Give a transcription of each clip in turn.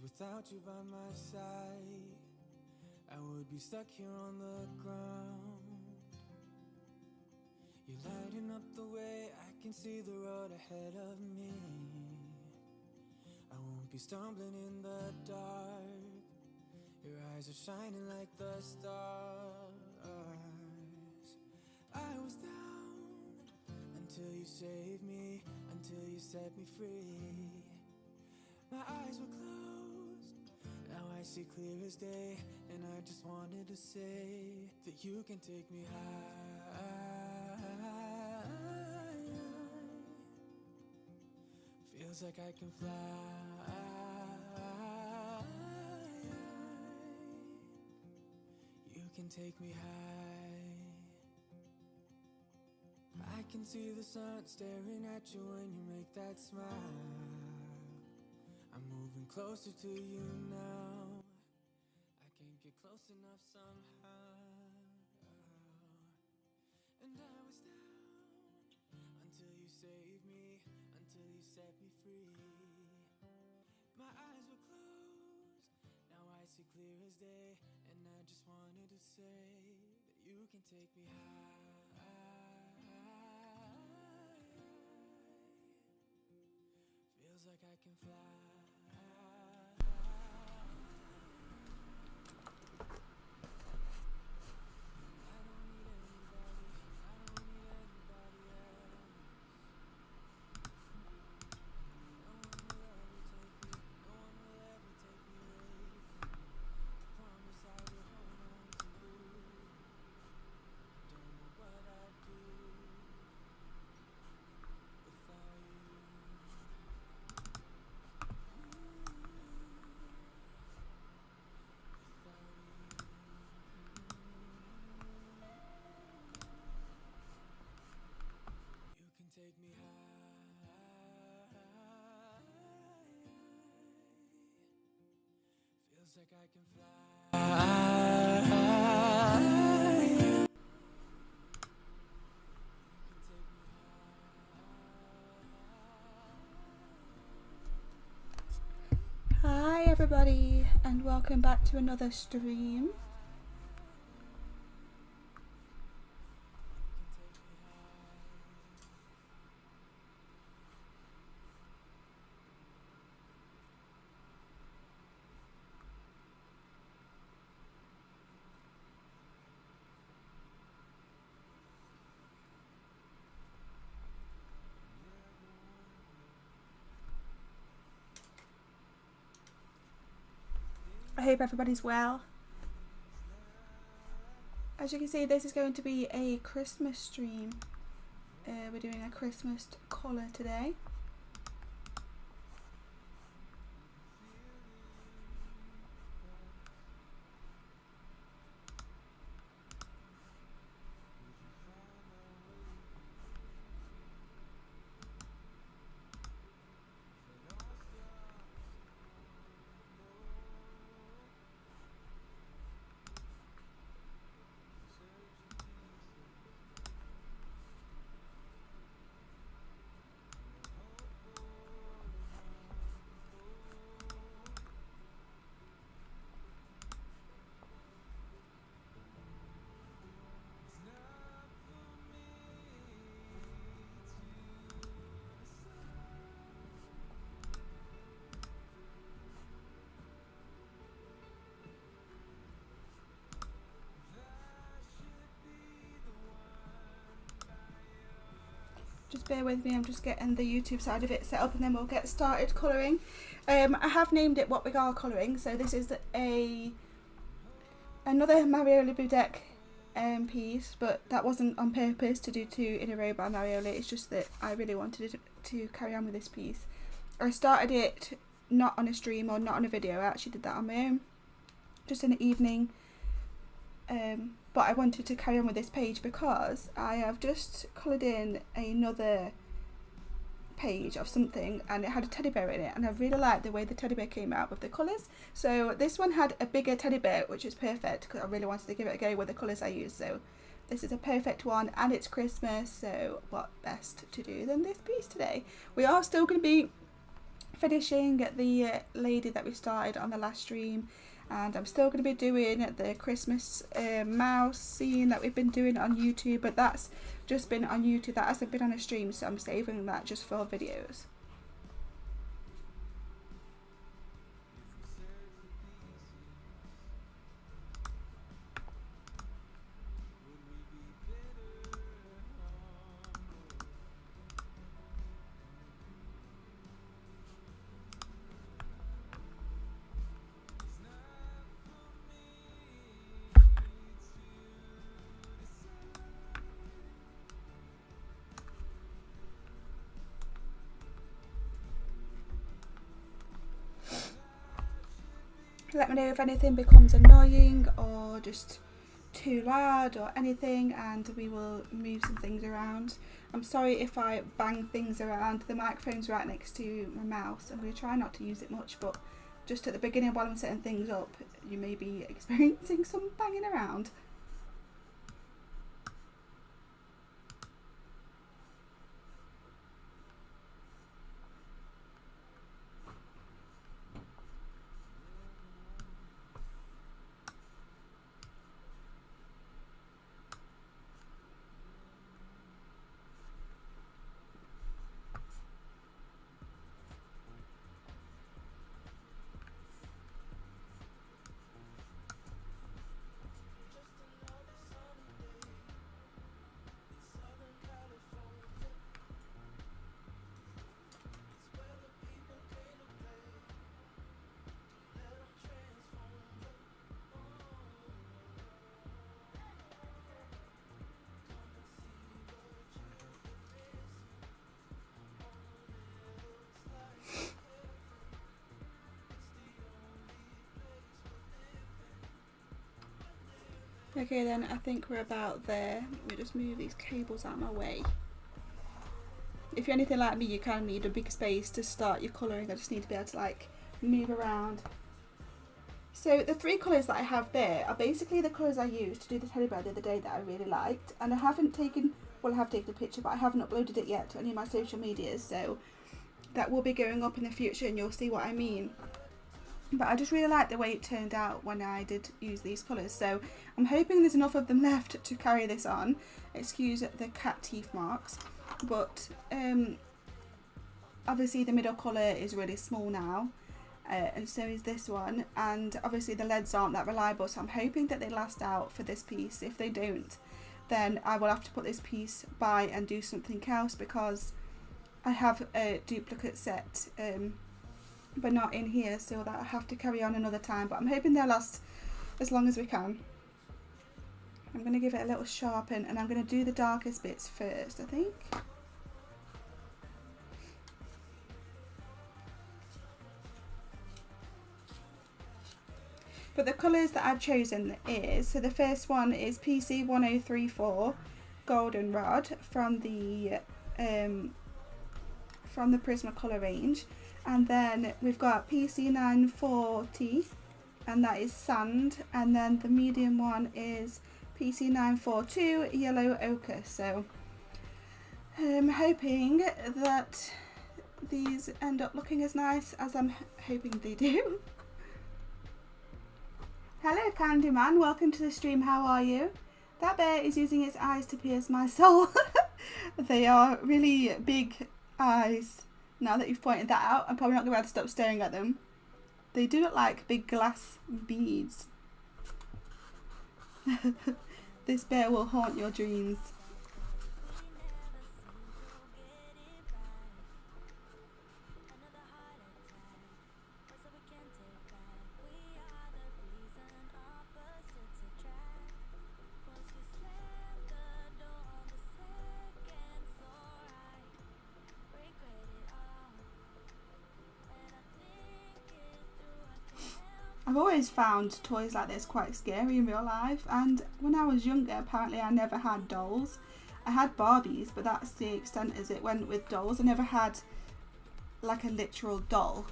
without you by my side, I would be stuck here on the ground. You're lighting up the way, I can see the road ahead of me. I won't be stumbling in the dark. Your eyes are shining like the stars. I was down until you saved me, until you set me free. My eyes were closed, now I see clear as day, and I just wanted to say that you can take me high. Feels like I can fly. You can take me high. I can see the sun staring at you when you make that smile. I'm moving closer to you now. I can't get close enough somehow. And I was down until you saved me, until you set me free. My eyes were closed, now I see clear as day, and I just wanted to say that you can take me high. Feels like I can fly. Take me high. Feels like I can fly. Hi everybody, and welcome back to another stream. I hope everybody's well. As you can see, this is going to be a Christmas stream. We're doing a Christmas colour today. Just bear with me, I'm just getting the YouTube side of it set up and then we'll get started colouring. I have named it What We Are Colouring, so this is another Mariola Budeck piece, but that wasn't on purpose to do two in a row by Mariola, it's just that I really wanted to carry on with this piece. I started it not on a stream or not on a video, I actually did that on my own, just in the evening. But I wanted to carry on with this page because I have just coloured in another page of something and it had a teddy bear in it, and I really liked the way the teddy bear came out with the colours. So this one had a bigger teddy bear, which is perfect because I really wanted to give it a go with the colours I used. So this is a perfect one, and it's Christmas, so what best to do than this piece today. We are still going to be finishing the lady that we started on the last stream, and I'm still going to be doing the Christmas mouse scene that we've been doing on YouTube, but that's just been on YouTube, that hasn't been on a stream, so I'm saving that just for videos. Let me know if anything becomes annoying or just too loud or anything, and we will move some things around. I'm sorry if I bang things around. The microphone's right next to my mouse. I'm going to try not to use it much, but just at the beginning while I'm setting things up, you may be experiencing some banging around. Okay then, I think we're about there. Let me just move these cables out of my way. If you're anything like me, you kind of need a big space to start your colouring. I just need to be able to like move around. So the 3 colours that I have there are basically the colours I used to do the teddy bear the other day that I really liked. And I haven't taken, well I have taken a picture, but I haven't uploaded it yet to any of my social medias. So that will be going up in the future and you'll see what I mean. But I just really like the way it turned out when I did use these colours. So I'm hoping there's enough of them left to carry this on. Excuse the cat teeth marks. But obviously the middle colour is really small now. And so is this one. And obviously the leads aren't that reliable. So I'm hoping that they last out for this piece. If they don't, then I will have to put this piece by and do something else. Because I have a duplicate set. But not in here, so that I have to carry on another time, but I'm hoping they'll last as long as we can. I'm going to give it a little sharpen, and I'm going to do the darkest bits first, I think. But the colours that I've chosen is, so the first one is PC 1034 Goldenrod from the Prismacolor range. And then we've got PC 940, and that is Sand. And then the medium one is PC 942 Yellow Ochre. So I'm hoping that these end up looking as nice as I'm hoping they do. Hello Candyman, welcome to the stream, how are you? That bear is using its eyes to pierce my soul. They are really big eyes. Now that you've pointed that out, I'm probably not going to be able to stop staring at them. They do look like big glass beads. This bear will haunt your dreams. I've always found toys like this quite scary in real life, and when I was younger apparently I never had dolls. I had Barbies, but that's the extent as it went with dolls. I never had like a literal doll.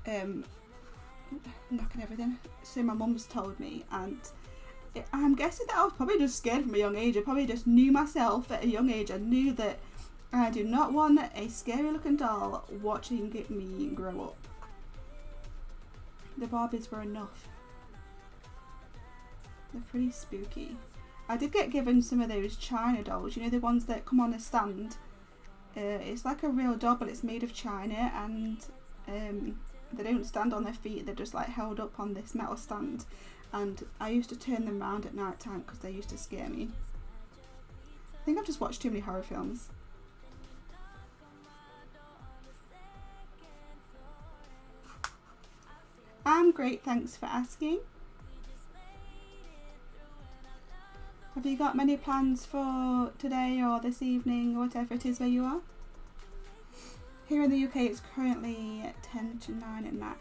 Knocking everything. So my mum's told me, and I'm guessing that I was probably just scared from a young age. I probably just knew myself at a young age. I knew that I do not want a scary looking doll watching me grow up. The Barbies were enough. They're pretty spooky. I did get given some of those China dolls, you know, the ones that come on a stand. It's like a real doll, but it's made of China, and they don't stand on their feet, they're just like held up on this metal stand. And I used to turn them around at night time because they used to scare me. I think I've just watched too many horror films. I'm great, thanks for asking. Have you got many plans for today or this evening or whatever it is where you are? Here in the UK it's currently 10 to 9 at night.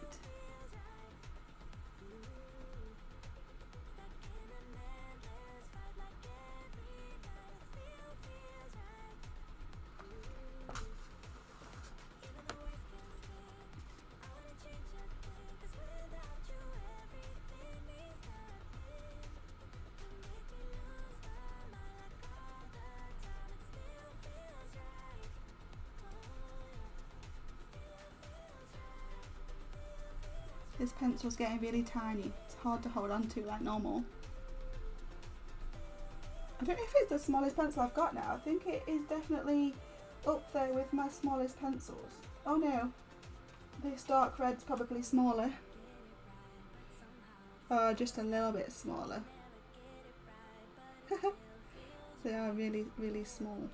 This pencil's getting really tiny. It's hard to hold on to like normal. I don't know if it's the smallest pencil I've got now. I think it is definitely up there with my smallest pencils. Oh no, this dark red's probably smaller. Oh, just a little bit smaller. They are really, really small.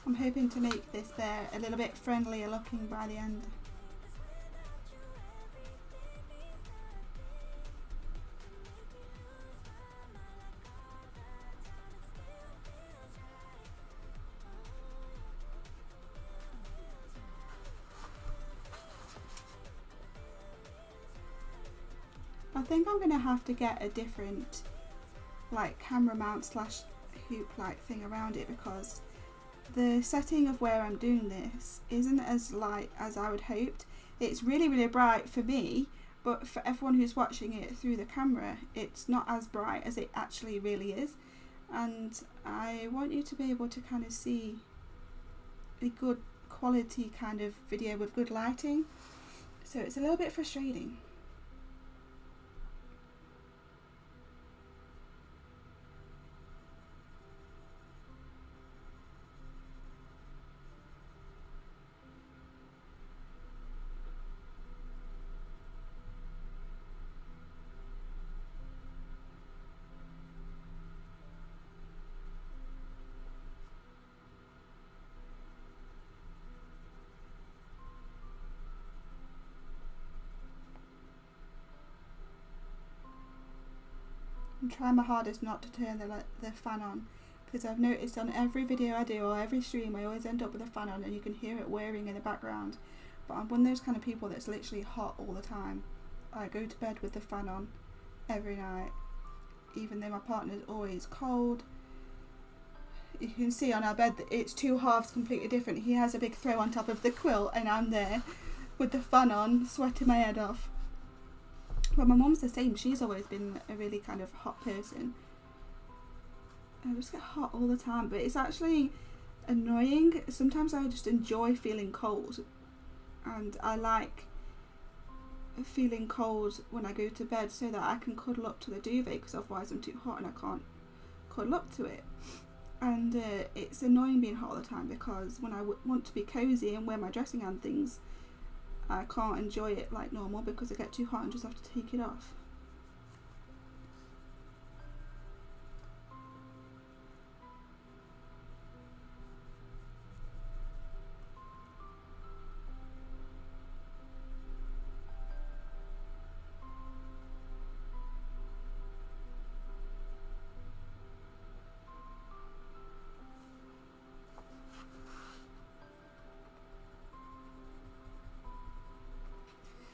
I'm hoping to make this bear a little bit friendlier looking by the end. I think I'm going to have to get a different like camera mount slash hoop like thing around it, because the setting of where I'm doing this isn't as light as I would hoped. It's really, really bright for me, but for everyone who's watching it through the camera, it's not as bright as it actually really is. And I want you to be able to kind of see a good quality kind of video with good lighting. So it's a little bit frustrating. I'm trying my hardest not to turn the fan on, because I've noticed on every video I do or every stream I always end up with the fan on and you can hear it whirring in the background. But I'm one of those kind of people that's literally hot all the time. I go to bed with the fan on every night, even though my partner's always cold. You can see on our bed that it's two halves completely different. He has a big throw on top of the quilt and I'm there with the fan on, sweating my head off. Well, my mum's the same. She's always been a really kind of hot person. I just get hot all the time, but it's actually annoying. Sometimes I just enjoy feeling cold, and I like feeling cold when I go to bed so that I can cuddle up to the duvet, because otherwise I'm too hot and I can't cuddle up to it. And it's annoying being hot all the time, because when I want to be cozy and wear my dressing gown things, I can't enjoy it like normal because I get too hot and just have to take it off.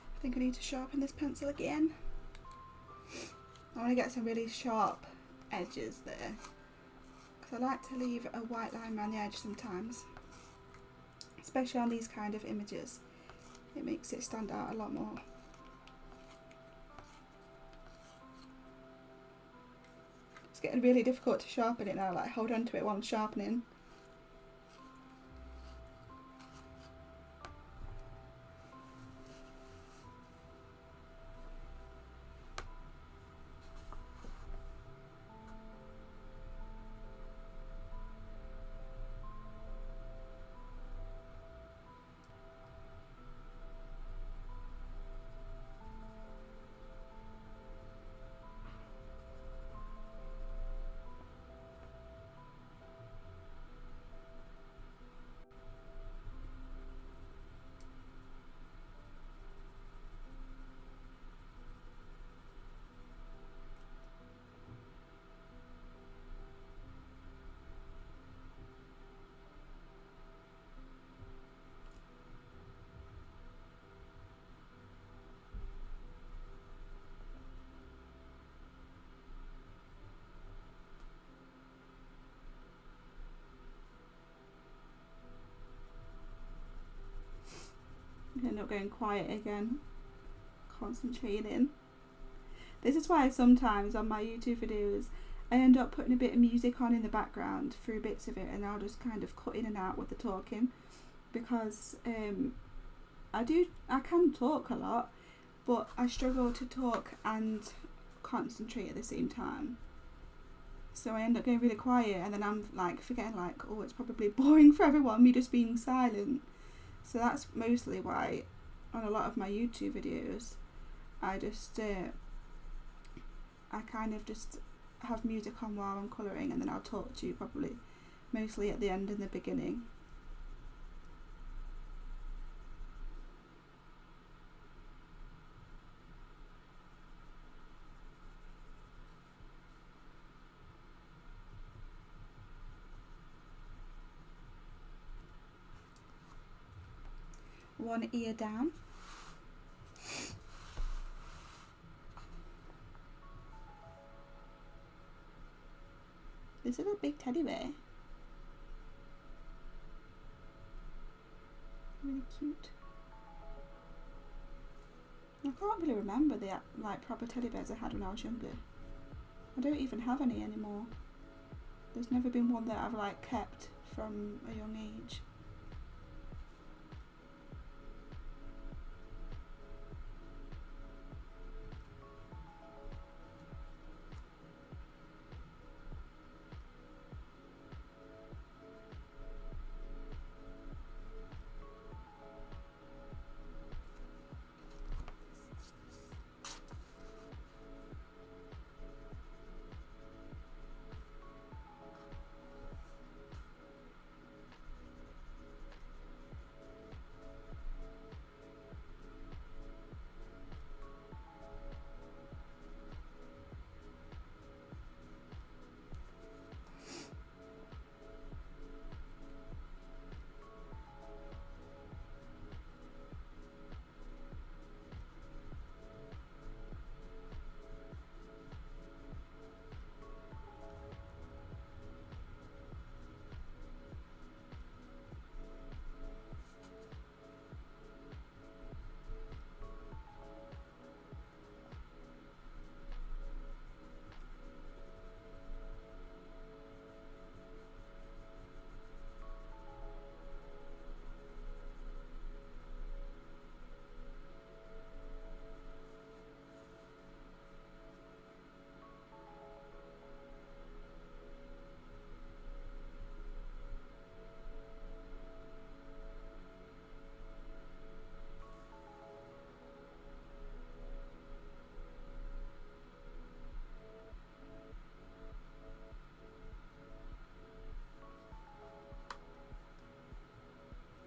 I think I need to sharpen this pencil again. I want to get some really sharp edges there, because I like to leave a white line around the edge sometimes, especially on these kind of images. It makes it stand out a lot more. It's getting really difficult to sharpen it now, like hold on to it while I'm sharpening. I end up going quiet again, concentrating. This is why sometimes on my YouTube videos I end up putting a bit of music on in the background through bits of it, and I'll just kind of cut in and out with the talking, because I can talk a lot, but I struggle to talk and concentrate at the same time. So I end up going really quiet, and then I'm like forgetting, like, oh, it's probably boring for everyone, me just being silent. So that's mostly why on a lot of my YouTube videos I just I kind of just have music on while I'm colouring, and then I'll talk to you probably mostly at the end and the beginning. One ear down. This is a big teddy bear. Really cute. I can't really remember the like proper teddy bears I had when I was younger. I don't even have any anymore. There's never been one that I've like kept from a young age.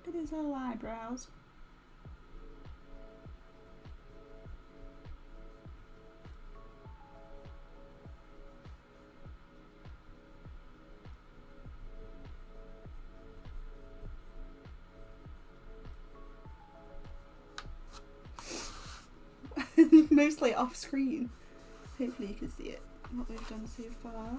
Look at his little eyebrows. Mostly off screen. Hopefully you can see it, what we've done so far.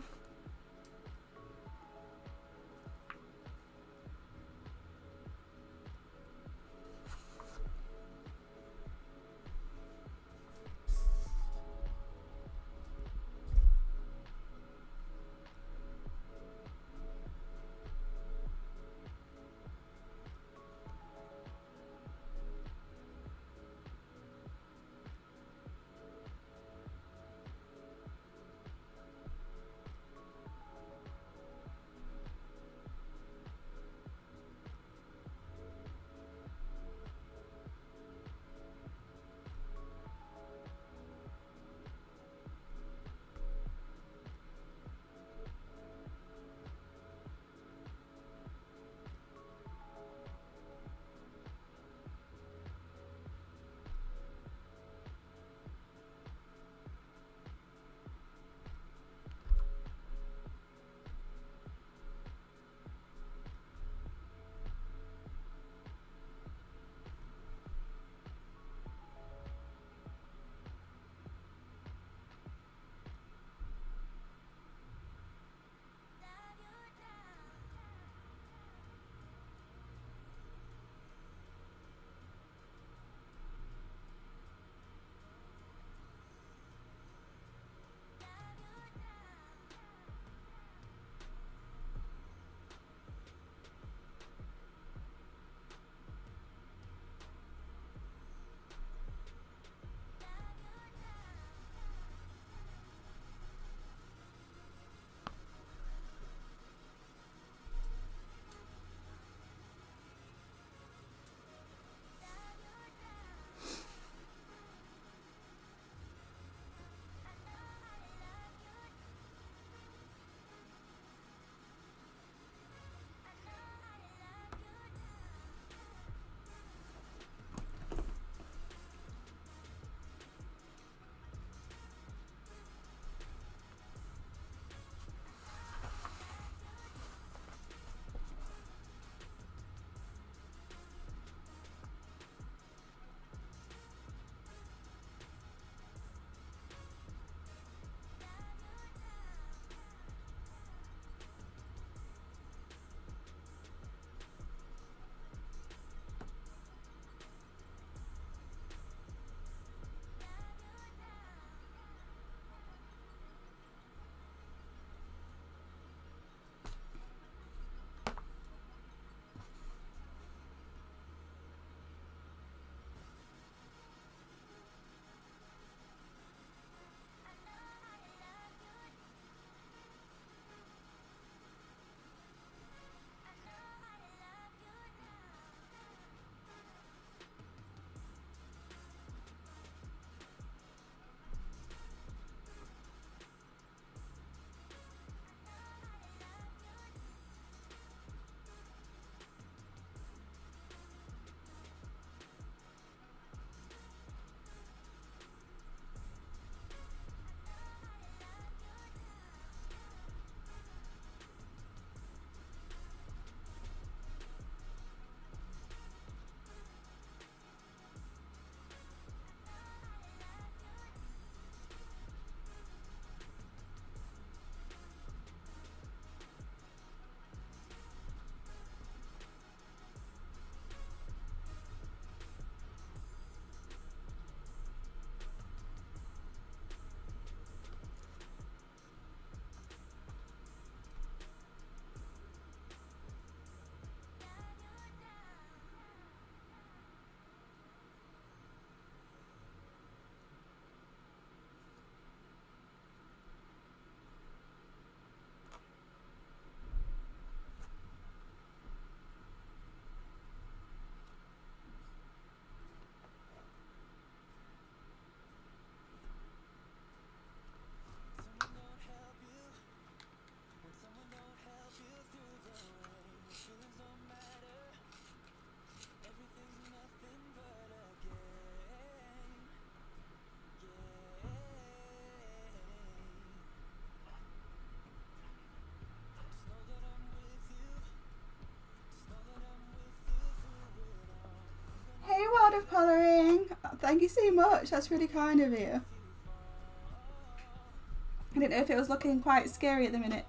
Of colouring. Thank you so much. That's really kind of you. I didn't know if it was looking quite scary at the minute.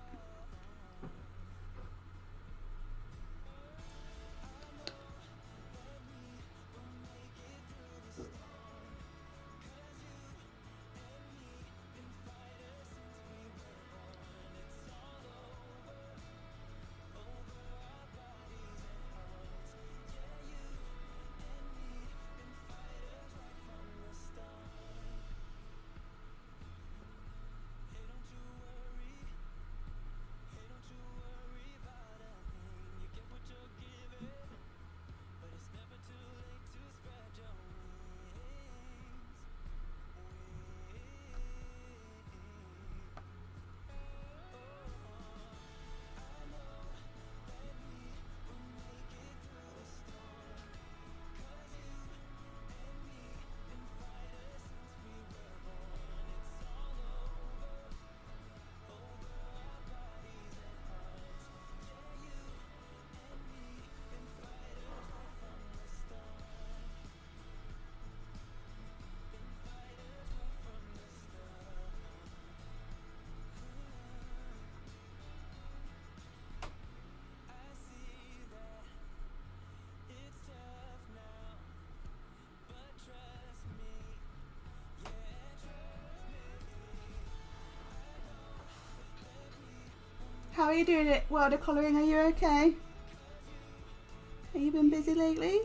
How are you doing at World of Colouring? Are you okay? Have you been busy lately?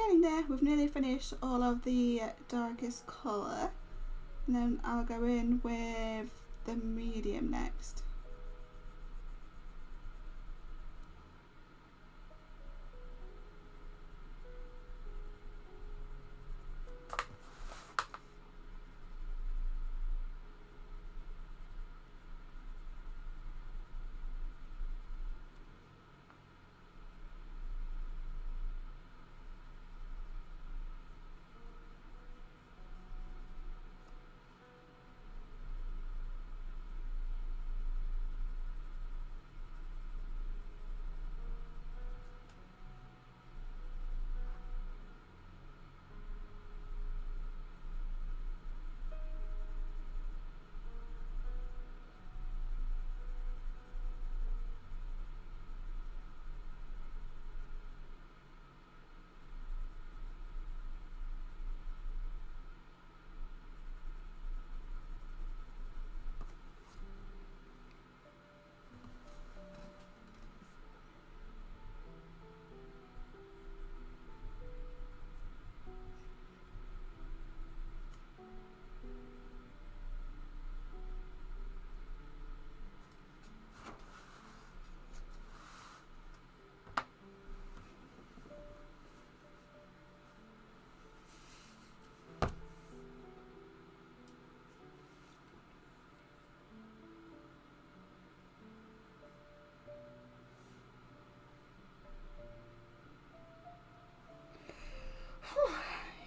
getting there. We've nearly finished all of the darkest colour, and then I'll go in with the medium next.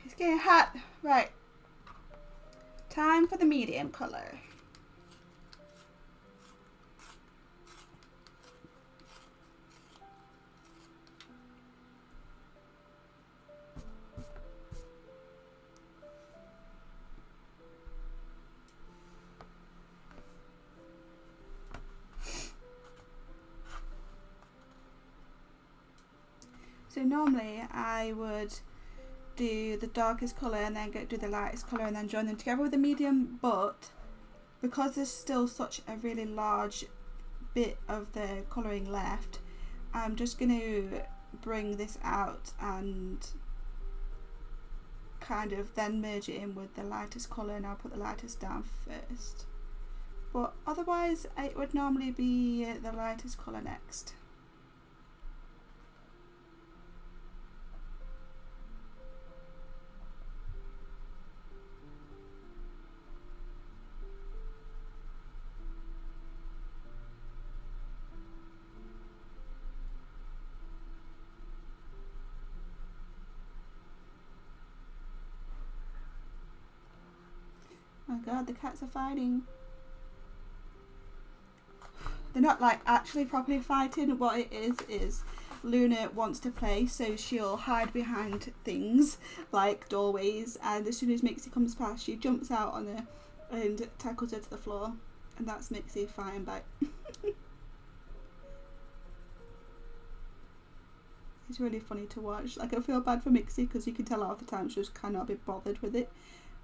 It's getting hot. Right. Time for the medium colour. So normally I would do the darkest colour and then do the lightest colour and then join them together with the medium, but because there's still such a really large bit of the colouring left, I'm just going to bring this out and kind of then merge it in with the lightest colour, and I'll put the lightest down first. But otherwise it would normally be the lightest colour next. Oh god, the cats are fighting. They're not like actually properly fighting. What it is Luna wants to play, so she'll hide behind things like doorways, and as soon as Mixie comes past, she jumps out on her and tackles her to the floor, and that's Mixie fighting back. It's really funny to watch. Like, I feel bad for Mixie because you can tell half the time she just cannot be bothered with it.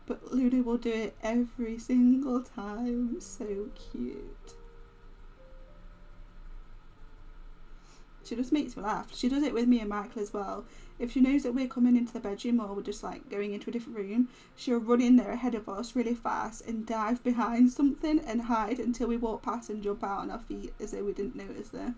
But Luna will do it every single time. So cute. She just makes me laugh. She does it with me and Michael as well. If she knows that we're coming into the bedroom or we're just like going into a different room, she'll run in there ahead of us really fast and dive behind something and hide until we walk past and jump out on our feet as though we didn't notice her.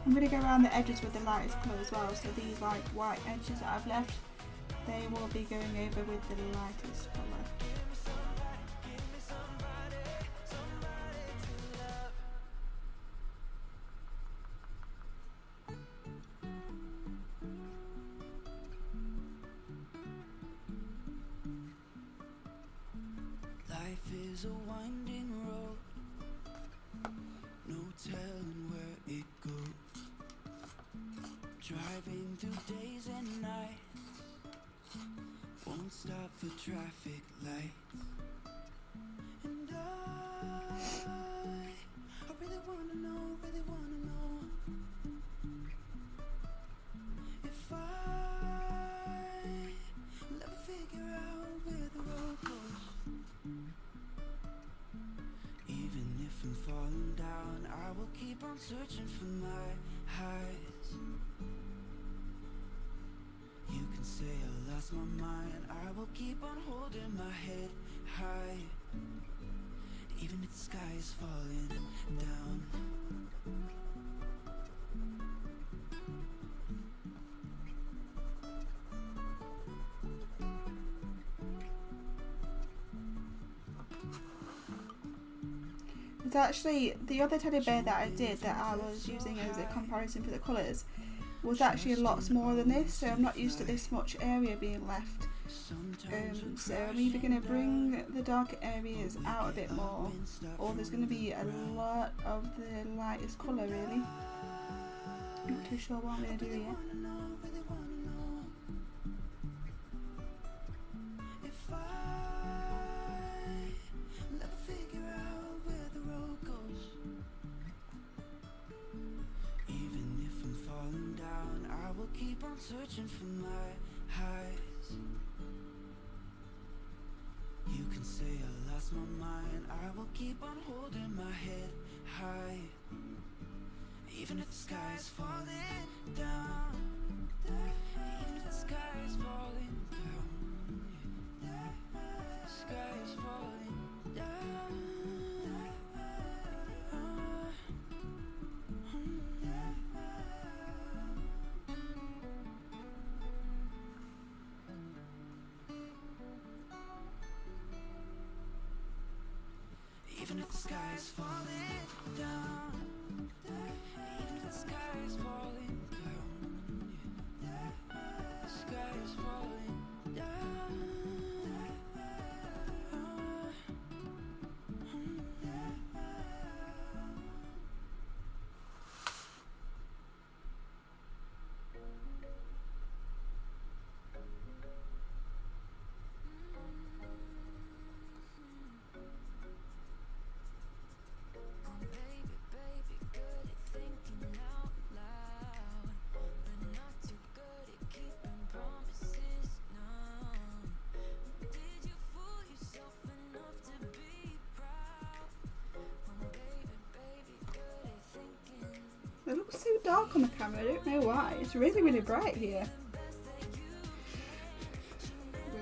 I'm going to go around the edges with the lightest colour as well, so these like white edges that I've left, they will be going over with the lightest colour. Life is a winding road, no telling where it goes. Driving through days and nights, won't stop for traffic lights. And I really wanna know if I will ever figure out where the road goes. Even if I'm falling down, I will keep on searching for my highs. You can say I lost my mind, I will keep on holding my head high. Even if the sky is falling down. It's actually the other teddy bear that I did that I was using as a comparison for the colours was actually a lot smaller than this, so I'm not used to this much area being left. So I'm either going to bring the darker areas out a bit more, or there's going to be a lot of the lightest colour really. Not too sure what I'm going to do yet. Keep on searching for my highs. You can say I lost my mind, I will keep on holding my head high. Even if the sky is falling down, even if the sky is falling down, the sky is falling down. Even if the sky is falling down, even if the sky is falling down, the sky is falling down. It looks so dark on the camera, I don't know why. It's really, really bright here.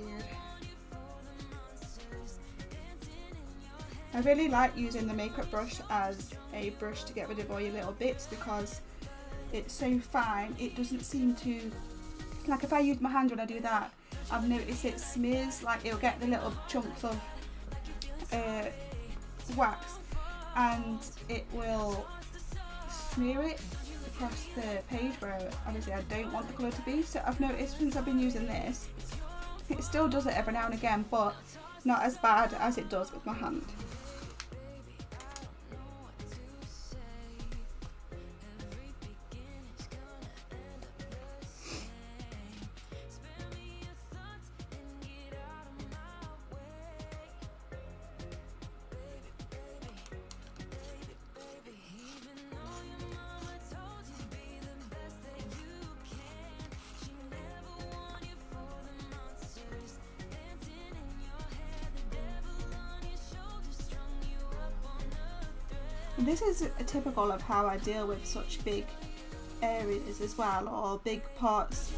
Weird. I really like using the makeup brush as a brush to get rid of all your little bits because it's so fine. It doesn't seem to, like if I use my hand when I do that, I've noticed it smears, like it'll get the little chunks of wax and it will smear it across the page where obviously I don't want the colour to be. So I've noticed since I've been using this, it still does it every now and again, but not as bad as it does with my hand. This is typical of how I deal with such big areas as well, or big parts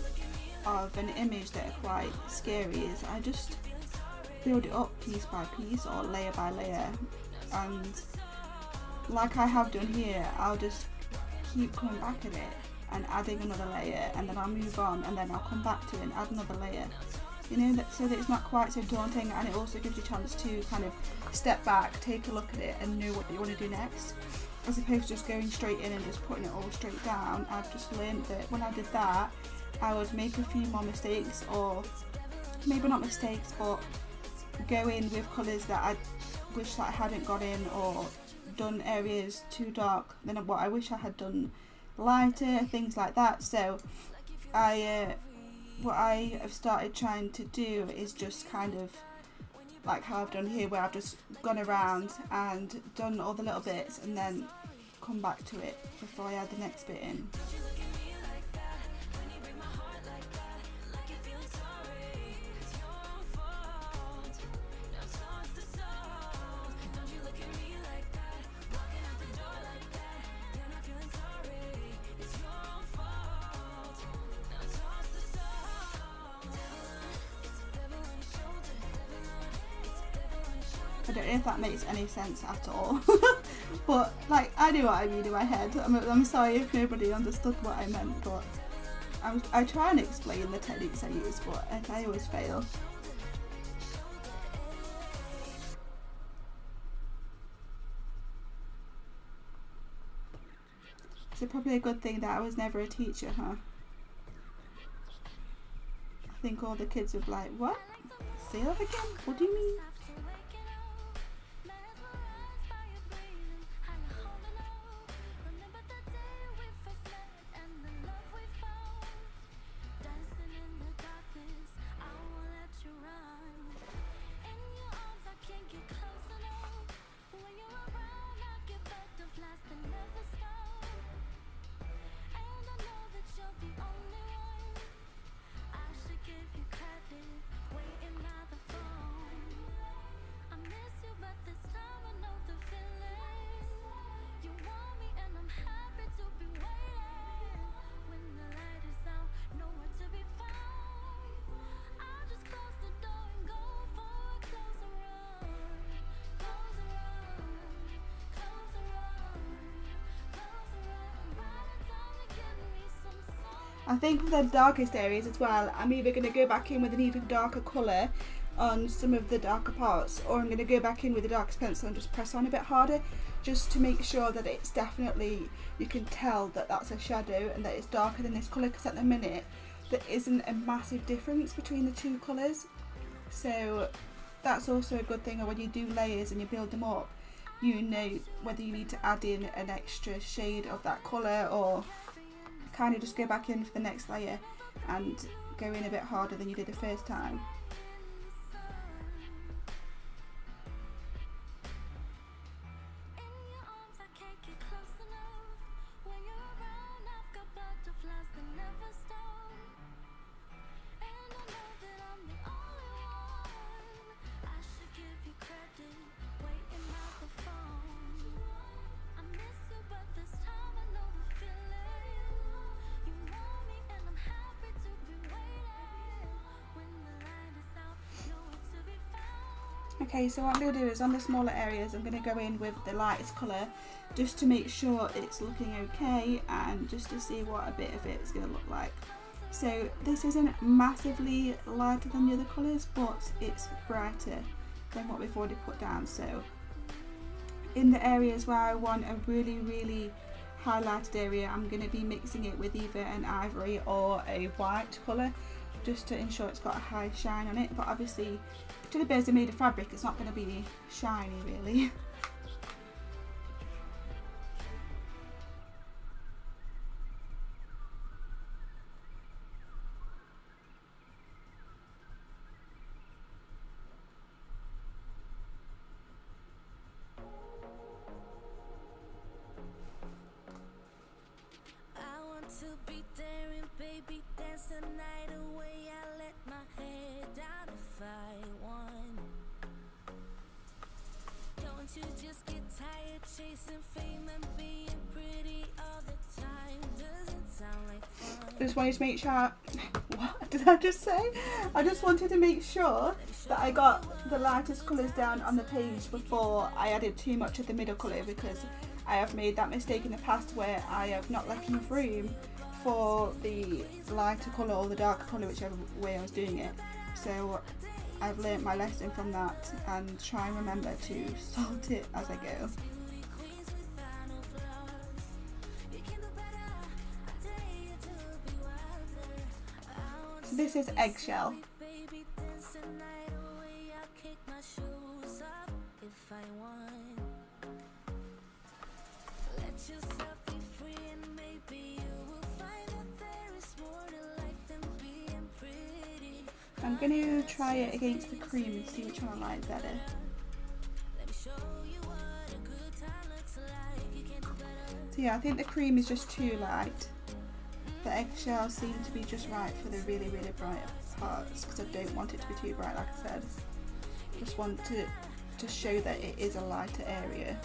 of an image that are quite scary, is I just build it up piece by piece or layer by layer, and like I have done here, I'll just keep coming back at it and adding another layer, and then I'll move on, and then I'll come back to it and add another layer, you know, so that it's not quite so daunting, and it also gives you a chance to kind of step back, take a look at it and know what you want to do next, as opposed to just going straight in and just putting it all straight down. I've just learned that when I did that, I would make a few more mistakes, or maybe not mistakes, but go in with colours that I wish that I hadn't got in, or done areas too dark than what I wish I had done lighter, things like that. So what I have started trying to do is just kind of like how I've done here, where I've just gone around and done all the little bits and then come back to it before I add the next bit in. I don't know if that makes any sense at all, but like, I knew what I mean in my head. I'm sorry if nobody understood what I meant, but I try and explain the techniques I use, but I always fail. So probably a good thing that I was never a teacher, huh? I think all the kids would be like, what? Say that again? What do you mean? I think for the darkest areas as well, I'm either going to go back in with an even darker colour on some of the darker parts, or I'm going to go back in with the darkest pencil and just press on a bit harder, just to make sure that it's definitely, you can tell that that's a shadow and that it's darker than this colour, because at the minute there isn't a massive difference between the two colours. So that's also a good thing when you do layers and you build them up, you know whether you need to add in an extra shade of that colour, or kind of just go back in for the next layer and go in a bit harder than you did the first time. Okay, so what I'm going to do is on the smaller areas I'm going to go in with the lightest colour, just to make sure it's looking okay and just to see what a bit of it is going to look like. So this isn't massively lighter than the other colours, but it's brighter than what we've already put down. So in the areas where I want a really highlighted area, I'm going to be mixing it with either an ivory or a white colour, just to ensure it's got a high shine on it. But obviously, to the base are made of fabric, it's not going to be shiny really. I just wanted to make sure, what did I just say? I just wanted to make sure that I got the lightest colours down on the page before I added too much of the middle colour, because I have made that mistake in the past where I have not left enough room for the lighter colour or the darker colour, whichever way I was doing it. So I've learnt my lesson from that and try and remember to salt it as I go. So this is eggshell. I'm going to try it against the cream and see which one I like better. So yeah, I think the cream is just too light. The eggshells seem to be just right for the really, really bright parts, because I don't want it to be too bright, like I said. Just want to show that it is a lighter area.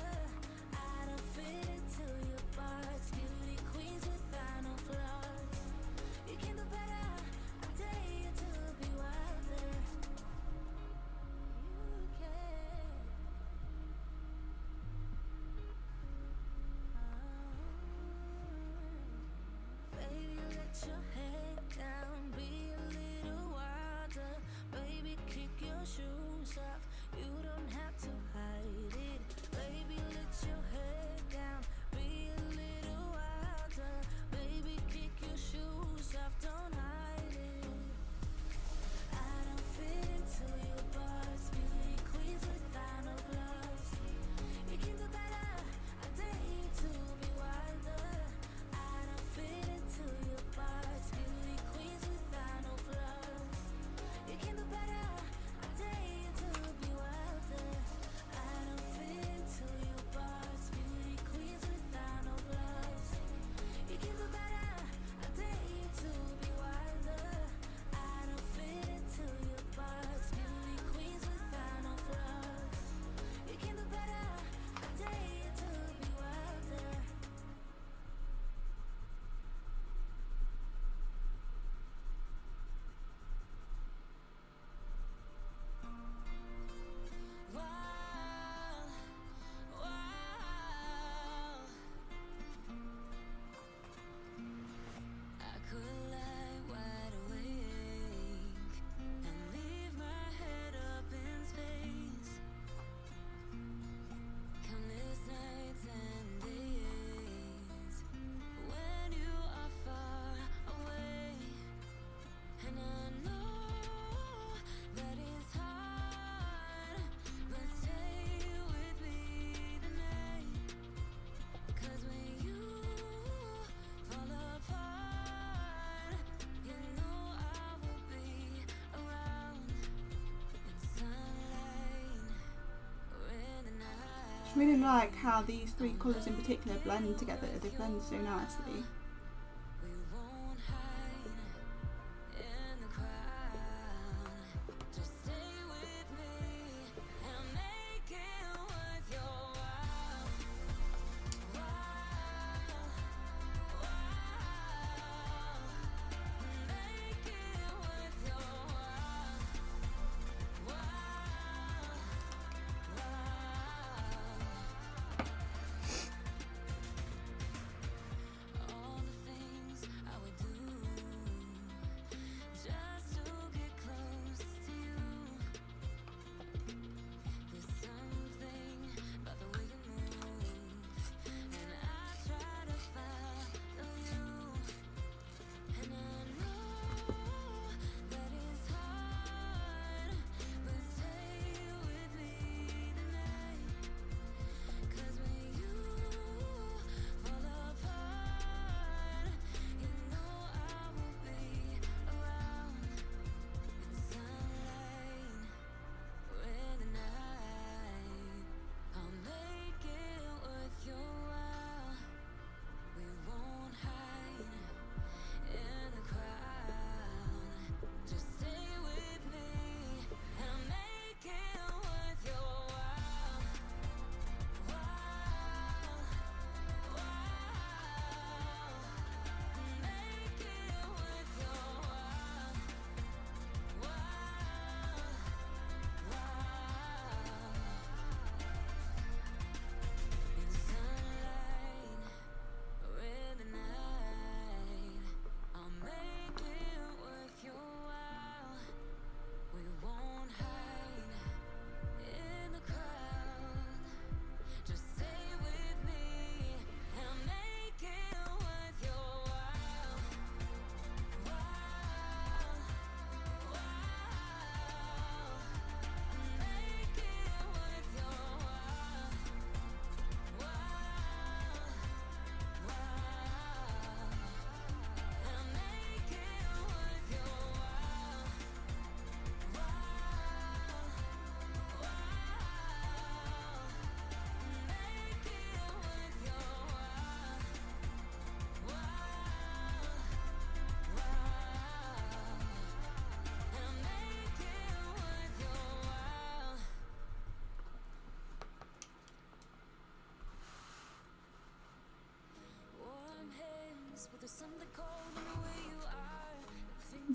I really like how these three colours in particular blend together. They blend so nicely.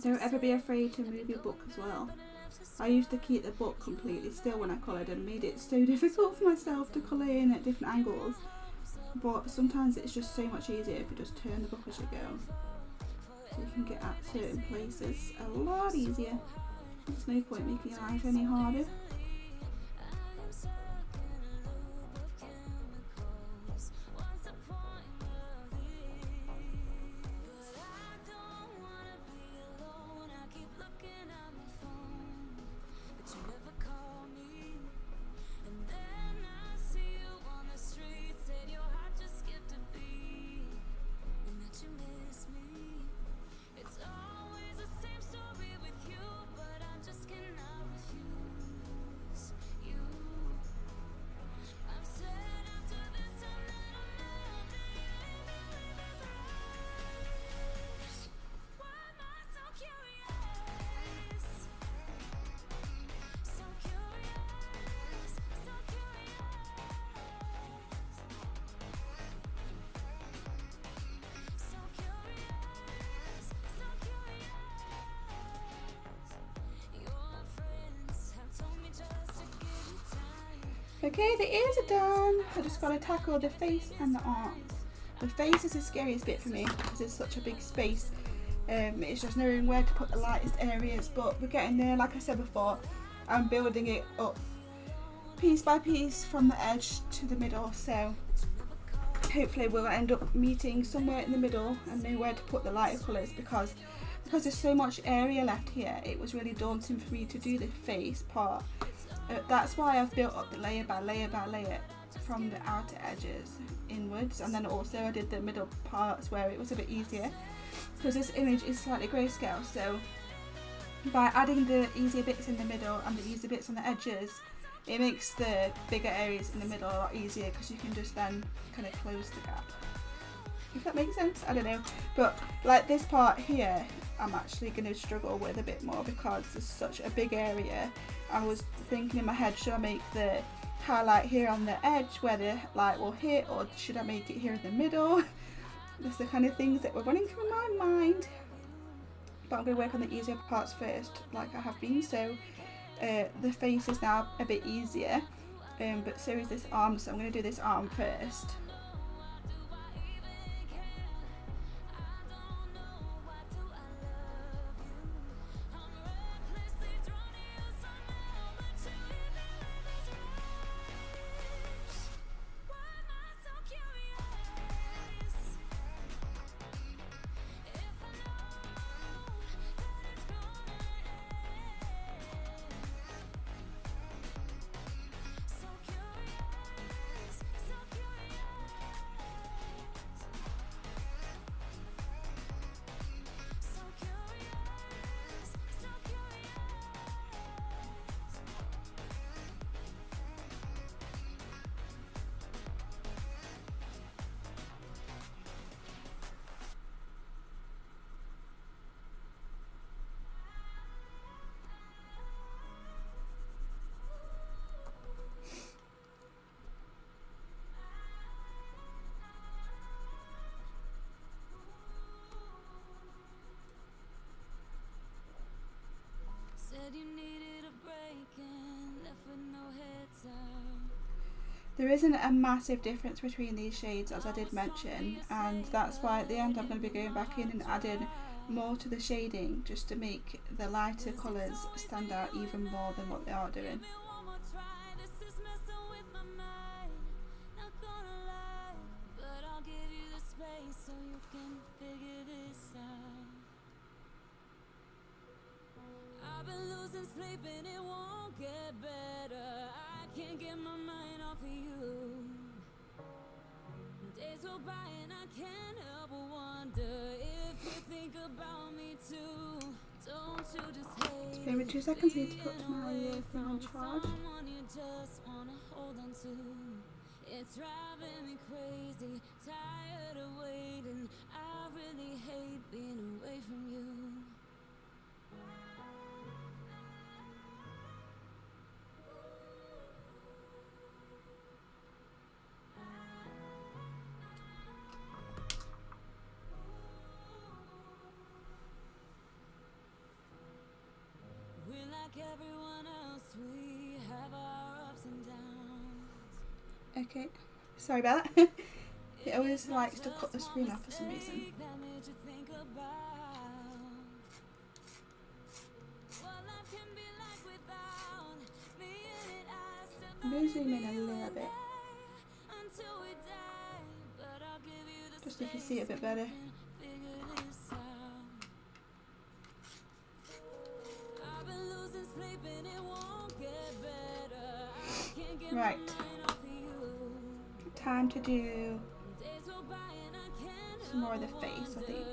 Don't ever be afraid to move your book as well. I used to keep the book completely still when I coloured and made it so difficult for myself to colour in at different angles. But sometimes it's just so much easier if you just turn the book as you go. So you can get at certain places a lot easier. There's no point making your life any harder. Okay, the ears are done. I just got to tackle the face and the arms. The face is the scariest bit for me because it's such a big space. It's just knowing where to put the lightest areas, but we're getting there. Like I said before, I'm building it up piece by piece from the edge to the middle, so hopefully we'll end up meeting somewhere in the middle and know where to put the lighter colours, because there's so much area left here. It was really daunting for me to do the face part. That's why I've built up the layer by layer by layer from the outer edges inwards, and then also I did the middle parts where it was a bit easier because this image is slightly grayscale, so by adding the easier bits in the middle and the easier bits on the edges, it makes the bigger areas in the middle a lot easier because you can just then kind of close the gap. If that makes sense, I don't know, but like this part here I'm actually going to struggle with a bit more because it's such a big area. I was thinking in my head, should I make the highlight here on the edge where the light will hit, or should I make it here in the middle? That's the kind of things that were running through my mind, but I'm going to work on the easier parts first like I have been. So the face is now a bit easier, but so is this arm, so I'm going to do this arm first. You needed a break and left with no heads up. There isn't a massive difference between these shades, as I did mention, and that's why at the end I'm going to be going back in and adding more to the shading just to make the lighter colours stand out even more than what they are doing. Sleep and it won't get better. I can't get my mind off of you. Days go by and I can't help but wonder if you think about me too. Don't you just hate Give me 2 seconds, I need to put my thing on charge. someone you just wanna hold on to? It's driving me crazy, tired of waiting. I really hate being away from you. Okay, sorry about that. It always likes to cut the screen off for some reason. I'm going to zoom in a little bit, just so you can see it a bit better. Right, time to do some more of the face, I think.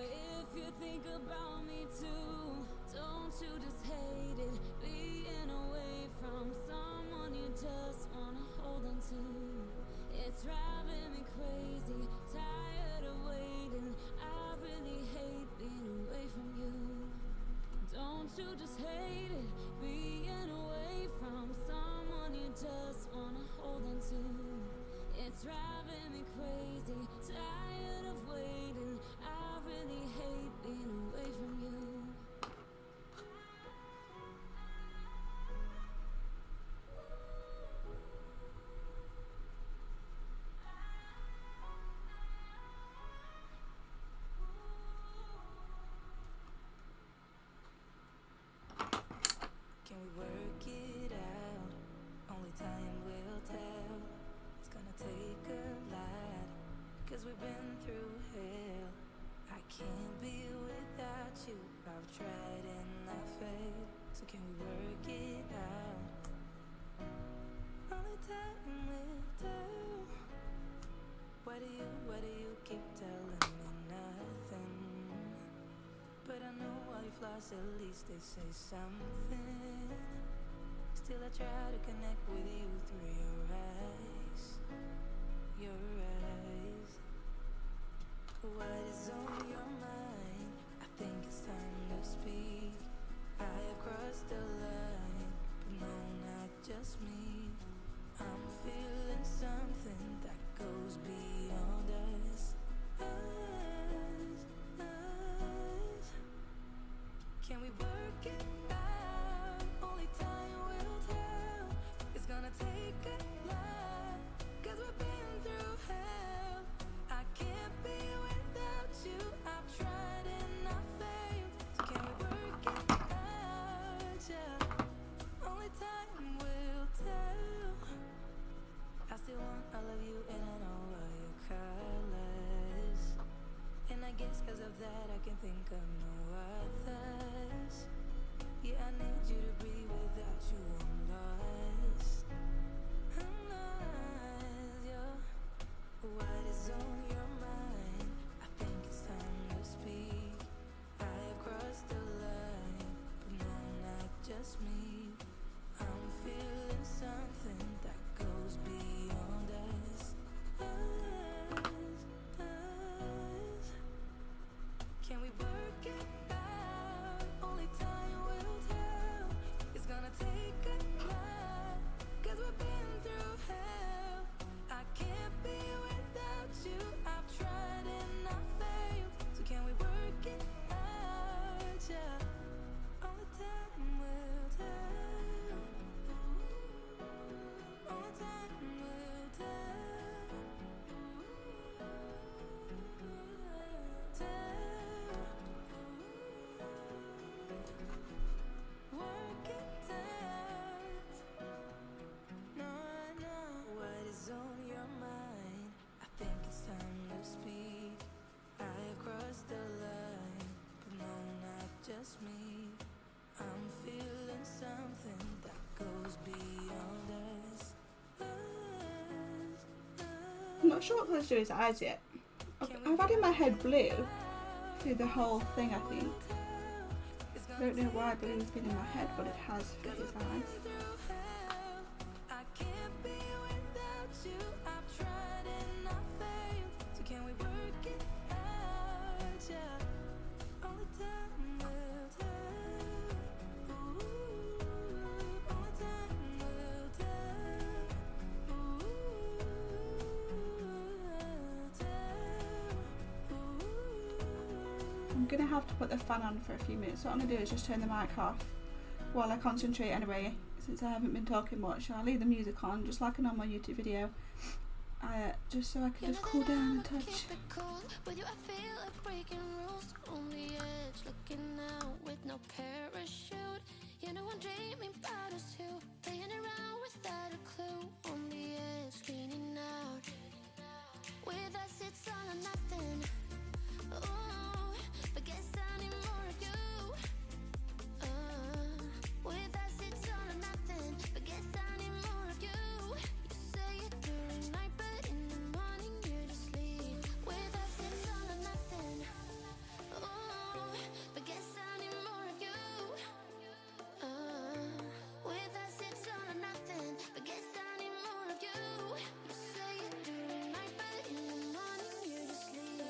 It's driving me crazy, tired of waiting. I really hate being away from you. Don't you just hate it, being away from someone you just wanna hold on to. It's driving me crazy, tired of waiting. I really hate being away from you. Can we work it out? Only time will tell. It's gonna take a lot, 'cause we've been through hell. I can't be without you. I've tried and I failed. So can we work it out? Only time will tell. Why do you keep telling me nothing? But I know all your flaws, at least they say something. Still I try to connect with you through your eyes. Your eyes. What is on your mind? I think it's time to speak. I have crossed the line, but no, not just me. I'm feeling something that goes beyond us. Can we work it out? Only time will tell. It's gonna take a lot, 'cause we've been through hell. I can't be without you. I've tried and I failed. So can we work it out? Yeah. Only time will tell. I still want all of you and I know all your colors. And I guess 'cause of that I can think of no others. Yeah, I need you to breathe, without you I'm lost. I'm lost, yeah. What is on your mind? I think it's time to speak. I have crossed the line, but no, not just me. I'm feeling something that goes beyond us. Can we work it out? Only time will tell. It's gonna take a lot, 'cause we've been through hell. I can't be without you. I've tried and I failed. So can we work it out? Yeah. Only time will tell. Only time will tell. Work it out. No, I know what is on your mind. I think it's time to speak. I have crossed the line, but no, not just me. I'm feeling something that goes beyond us. I'm not sure what colour to do his eyes yet. I've had in my head blue through the whole thing, I think. I don't know why blue's been in my head, but it has for his eyes. I can't be without you. I've tried and I failed. So can we work it out? Yeah. Only time will tell. Ooh, only time will tell. I'm gonna have to put the fan on for a few minutes. What I'm gonna do is just turn the mic off while I concentrate anyway, since I haven't been talking much. I'll leave the music on, just like a normal YouTube video, just so I can just cool down and touch. With you, I feel like breaking rules on the edge, looking out with no parachute. You know I'm dreaming about us two, playing around without a clue. On the edge, cleaning out. With us, it's all or nothing. Oh, but guess I need more of you. With us, it's all or nothing. But guess I need more of you. You say it during night, but in the morning you just leave. With us, it's all or nothing. Oh, but guess I need more of you. With us, it's all or nothing. But guess I need more of you. You say it during night, but in the morning you just leave.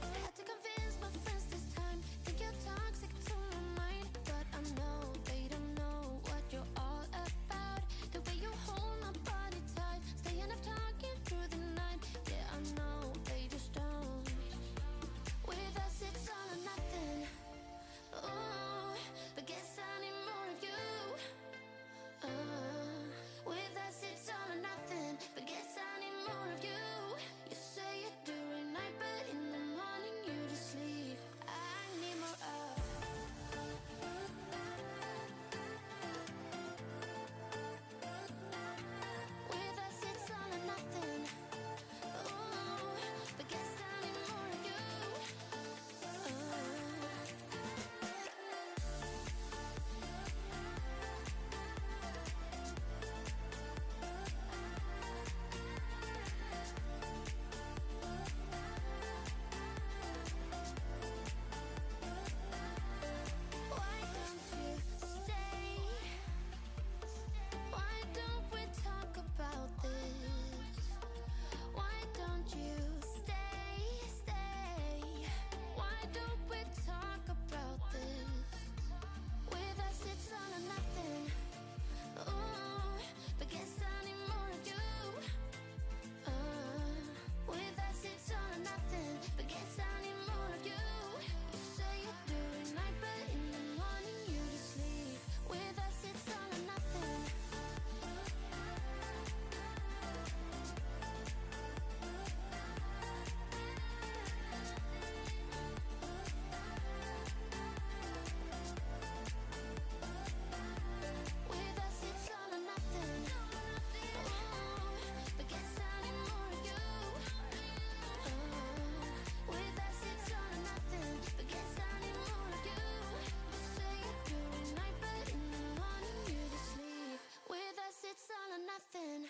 I had to convince my friends this time. Think you're toxic to my mind, but I know they don't know what you're all about. The way you hold my body tight, staying up talking through the night. Yeah, I know they just don't. With us, it's all or nothing. Oh, but guess I need more of you. With us, it's all or nothing. But guess I need more of you. You say it during night, but in the morning you just leave. I need more of. With us, it's all or nothing. Oh, but guess I need more of you. Why don't you stay? Why don't we talk about this? Why don't you stay? Why don't we talk about this? With us, it's all or nothing. Oh, but guess I need more of you. With us, it's all or nothing. But guess I need more of you. You say it during night, but in the morning you just leave. With us, it's all or nothing. With us, it's all or nothing. Oh, but guess I need more of you. With us, it's all or nothing. But guess I need more of you. You say it during night, but in the morning you just leave. With us, it's all or nothing.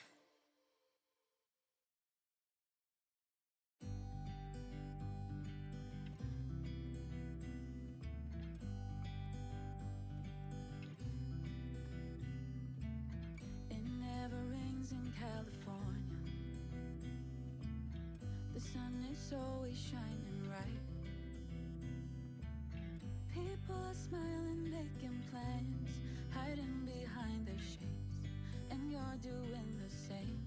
It never rains in California. The sun is always shining bright. People are smiling, making plans, hiding behind their shades, and you're doing the same.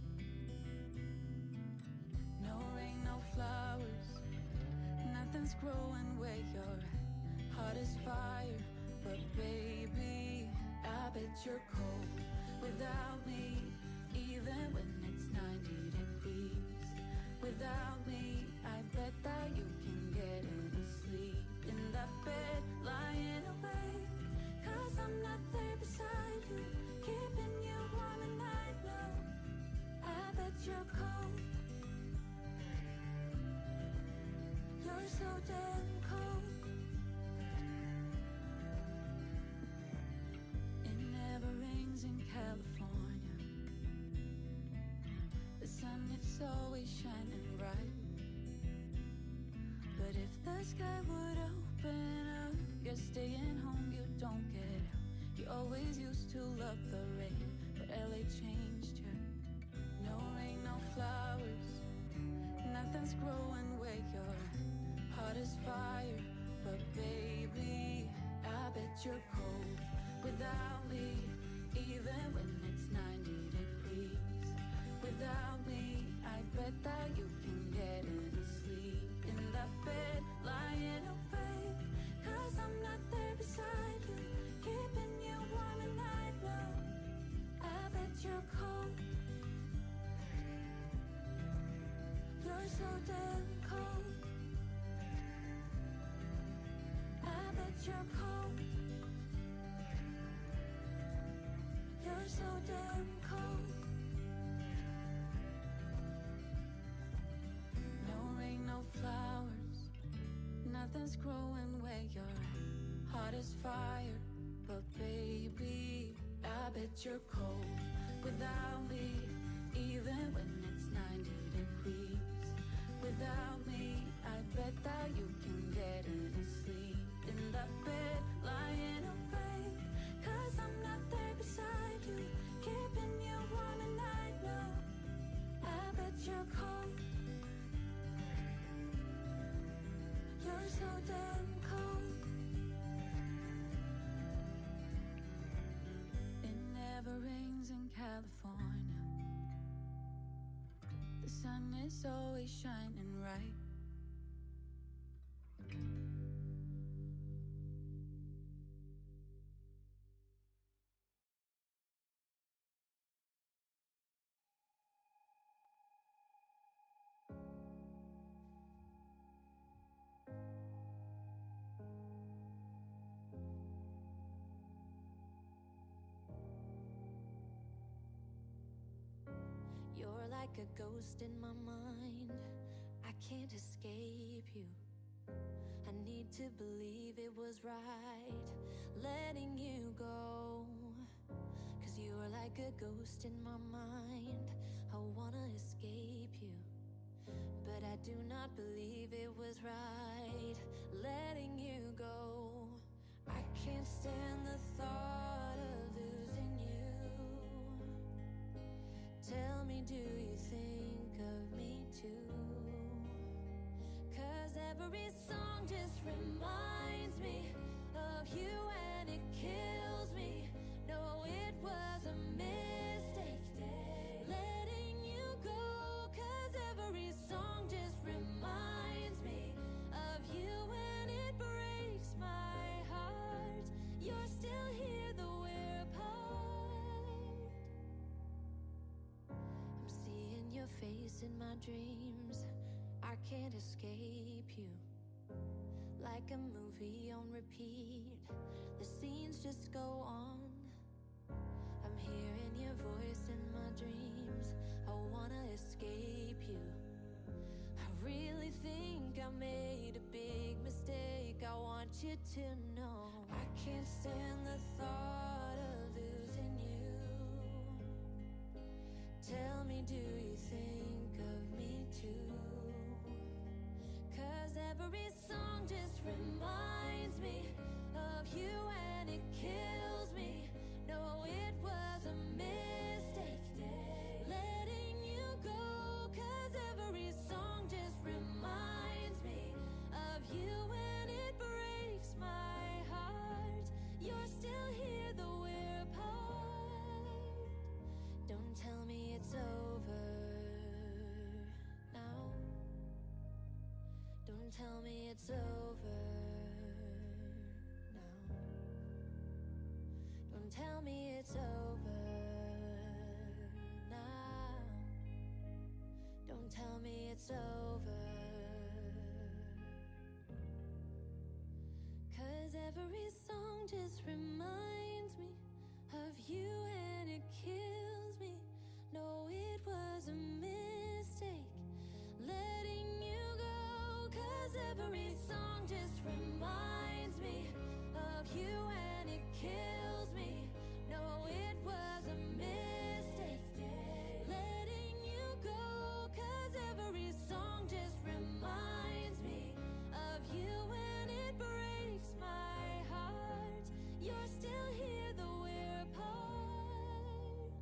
No rain, no flowers, nothing's growing where you're at. Heart is fire, but baby, I bet you're cold without me, even when it's 90 degrees. Without me, I bet that you can get any sleep in that bed, lying awake. 'Cause I'm not there beside you, keeping you warm, and I know I bet you're cold. You're so damn cold. It never rains in California. The sun is always shining bright. But if the sky would open up, you're staying home, you don't get out. You always used to love the rain, but LA changed you. No rain, no flowers, nothing's growing where you're at. Heart is fire, but baby, I bet you're cold damn cold. I bet you're cold. You're so damn cold. No rain, no flowers, nothing's growing where your heart is fire. But baby, I bet you're cold without me. Even when it's 90 degrees without me, I bet that you can get any sleep in that bed, lying awake. 'Cause I'm not there beside you, keeping you warm at night. No, I bet you're cold. You're so damn cold. It never rains in California. The sun is always shining right. You're like a ghost in my mind. I can't escape you. I need to believe it was right letting you go. 'Cause you're like a ghost in my mind. I wanna escape you, but I do not believe it was right letting you go. I can't stand the thought of losing you. Tell me, do you think of me too? 'Cause every song just reminds me of you and it kills me. No, it was a mistake letting you go. 'Cause every song just reminds me of you and it breaks my heart. You're still here though we're apart. I'm seeing your face in my dreams. I can't escape you. Like a movie on repeat, the scenes just go on. I'm hearing your voice in my dreams. I wanna escape you. I really think I made a big mistake. I want you to know I can't stand the thought of losing you. Tell me, do you think of me too? 'Cause every song just reminds me of you and it kills me. No, it was a mistake letting you go. 'Cause every song just reminds me of you and it breaks my heart. You're still here though we're apart. Don't tell me it's over now. Don't tell me it's over now. Don't tell me it's over now. Don't tell me it's over. 'Cause every song just reminds me of you and it kills me. No, it was a mistake letting you go. 'Cause every song just reminds me of you and it kills me. No, it was a mistake letting you go. 'Cause every song just reminds me of you and it breaks my heart. You're still here though we're apart.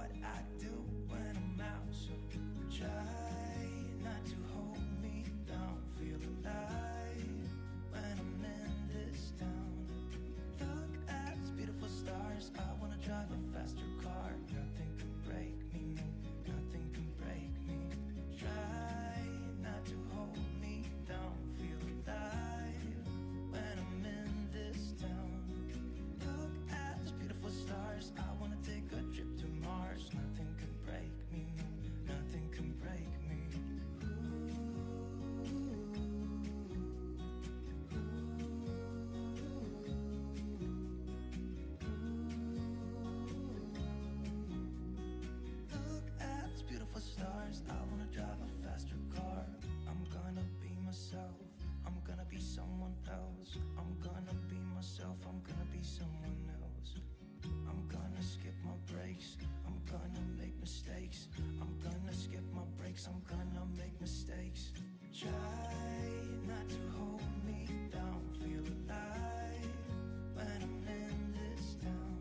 what I do when I'm out. So try not to hold me down. Feel alive when I'm in this town. Look at these beautiful stars. I wanna drive a faster car. Nothing can break me, no, nothing can break me. Try not to hold me down. Feel alive when I'm in this town. Look at these beautiful stars. I wanna take a trip to Mars. Nothing can break me, no, nothing can break me. Look at these beautiful stars. I wanna drive a faster car. I'm gonna be myself. I'm gonna be someone else. I'm gonna be myself. I'm gonna be someone else. I'm gonna skip my breaks. I'm gonna make mistakes. I'm gonna skip my breaks. I'm gonna make mistakes. Try not to hold me down. Feel alive when I'm in this town.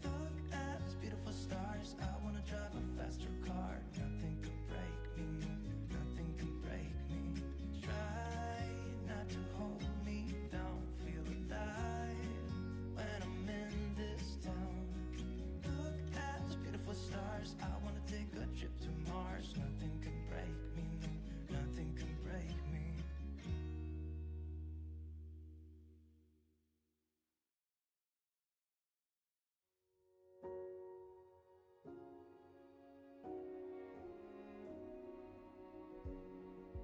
Look at these beautiful stars. I wanna drive a faster car. Nothing can break me, no, nothing can break me. Try not to hold me down. Feel alive when I'm in this town. Look at these beautiful stars. I wanna take a trip to Mars. Nothing can break me, no, nothing can break me.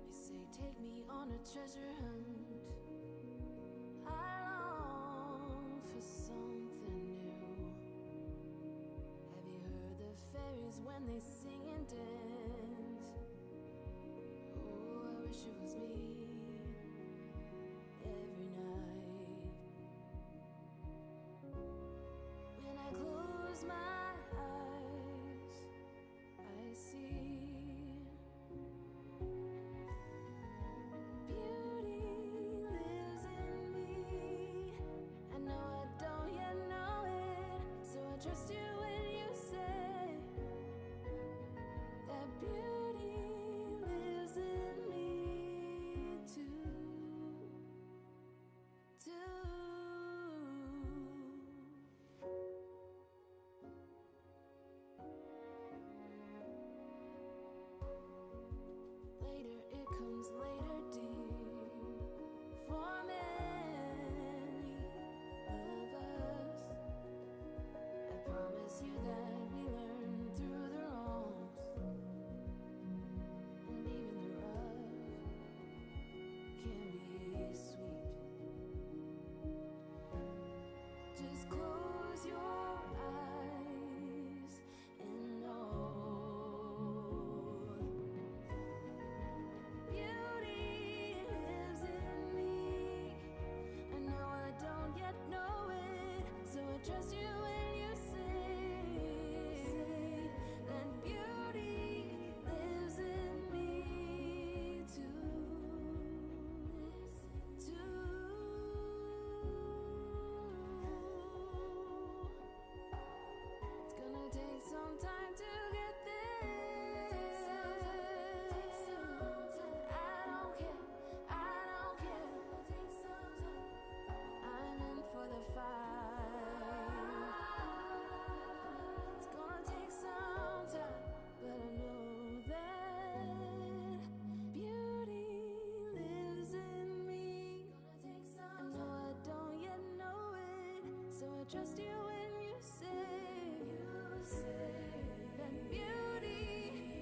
You say take me on a treasure hunt. I long for something new. Have you heard the fairies when they sing and dance? Oh, I wish it was me every night. When I close my eyes, I see beauty lives in me. I know I don't yet know it, so I trust you when you say that beauty lives in me too. Later, it comes later, dear. For many of us, I promise you that we learn through the wrongs, and even the rough can be sweet. Just close your eyes and know beauty lives in me. I know I don't yet know it, so I trust you when you say that beauty lives in me too. It's gonna take some time to get there. I don't care, I don't care. I'm in for the fight. It's gonna take some time, but I know that beauty lives in me. I know I don't yet know it, so I trust you when you say that beauty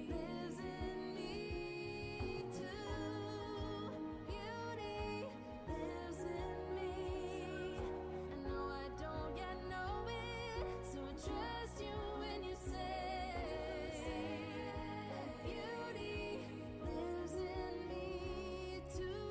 lives in me too. Beauty lives in me. I know I don't yet know it, so I trust you when you say that beauty lives in me too.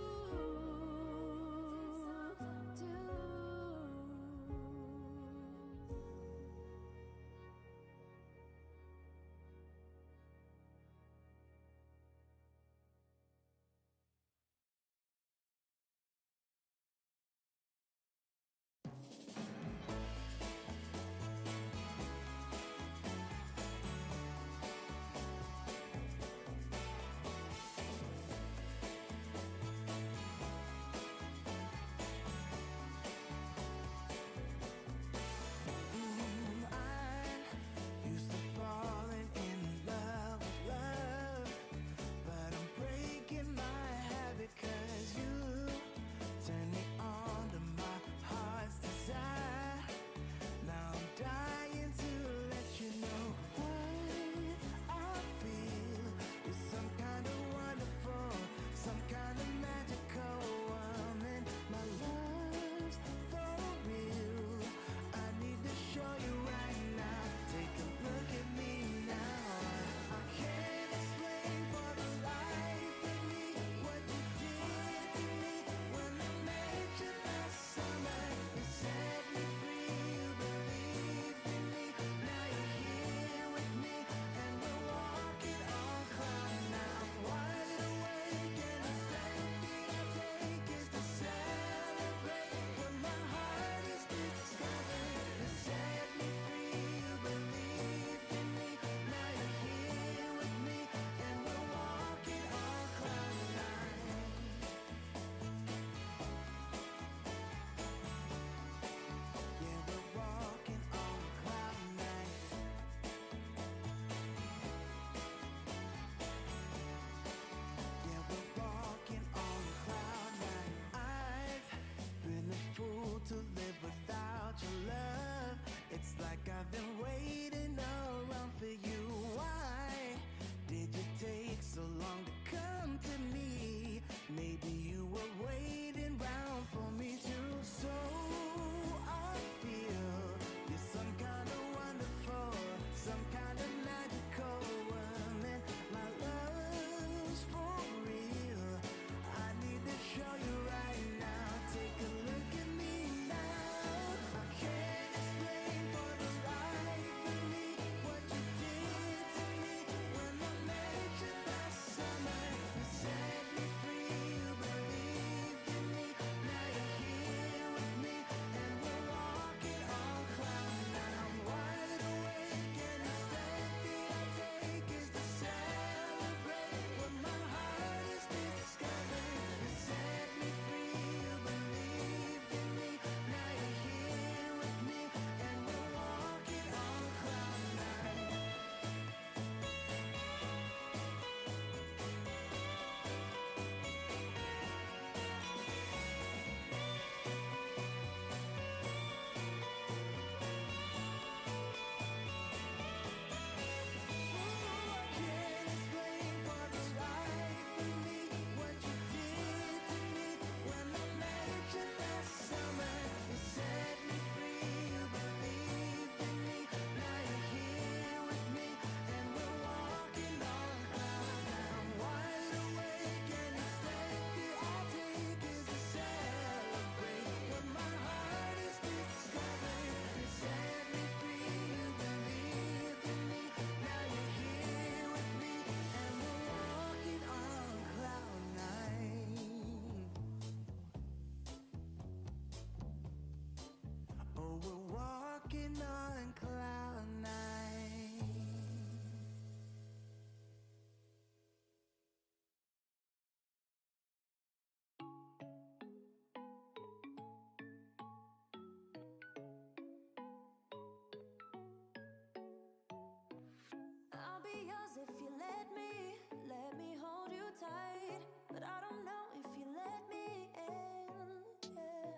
I'll be yours if you let me hold you tight. But I don't know if you let me in, yeah.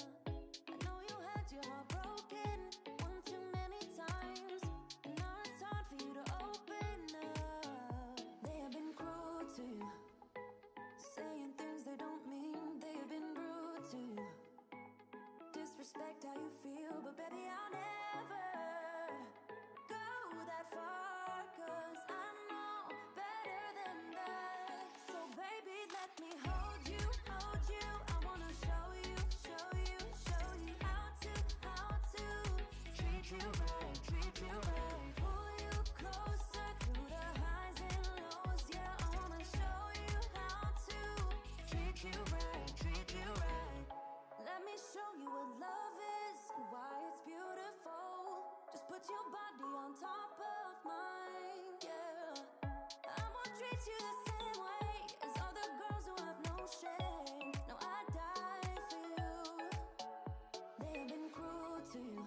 I know you had your heart broken one too many times, and now it's hard for you to open up. They have been cruel to you, saying things they don't mean. They have been rude to you, disrespect how you feel. But baby, I'll never go that far, 'cause I know better than that. So baby, let me hold you, hold you. I wanna show you, show you, show you how to treat you right, treat you right. Pull you closer through the highs and lows. Yeah, I wanna show you how to treat you right, treat you right. Let me show you what love is and why it's beautiful. Just put your body on top of mine, yeah. I won't treat you the same way as other girls who have no shame. No, I die for you. They have been cruel to you,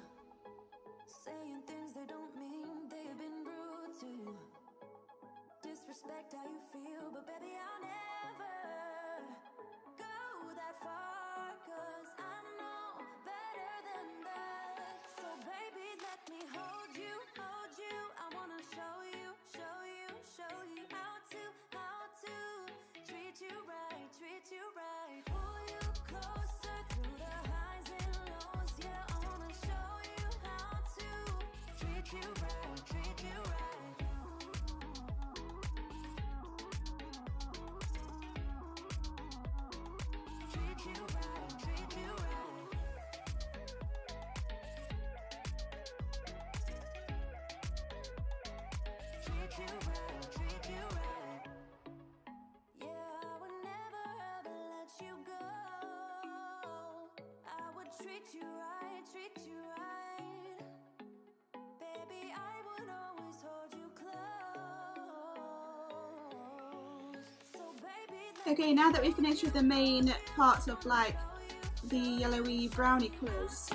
saying things they don't mean. They have been rude to you, disrespect how you feel. But baby, I'll never go that far, 'cause I know better than that. So baby, let me hold you, hold you. I wanna show you, show you, show you how to treat you right, treat you right. Pull you closer through the highs and lows. Yeah, I wanna show you how to treat you right, treat you right. Treat you right, treat you right. Treat you right, treat you right. Yeah, I would never ever let you go. I would treat you right, treat you right. Baby, I would always hold you close. So baby, Okay, now that we've finished with the main parts of like the yellowy browny colours,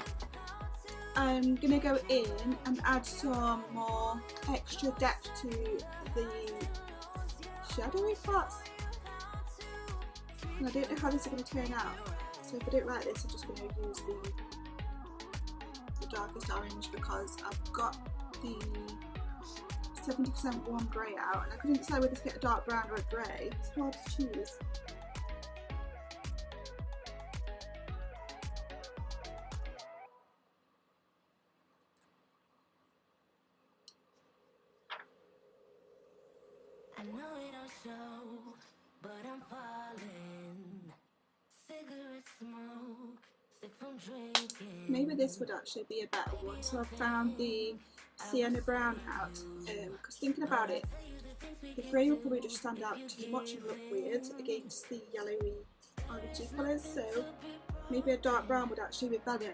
I'm gonna go in and add some more extra depth to the shadowy parts. And I don't know how this is going to turn out, so if I do it like this, I'm just going to use the darkest orange because I've got the 70% warm grey out and I couldn't decide whether to get a dark brown or a grey. It's hard to choose. I know it don't show, but I'm falling. Cigarette smoke, sick from drinking. Maybe this would actually be a better one. So I've found the sienna brown out because thinking about it, the grey will probably just stand out too much and look weird against the yellowy orangey colours, so maybe a dark brown would actually be better.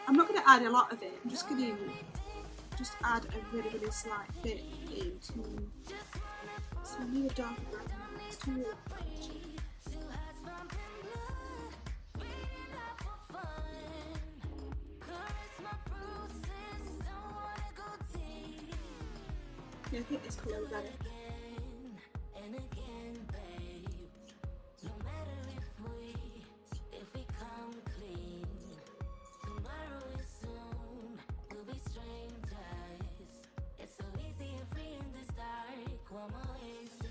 I'm not going to add a lot of it, I'm just going to add a really, really slight bit into, so I need a darker brown, it's too orangey. Yeah, I think this colour is better. And again, babe, no matter if we come clean, tomorrow is soon, we'll be strangers. It's so easy and free in this dark, one oasis.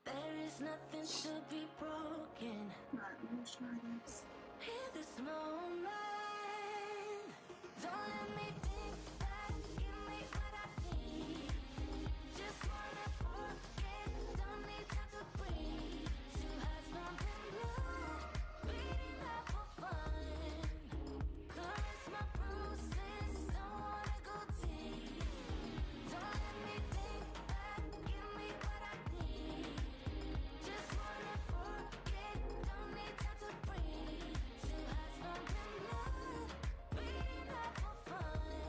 There is nothing to be broken. Right, I'm going to try this. In this moment, don't let me think back, give me what I need. Just wanna forget, don't need time to breathe. Two hearts pumping blood, beating out for fun. Caress my bruises, don't wanna go deep. Don't let me think back, give me what I need. Just wanna forget, don't need time to breathe. Two hearts pumping blood, beating out for fun.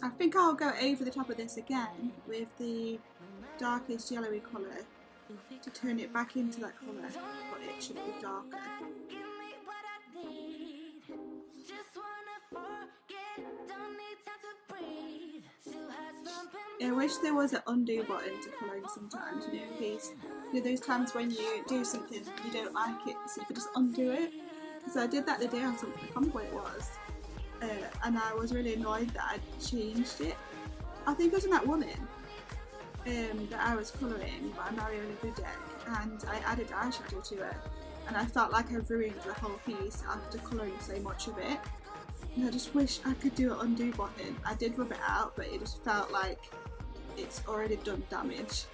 I think I'll go over the top of this again with the darkest yellowy colour to turn it back into that colour, but it should be darker. I wish there was an undo button to colour sometimes, you know, in case, you know, those times when you do something you don't like it, so you could just undo it. Because I did that the day on something, I can't remember what it was, and I was really annoyed that I'd changed it. I think it was in that woman that I was colouring by Mariola Budeck, and I added eyeshadow to it, and I felt like I ruined the whole piece after colouring so much of it. And I just wish I could do an undo button. I did rub it out, but it just felt like it's already done damage.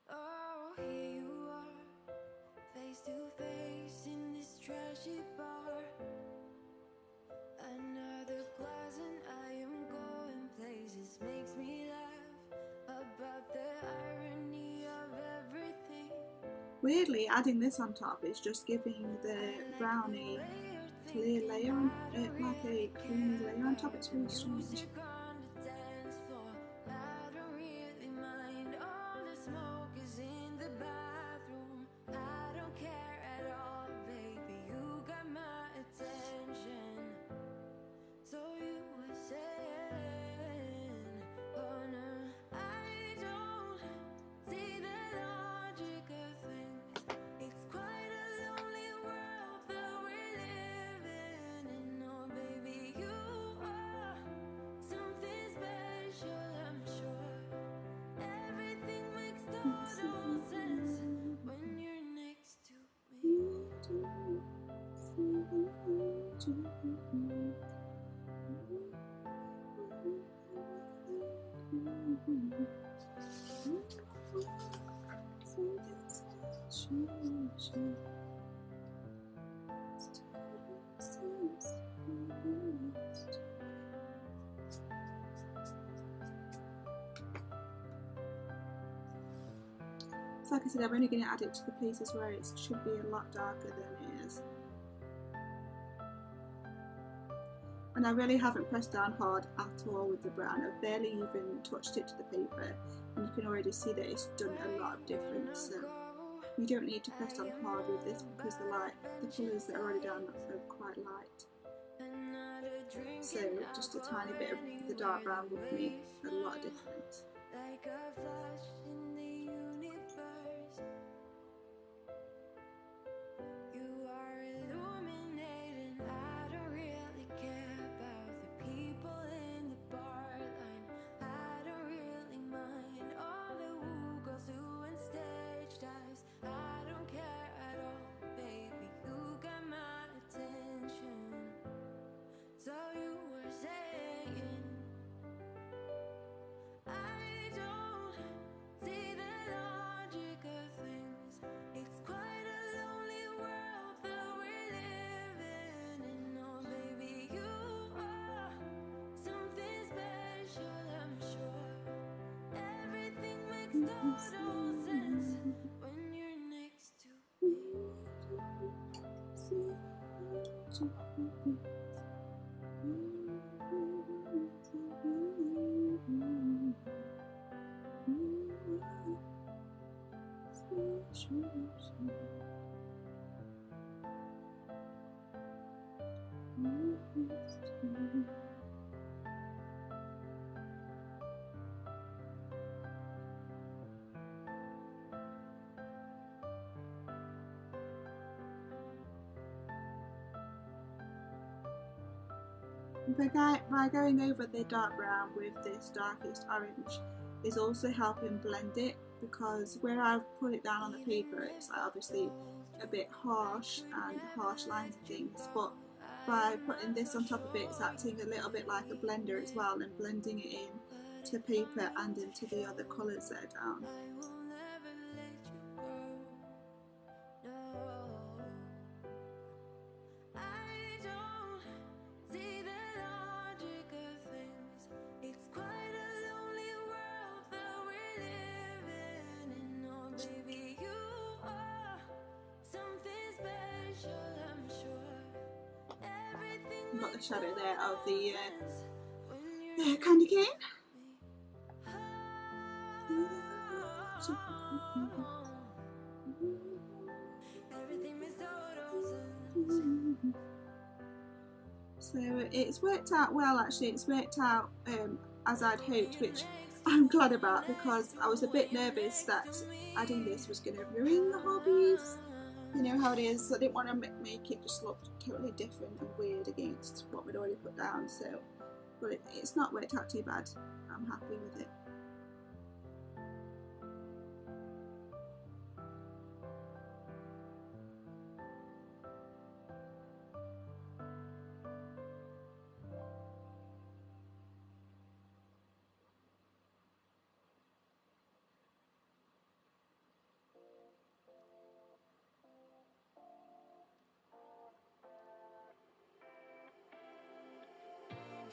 Oh, here you are, face to face in this trashy bar. Another glass and I am going places. Makes me laugh about the irony of everything. Weirdly, adding this on top is just giving the brownie clear layer on it, like a creamy layer on top. It's really strange. So like I said, I'm only going to add it to the places where it should be a lot darker than it is. And I really haven't pressed down hard at all with the brown. I've barely even touched it to the paper, and you can already see that it's done a lot of difference. So you don't need to press down hard with this because the colours that are already done are quite light. So just a tiny bit of the dark brown would make a lot of difference. By going over the dark brown with this darkest orange is also helping blend it, because where I've put it down on the paper it's obviously a bit harsh and harsh lines and things, but by putting this on top of it it's acting a little bit like a blender as well and blending it in to the paper and into the other colours that are down. I've got the shadow there of the candy cane. So it's worked out well, actually. It's worked out as I'd hoped, which I'm glad about, because I was a bit nervous that adding this was going to ruin the hobbies. You know how it is. I didn't want to make it just look totally different and weird against what we'd already put down. So, but it's not worked out too bad. I'm happy with it.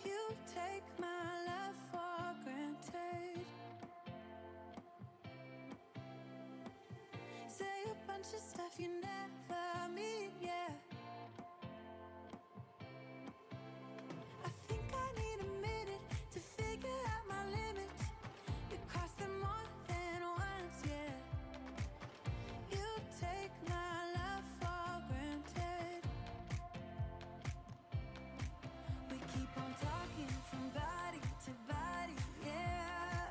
You take my love for granted. Say a bunch of stuff you never mean, yeah. I think I need a minute to figure out my limits. You cross them more than once, yeah. You take my love for granted. We keep on talking from body to body, yeah.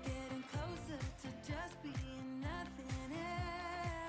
Getting closer to just being nothing else.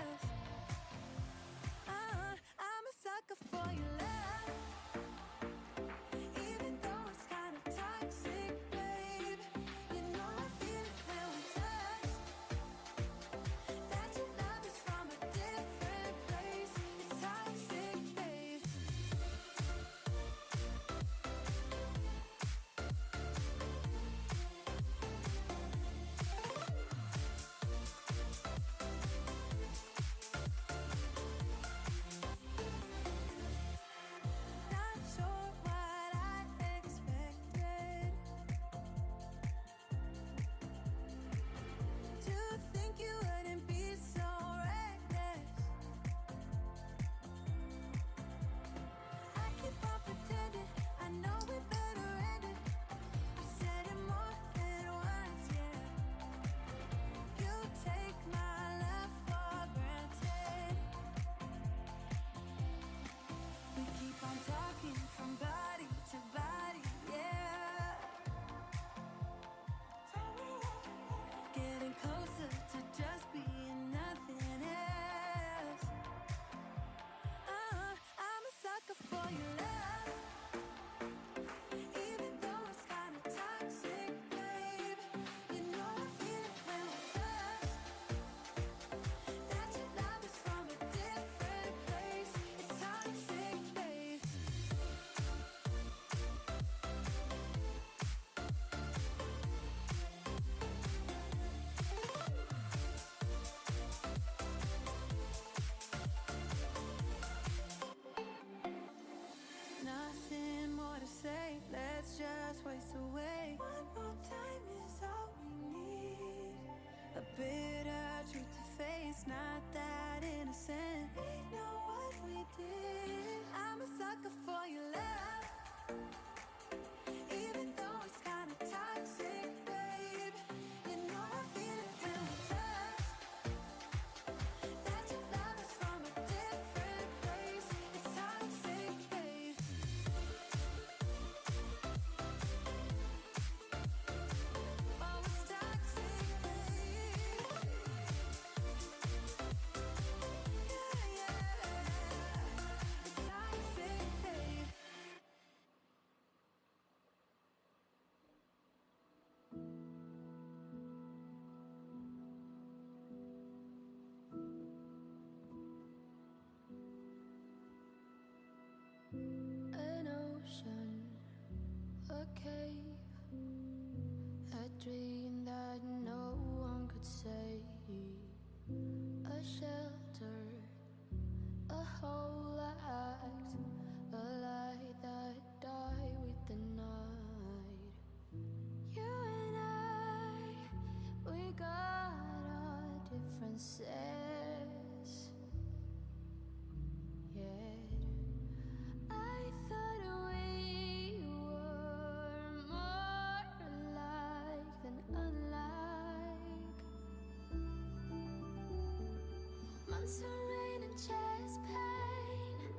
Months of rain and chest pain.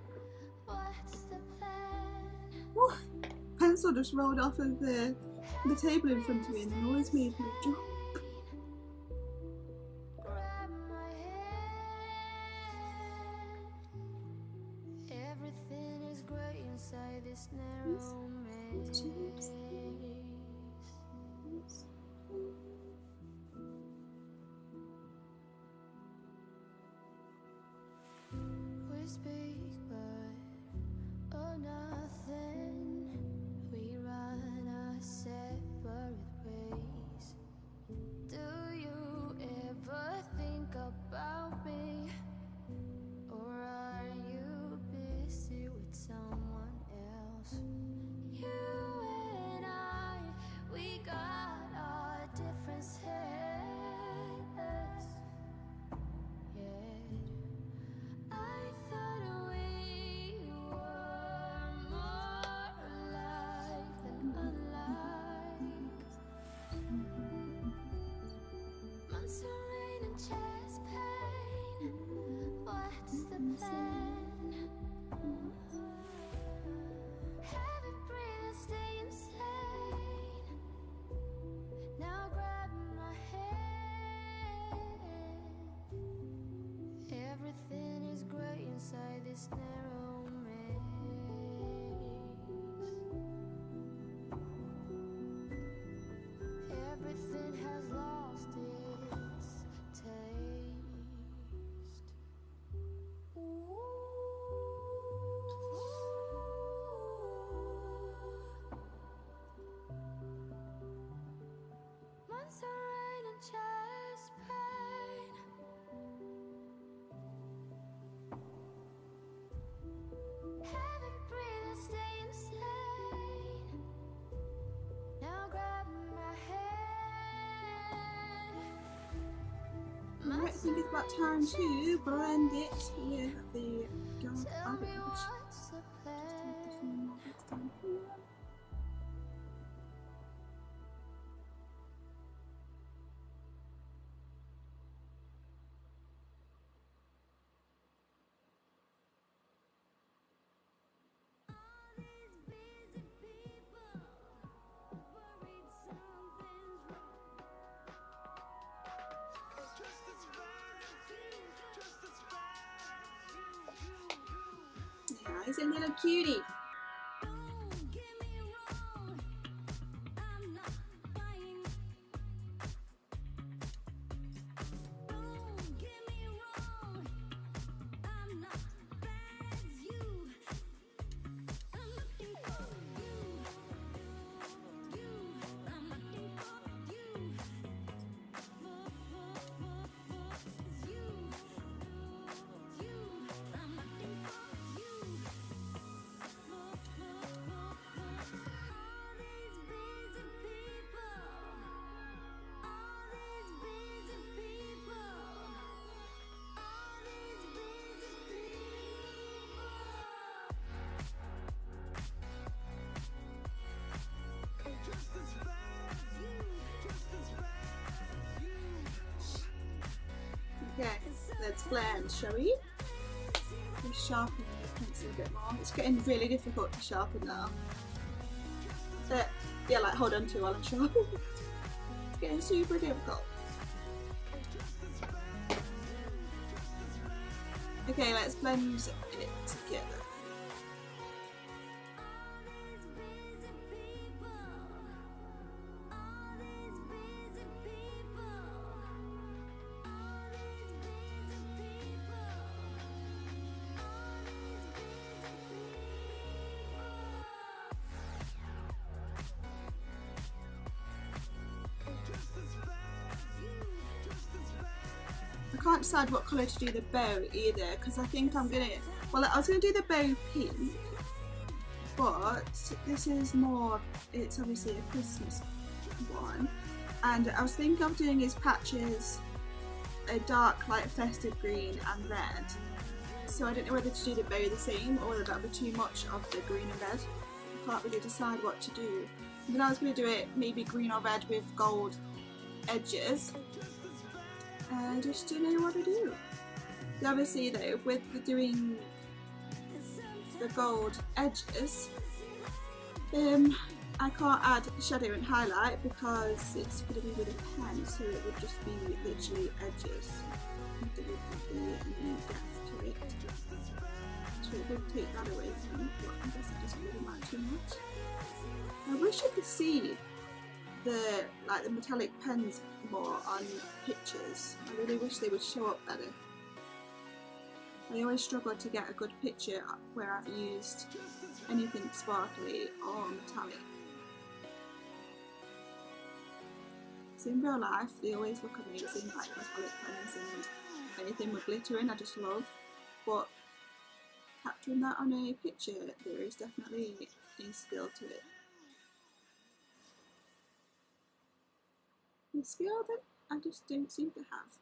What's the plan? Ooh, pencil just rolled off of the table in front of me and it always made me jump. Grab my hand. Everything is great inside this narrow maze. We speak, but oh nothing. We run our separate ways. Do you ever think about me? Or are you busy with someone else? You and I, we got our differences. Yeah. I thought we were more alike than unlike. Months of rain and chest pain. What's the plan? Haven't breathed, stay insane. Now grab my hand. Everything is great inside this narrow maze. Everything has lost its taste. Months of rain and chest pain. Haven't breathed, stay insane. Now grab my hand. I think it's about time to blend it with the dark Tell me orange. what's the plan. Yeah, he's a little cutie. Don't get me wrong, I'm not buying. Don't get me wrong, I'm not bad as you. I'm looking for you. I'm looking for you. I'm looking for you. Okay, let's blend, shall we? Let's sharpen the pencil a bit more. It's getting really difficult to sharpen now. Yeah, like hold on to while I'm sharpening. It's getting super difficult. Okay, let's blend it together. I can't decide what colour to do the bow either, because I think I'm gonna, well, I was gonna do the bow pink, but this is more, it's obviously a Christmas one, and I was thinking of doing his patches a dark light festive green and red, so I don't know whether to do the bow the same or whether that would be too much of the green and red. I can't really decide what to do. And then I was going to do it maybe green or red with gold edges. I just don't know what to do. Obviously though, with doing the gold edges, I can't add shadow and highlight because it's going to be with a pen, so it would just be literally edges. There wouldn't be any depth to it. So it would take that away from me, but I guess it doesn't really matter too much. I wish you could see the metallic pens more on pictures. I really wish they would show up better. I always struggle to get a good picture where I've used anything sparkly or metallic. So in real life they always look amazing, like metallic pens and anything with glitter in I just love, but capturing that on a picture, there is definitely a skill to it. A skill that I just don't seem to have.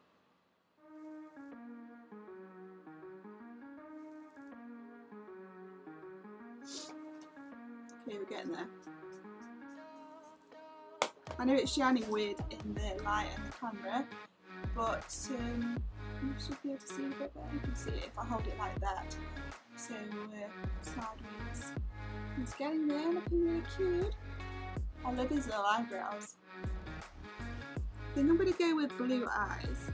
Okay, we're getting there. I know it's shining weird in the light and the camera, but you should be able to see a bit better. You can see it if I hold it like that. So sideways. It's getting there, looking really cute. I love his little eyebrows. I think I'm going to go with blue eyes.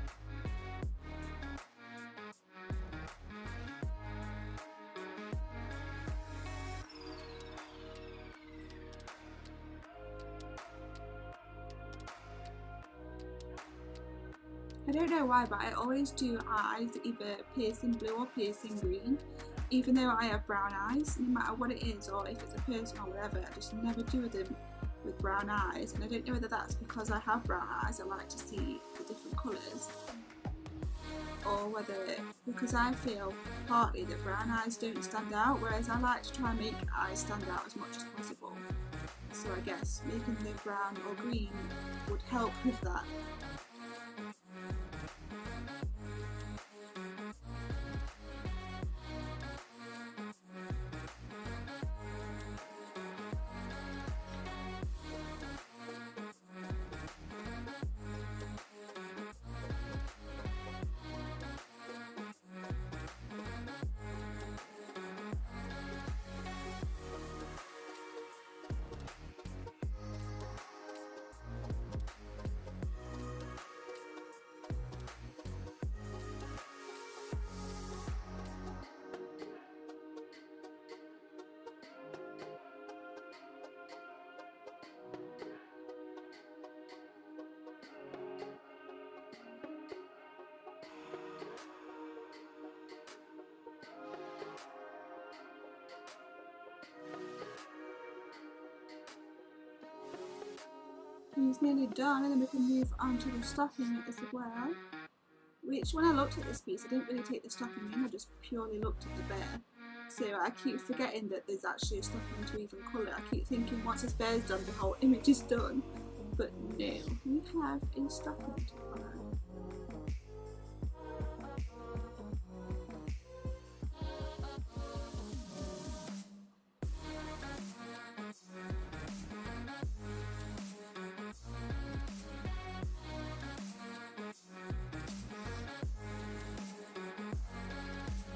I don't know why, but I always do eyes either piercing blue or piercing green, even though I have brown eyes. No matter what it is, or if it's a person or whatever, I just never do them with brown eyes. And I don't know whether that's because I have brown eyes, I like to see the different colours, or whether because I feel partly that brown eyes don't stand out, whereas I like to try and make eyes stand out as much as possible. So I guess making them brown or green would help with that. He's nearly done, and then we can move on to the stocking as well. Which, when I looked at this piece, I didn't really take the stocking in, I just purely looked at the bear. So I keep forgetting that there's actually a stocking to even colour. I keep thinking once this bear's done, the whole image is done. But no, we have a stocking to colour.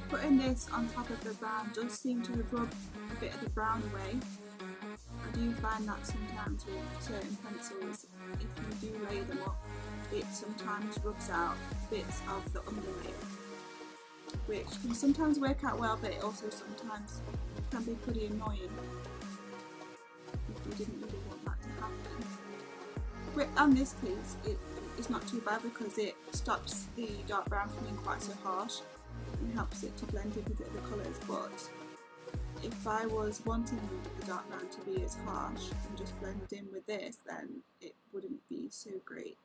Putting this on top of the brown does seem to rub a bit of the brown away. I do find that sometimes with certain pencils, if you do lay them up, it sometimes rubs out bits of the underlayer, which can sometimes work out well, but it also sometimes can be pretty annoying if you didn't really want that to happen. But on this piece, it's not too bad because it stops the dark brown from being quite so harsh and helps it to blend in with the other colours. But if I was wanting the dark brown to be as harsh and just blend in with this, then it wouldn't be so great.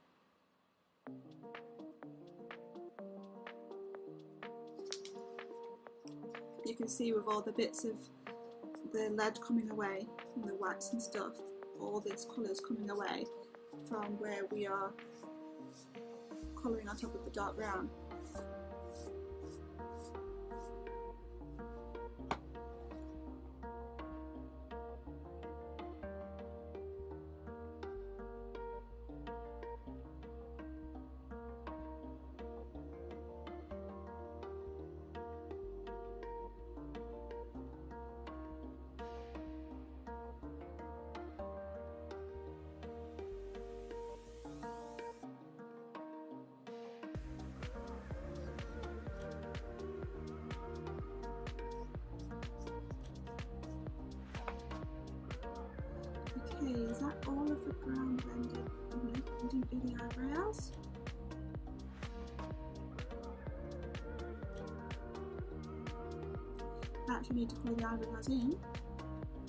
You can see with all the bits of the lead coming away from the wax and stuff, all this colours coming away from where we are colouring on top of the dark brown. Okay, is that all of the brown blended? No, we didn't do the eyebrows. I actually need to put the eyebrows in,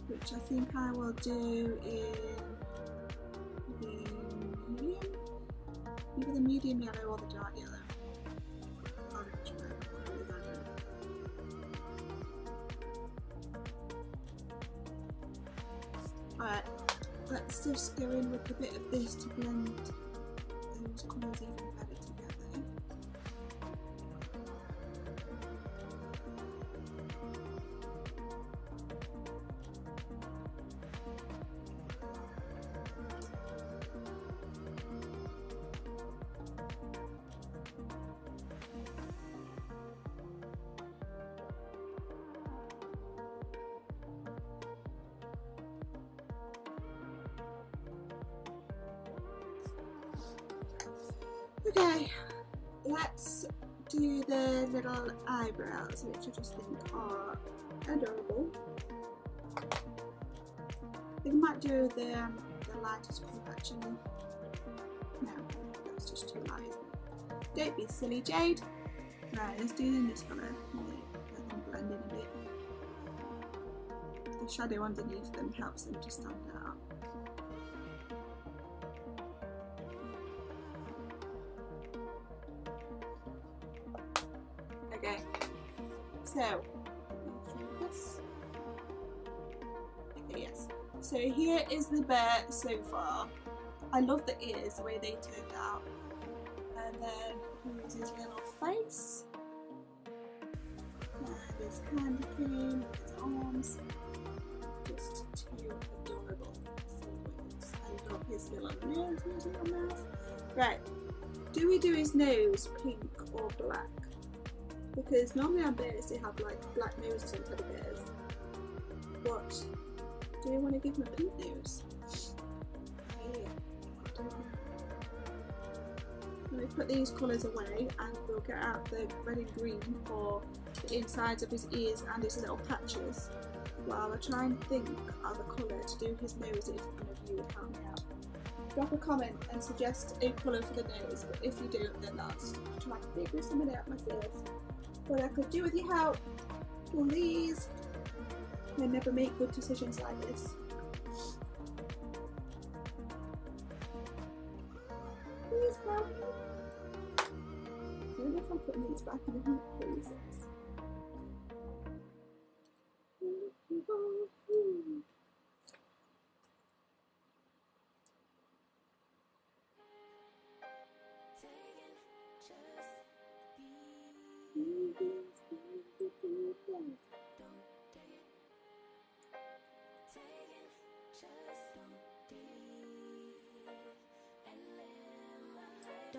which I think I will do in the medium, either the medium yellow or the dark yellow. Orange, but alright, let's just go in with a bit of this to blend those colours even better together. Okay, let's do the little eyebrows, which I just think are adorable. I think I might do the lightest colour actually. No, that's just too light, isn't it? Don't be silly, Jade. Right, let's do them this colour. Let them blend in a bit. The shadow underneath them helps them to stand out. Okay, so focus. Okay, yes. So here is the bear so far. I love the ears, the way they turned out. And then here's his little face. And his candy cane, his arms. Just too adorable. I love his little nose, his little mouth. Right, do we do his nose pink or black? Because normally on bears they have like black noses on teddy bears. But do we want to give him a pink nose? Let me put these colours away and we'll get out the red and green for the insides of his ears and his little patches while I try and think of a colour to do his nose if one of you would help me out. Drop a comment and suggest a colour for the nose, but if you don't then that's try to figure something out myself. What I could do with your help, please. I never make good decisions like this. Please help me. I don't know if I'm putting these back in the freezers.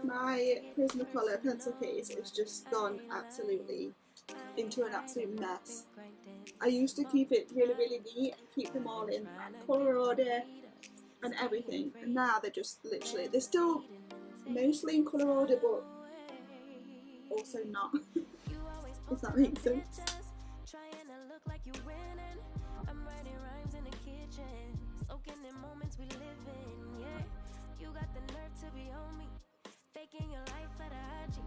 My Prismacolor pencil case has just gone absolutely into an absolute mess. I used to keep it really, really neat and keep them all in colour order and everything, and now they're just literally, they're still mostly in colour order but also not, if that makes sense. Faking your life at a IG.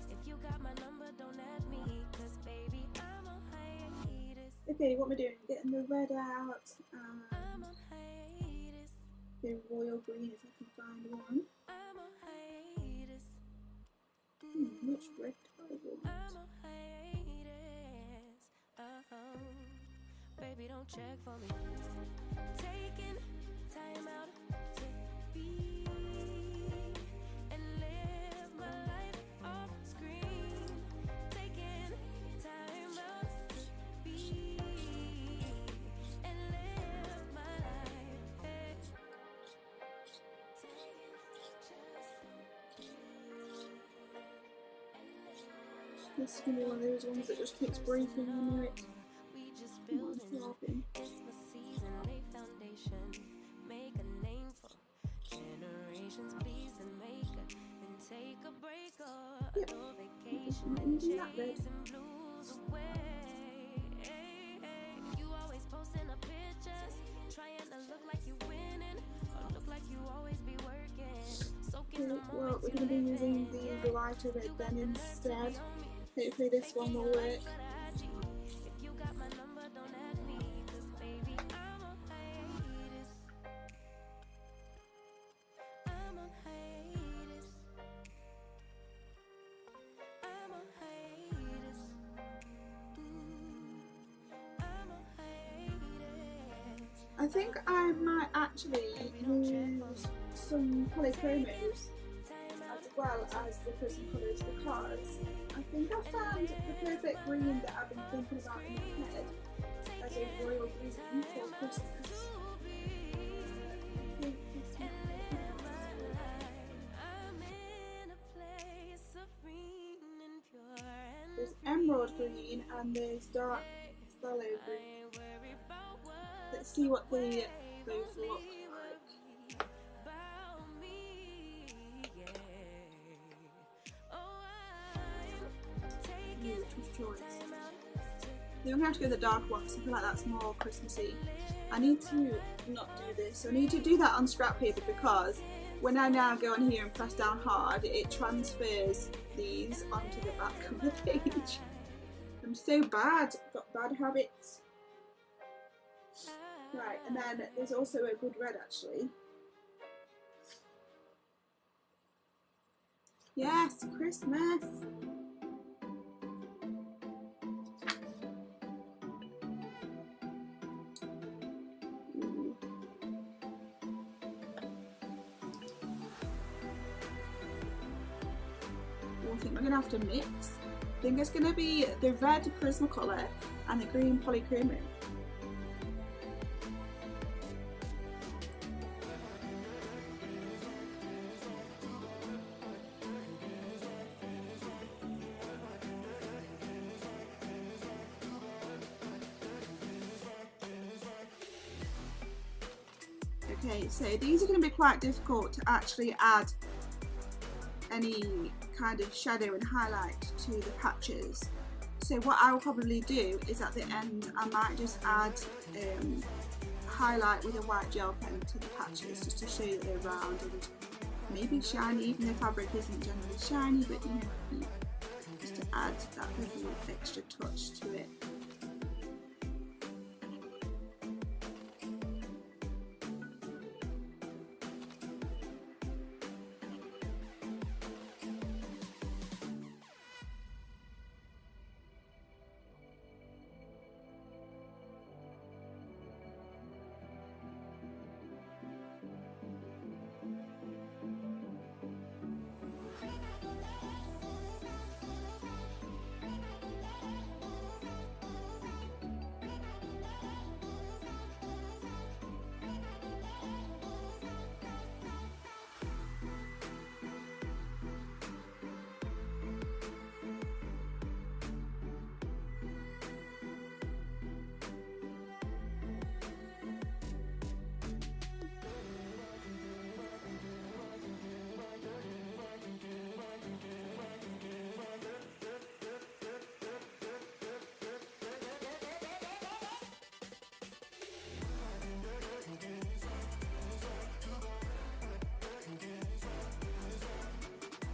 If you got my number, don't add me, cause baby, I'm on hiatus. Okay, what am I doing? Getting the red out and I'm on hiatus. the royal green if I can find one. I'm on hiatus. Much red do I want? I'm on hiatus. Baby, don't check for me. Taking time out to be and live my life off screen. Taking time out to be and live my life. Hey. This is going to be one of those ones that just keeps breaking, I know it. I'm flopping. Christmas season, lay foundation, make a name for generations. Please and make a, then take a break or a little vacation and chasing blues away. You always posting up pictures, trying to look like you winning. Okay, well, we're going to be using the lighter red then instead. Hopefully this one will work. I think I might actually use some polychromos as well as the prism colours, because I think I found the perfect green that I've been thinking about in my head as a royal green for Christmas. There's emerald green and there's dark phthalo green. Let's see what they both look like. Ooh, tough choice. I think I'm going to have to go with the dark one because I feel like that's more Christmassy. I need to not do this. I need to do that on scrap paper because when I now go on here and press down hard, it transfers these onto the back of the page. I'm so bad. I've got bad habits. Right, and then there's also a good red actually. Yes, Christmas! Ooh. I think we're going to have to mix. I think it's going to be the red Prismacolor and the green polychromos. Okay, so these are going to be quite difficult to actually add any kind of shadow and highlight to the patches. So what I will probably do is at the end I might just add highlight with a white gel pen to the patches just to show you that they're round and maybe shiny, even though fabric isn't generally shiny, but you know, just to add that little extra touch to it.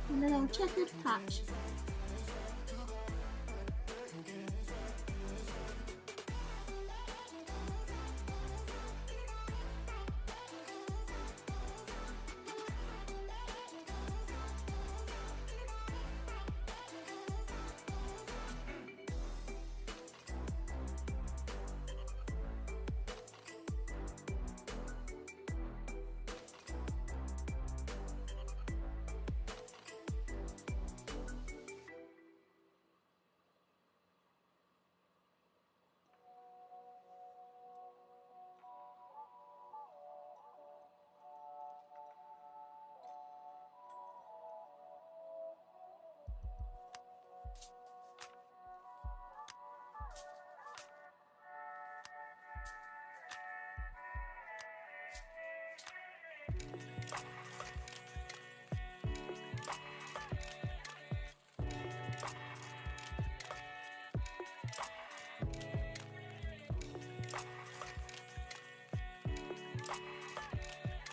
And then I'll checkered patch.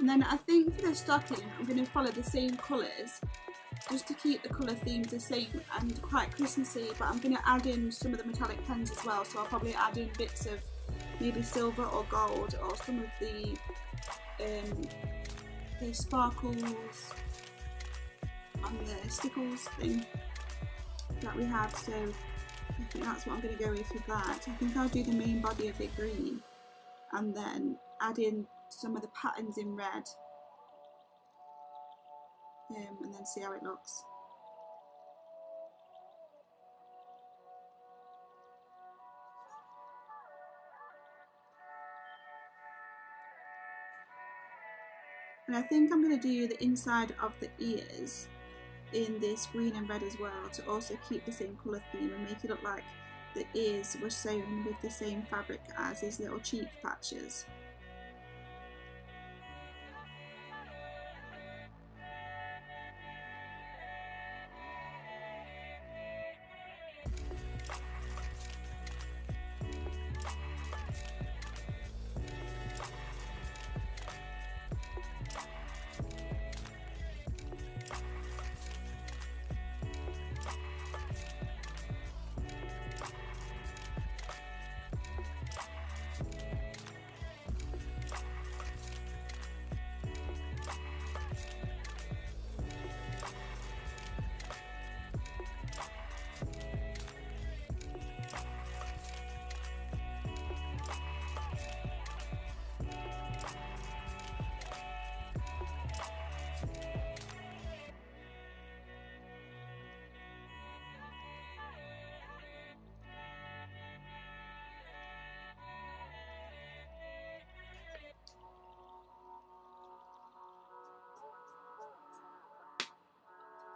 And then I think for the stocking I'm going to follow the same colours just to keep the colour themes the same and quite Christmassy, but I'm going to add in some of the metallic pens as well, so I'll probably add in bits of maybe silver or gold or some of the sparkles on the stickles thing that we have. So I think that's what I'm going to go with that. I think I'll do the main body of the green and then add in some of the patterns in red, and then see how it looks. And I think I'm going to do the inside of the ears in this green and red as well, to also keep the same colour theme and make it look like the ears were sewn with the same fabric as these little cheek patches.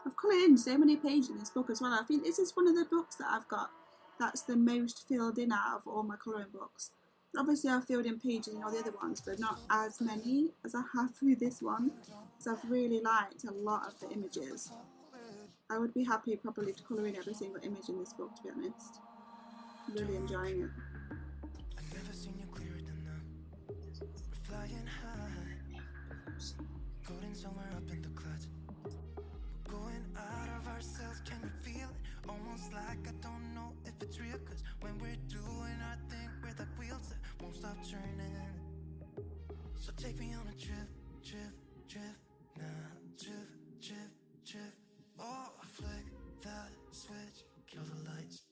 I've coloured in so many pages in this book as well. I think this is one of the books that I've got that's the most filled in out of all my colouring books. Obviously I've filled in pages in all the other ones, but not as many as I have through this one, because I've really liked a lot of the images. I would be happy probably to colour in every single image in this book, to be honest. I'm really enjoying it. I've never seen you clearer than now. We're flying high, floating somewhere up in the clouds. We're going out of ourselves, can you feel it? Almost like I don't know if it's real, cause when we're doing our thing, we're like wheels that won't stop turning. So take me on a trip, trip, trip, now, trip, trip, trip. Oh, flick that switch, kill the lights.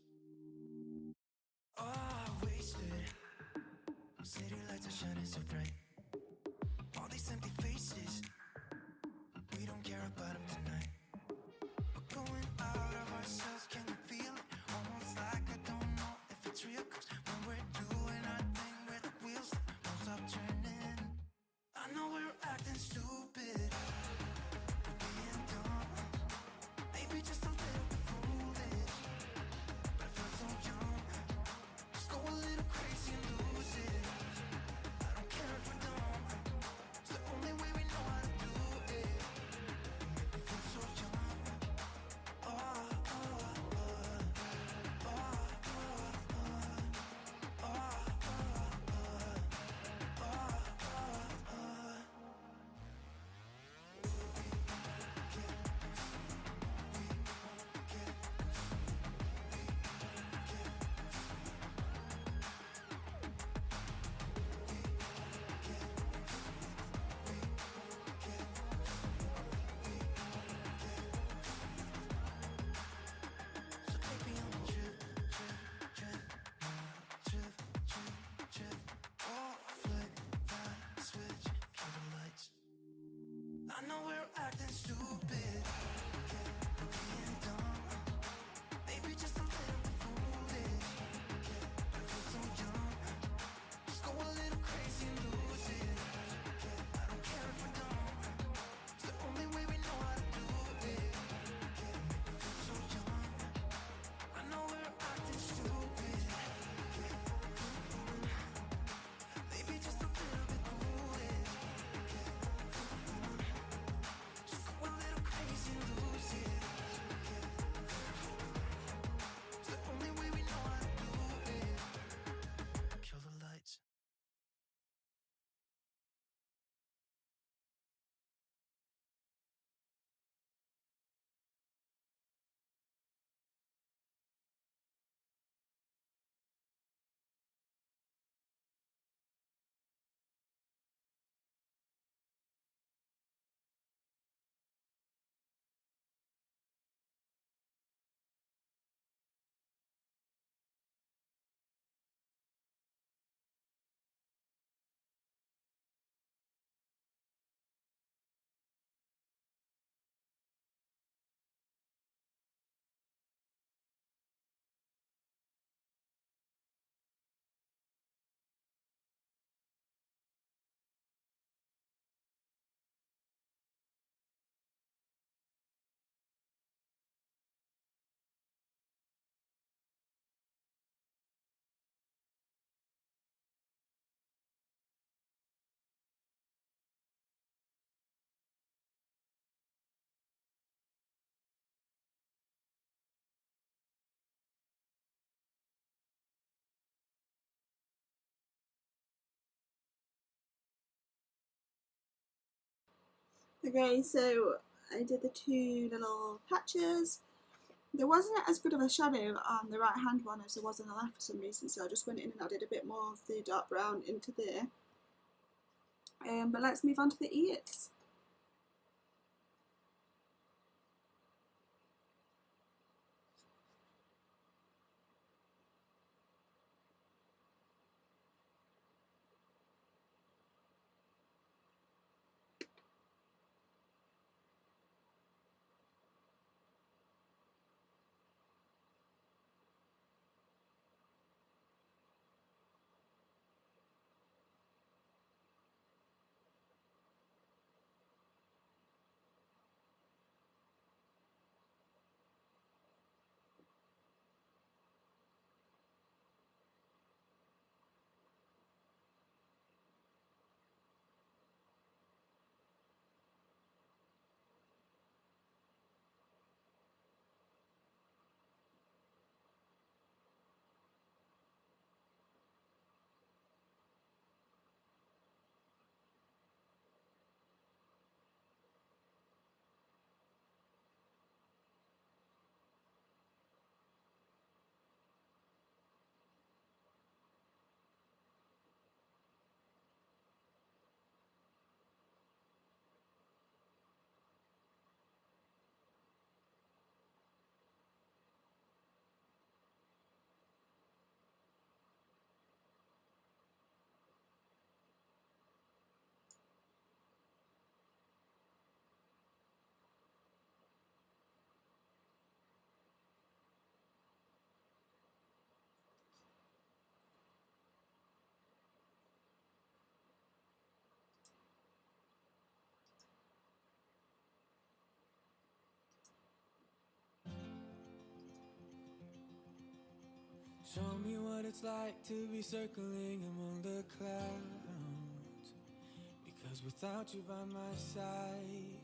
Oh, wasted. City lights are shining so bright. All these empty faces, we don't care about them tonight. We're going out of ourselves, can you feel it? Almost like I don't know if it's real, cause when we're doing our thing, we're the wheels that won't stop turning. I know we're acting stupid, we're being dumb, maybe just a little bit foolish, but I feel so young. Just go a little crazy and lose it. I don't care if we're dumb, it's the only way we know how to do it. You make me feel so young. Oh, oh, oh, oh, oh, oh, oh, so take me on a trip, trip, trip, trip, trip, trip. Oh, flick that switch, kill the lights. I know we're acting stupid, we're being dumb, maybe just a little bit foolish, but I feel so young. Just go a little crazy and lose it. I don't care if we're dumb, it's the only way we know how to do it. You make me feel so young. I know we're acting stupid, maybe just a little bit foolish. Just go a little crazy. Okay, so I did the two little patches. There wasn't as good of a shadow on the right hand one as there was on the left for some reason, so I just went in and added a bit more of the dark brown into there. But let's move on to the ears. Show me what it's like to be circling among the clouds. Because without you by my side,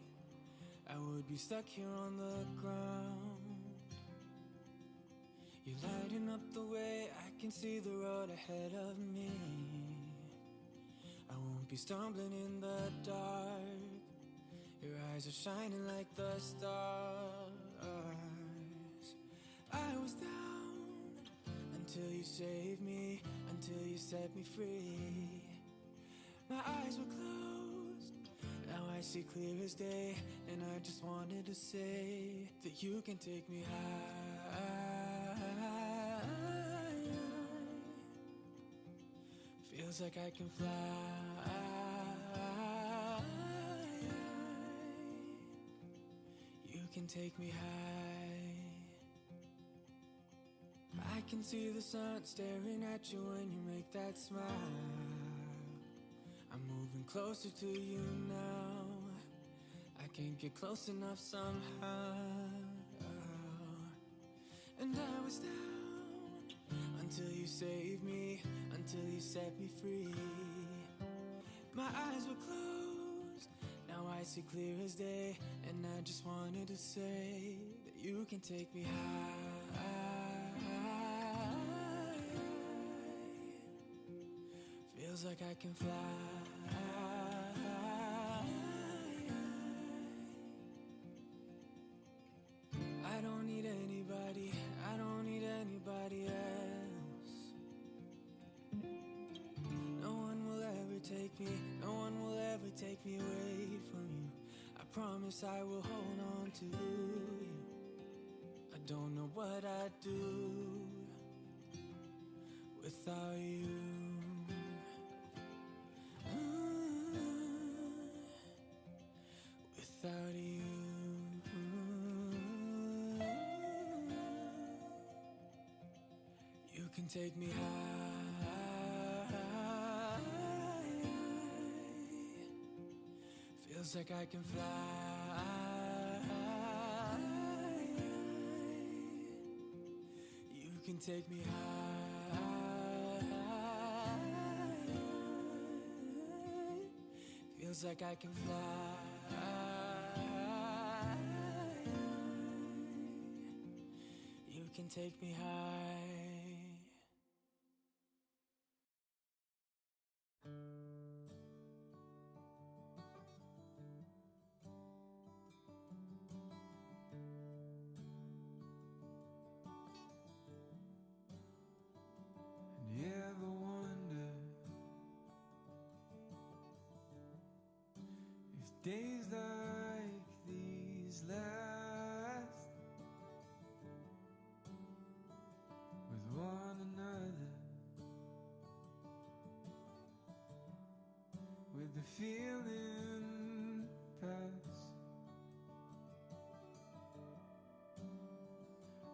I would be stuck here on the ground. You're lighting up the way, I can see the road ahead of me. I won't be stumbling in the dark. Your eyes are shining like the stars. I was down until you saved me, until you set me free. My eyes were closed, now I see clear as day. And I just wanted to say that you can take me high. Feels like I can fly. You can take me high. I can see the sun staring at you when you make that smile. I'm moving closer to you now. I can't get close enough somehow. And I was down until you saved me, until you set me free. My eyes were closed, now I see clear as day. And I just wanted to say that you can take me high. Feels like I can fly. I don't need anybody, I don't need anybody else. No one will ever take me, no one will ever take me away from you. I promise I will hold on to you. I don't know what I'd do without you. Without you. You can take me high. Feels like I can fly. You can take me high. Feels like I can fly. You can take me high. days like these last with one another, with the feeling pass?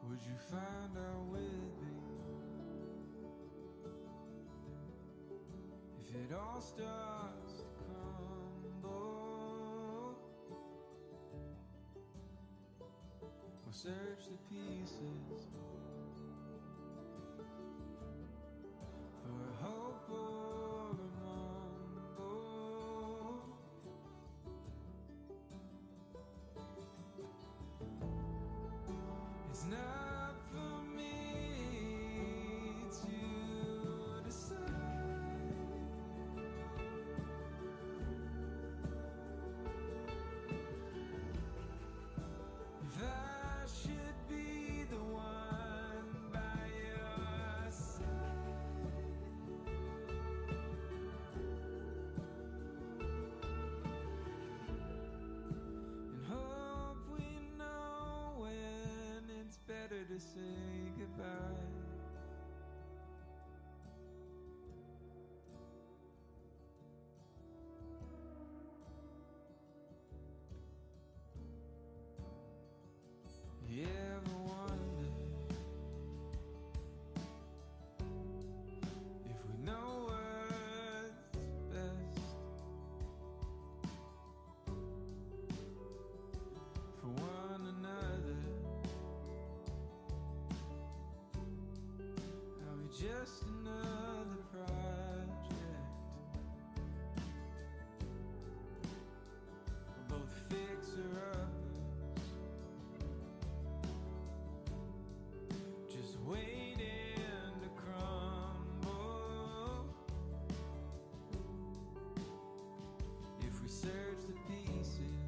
Would you find out with me if it all starts to crumble? We'll search the pieces for a hope or a mumble. It's not for me to decide if I should be the one by your side. And hope we know when it's better to say goodbye. You ever wonder if we know what's best for one another? Are we just another project? We're both fixer-uppers, just waiting to crumble. If we search the pieces,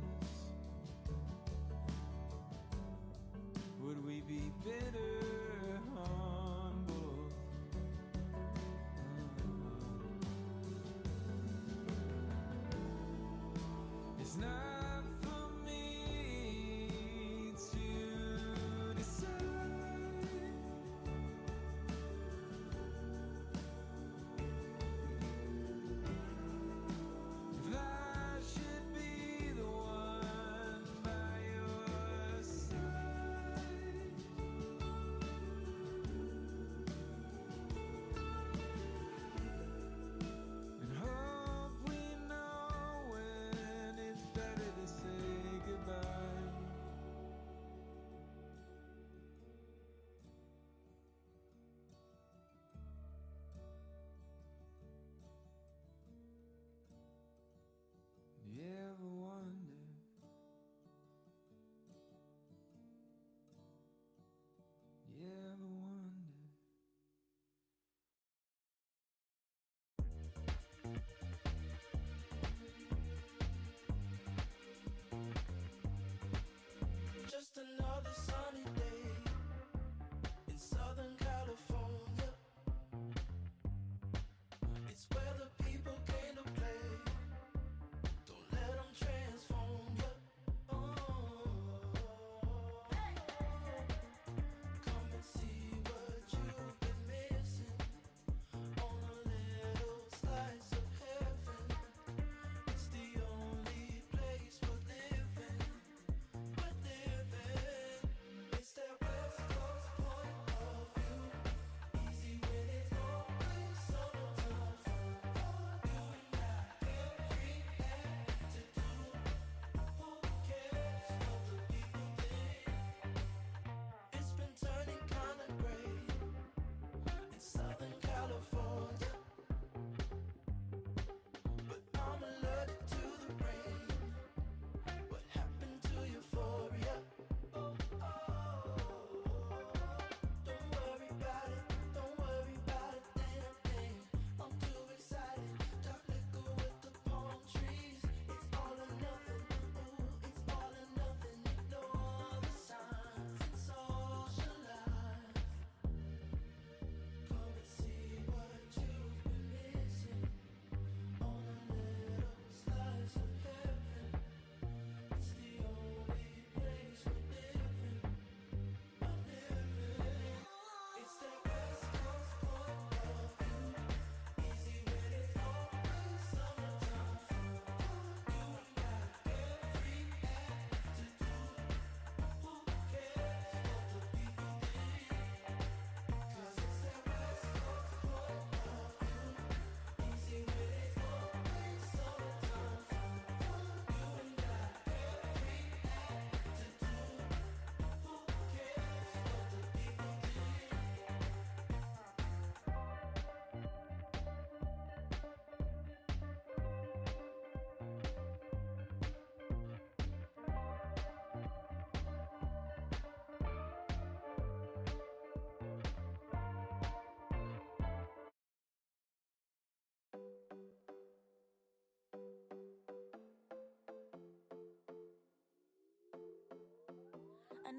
would we be bitter, humble?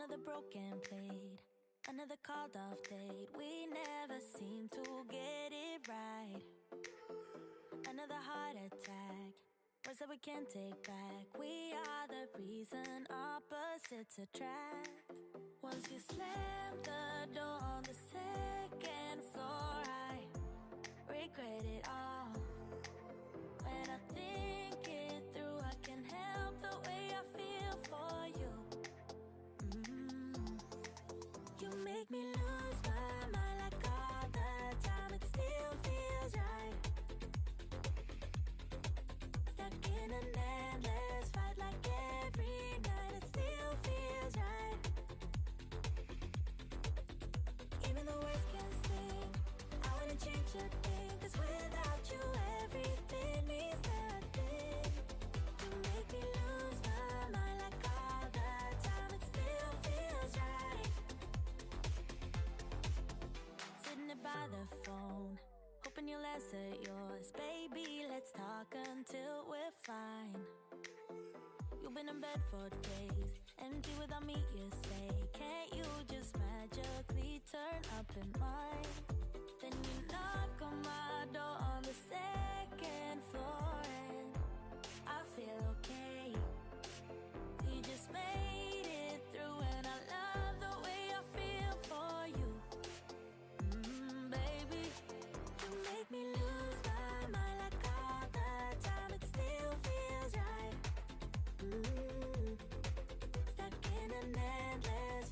Another broken plate, another called off date. We never seem to get it right. Another heart attack, words that we can't take back. We are the reason opposites attract. Once you slam the door on the second floor, I regret it all. When I think it through, I can help the way I feel for you. You make me lose my mind like all the time. It still feels right. Stuck in an endless fight like every night. It still feels right. Even the words can sing. I wouldn't change a thing, 'cause without you everything means nothing. You make me lose my mind like all the time. It still feels right. Sitting there by the phone, hoping you'll answer yours. Baby, let's talk until we're fine. You've been in bed for days, empty without me, you say. Can't you just magically turn up in mine? Then you knock on my door on the second floor, and I feel okay. We just made it through, and I love the way I feel for you. Baby, you make me lose my mind like all the time. It still feels right. Stuck in an endless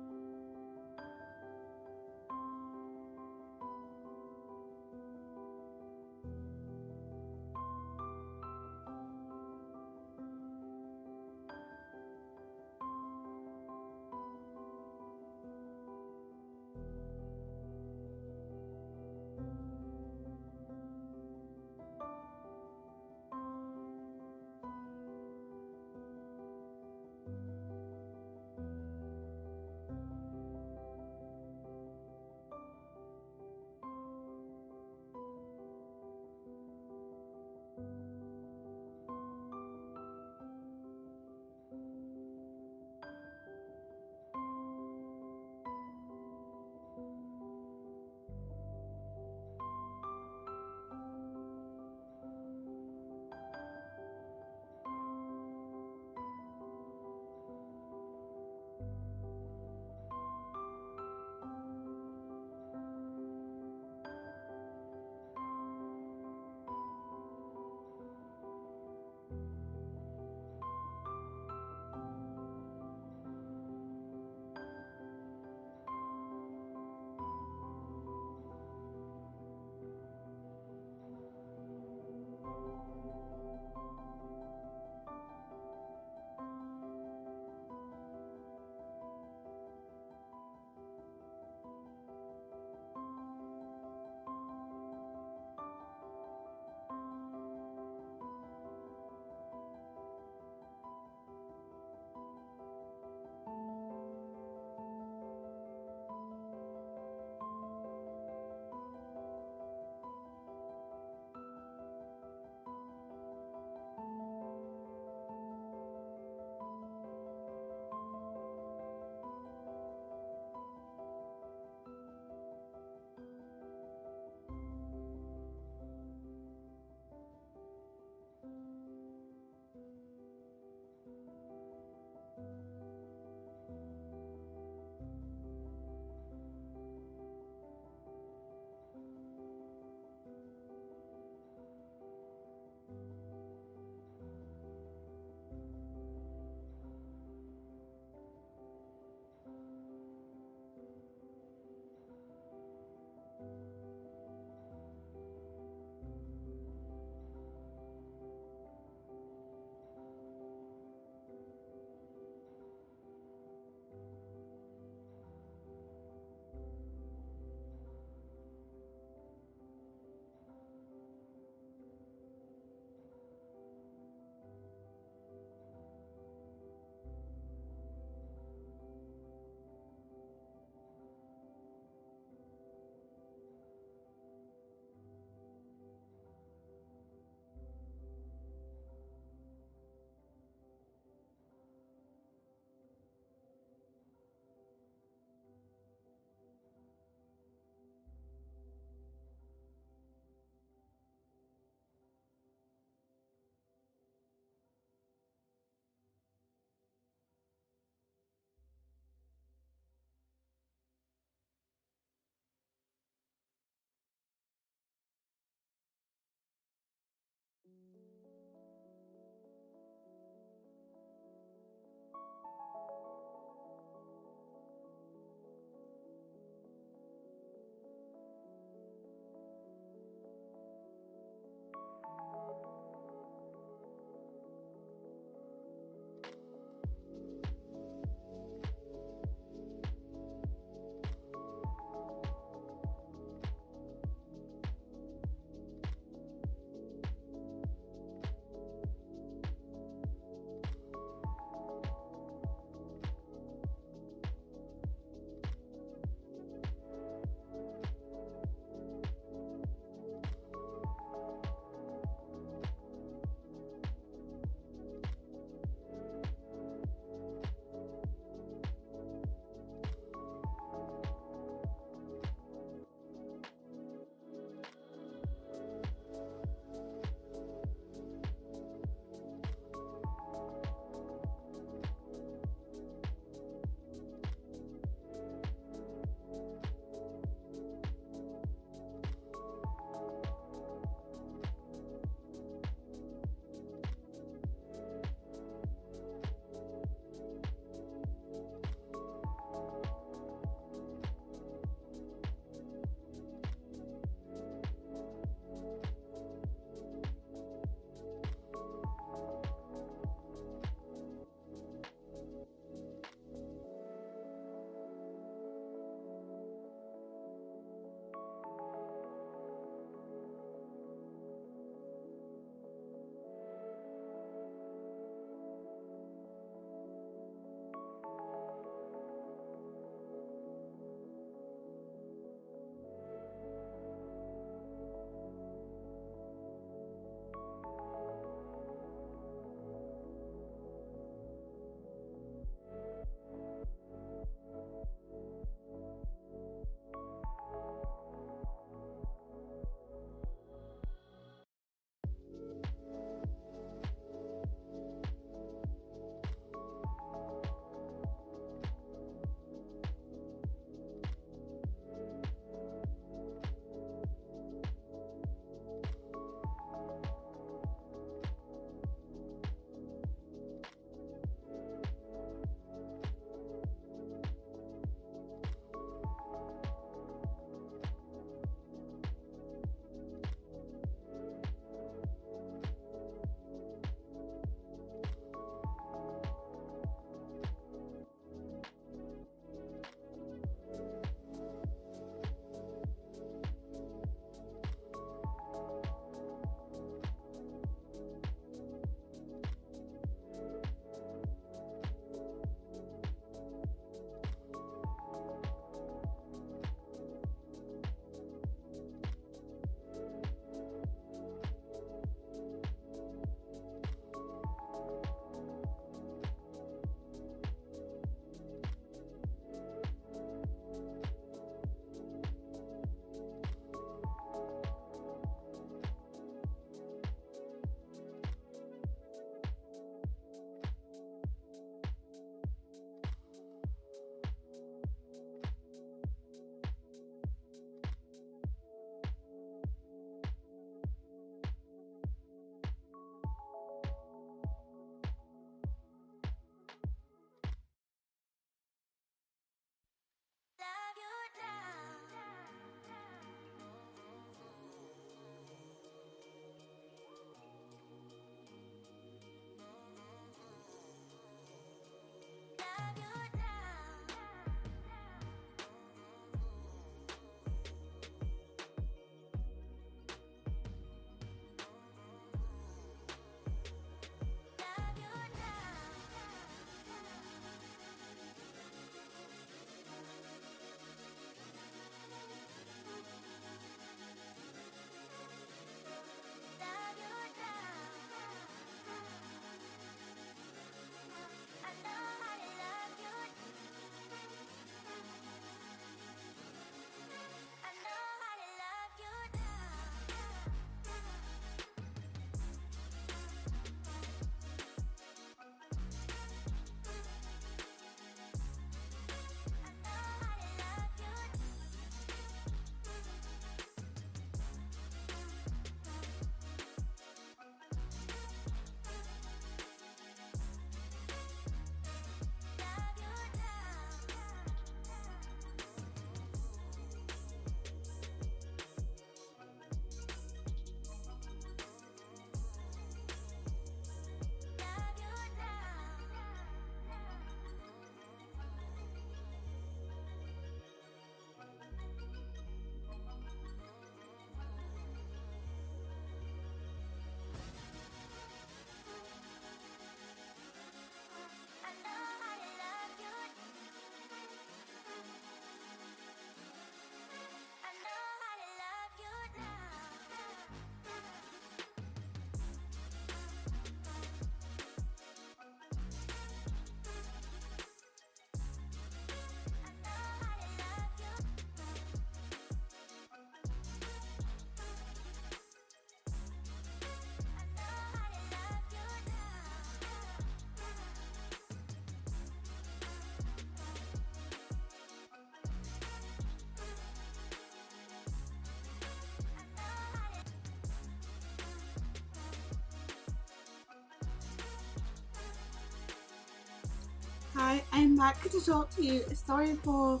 Hi, I'm back to talk to you. Sorry for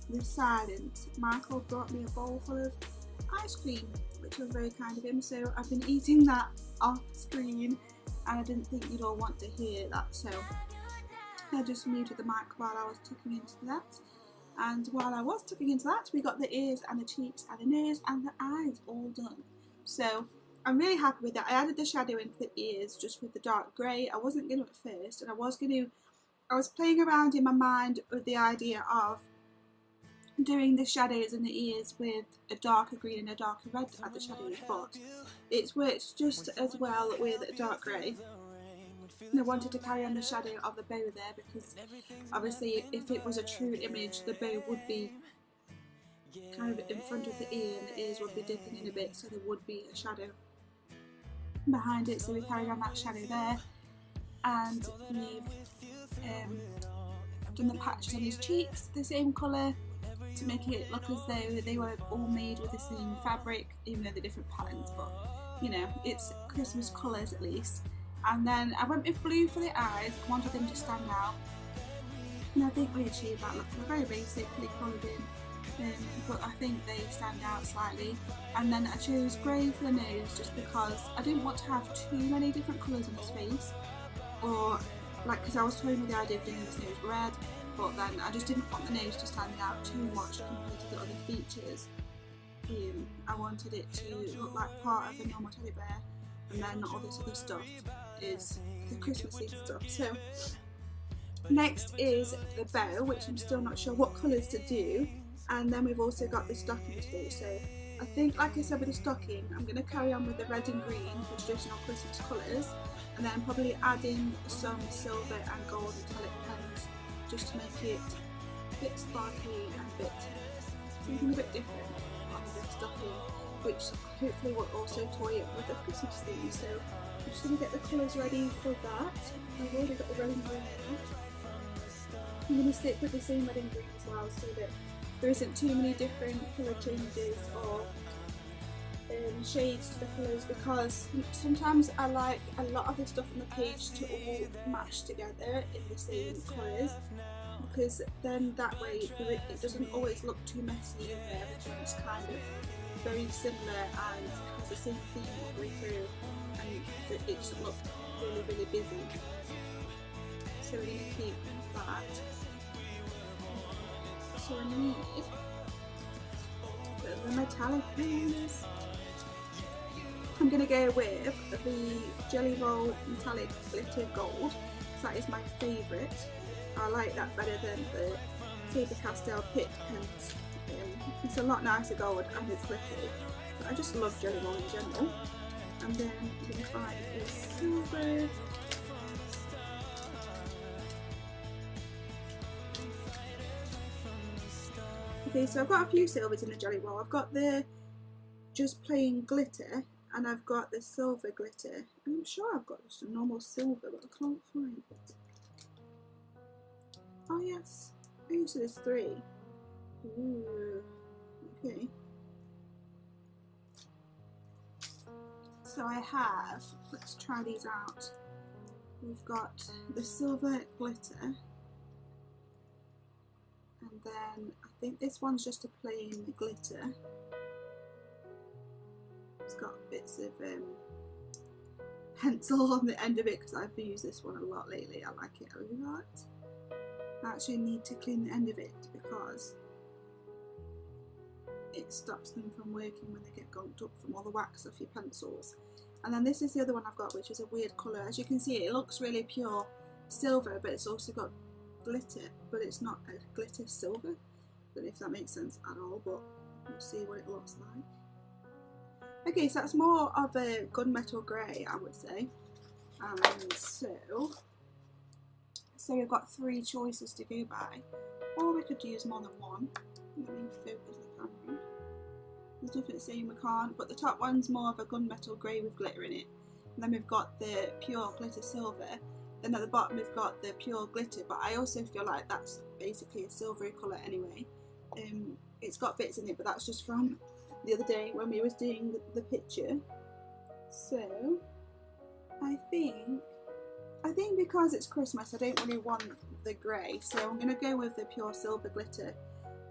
the silence. Michael brought me a bowl full of ice cream, which was very kind of him, so I've been eating that off screen and I didn't think you'd all want to hear that, so I just muted the mic while I was tucking into that. And while I was tucking into that, we got the ears and the cheeks and the nose and the eyes all done. So I'm really happy with that. I added the shadow into the ears just with the dark grey. I wasn't going to at first, and I was playing around in my mind with the idea of doing the shadows in the ears with a darker green and a darker red as the shadows, but it's worked just as well with a dark grey. And I wanted to carry on the shadow of the bow there because obviously if it was a true image, the bow would be kind of in front of the ear and the ears would be dipping in a bit, so there would be a shadow behind it. So we carried on that shadow there, and we've done the patches on his cheeks the same colour to make it look as though they were all made with the same fabric, even though they're different patterns, but you know, it's Christmas colours at least. And then I went with blue for the eyes. I wanted them to stand out, and I think we achieved that look. They're very basically coloured in, but I think they stand out slightly. And then I chose grey for the nose just because I didn't want to have too many different colours on his face, or like, because I was toying with the idea of doing his nose red, but then I just didn't want the nose to stand out too much compared to the other features. I wanted it to look like part of a normal teddy bear, and then all this other stuff is the Christmassy stuff. So next is the bow, which I'm still not sure what colours to do, and then we've also got the stocking to do. So I think, like I said with the stocking, I'm going to carry on with the red and green for traditional Christmas colours, and then probably adding some silver and gold metallic pens just to make it a bit sparkly and a bit something a bit different on the stocking, which hopefully will also toy it with the Christmas theme. So I'm just going to get the colours ready for that. I've already got the red and green now. I'm going to stick with the same red and green as well, so that there isn't too many different colour changes or shades to the colours, because sometimes I like a lot of the stuff on the page to all match together in the same colours, because then that way it doesn't always look too messy in there. Everything's kind of very similar and has the same theme all the way through, and it doesn't look really, really busy. So we're going to keep that. So I need the metallic pens. I'm going to go with the Jelly Roll Metallic Glitter Gold, because that is my favourite. I like that better than the Faber-Castell Pitt pens. It's a lot nicer gold and it's glittery, but I just love Jelly Roll in general. And then I'm going to find a silver. Okay, so I've got a few silvers in the Jelly Roll. I've got the just plain glitter, and I've got the silver glitter, and I'm sure I've got just a normal silver, but I can't find it. Oh yes, oh, so there's 3. Ooh, okay. So I have, let's try these out. We've got the silver glitter, and then I think this one's just a plain glitter. It's got bits of pencil on the end of it because I've used this one a lot lately. I like it a lot. I actually need to clean the end of it because it stops them from working when they get gunked up from all the wax off your pencils. And then this is the other one I've got, which is a weird colour. As you can see, it looks really pure silver, but it's also got glitter, but it's not a glitter silver. I don't know if that makes sense at all, but we'll see what it looks like. Okay, so that's more of a gunmetal grey, I would say. And so we've got 3 choices to go by, or we could use more than one. Let me focus the camera. There's nothing saying we can't, but the top one's more of a gunmetal grey with glitter in it. And then we've got the pure glitter silver. Then at the bottom we've got the pure glitter, but I also feel like that's basically a silvery colour anyway. It's got bits in it, but that's just from the other day when we was doing the picture. So I think because it's Christmas, I don't really want the grey, so I'm going to go with the pure silver glitter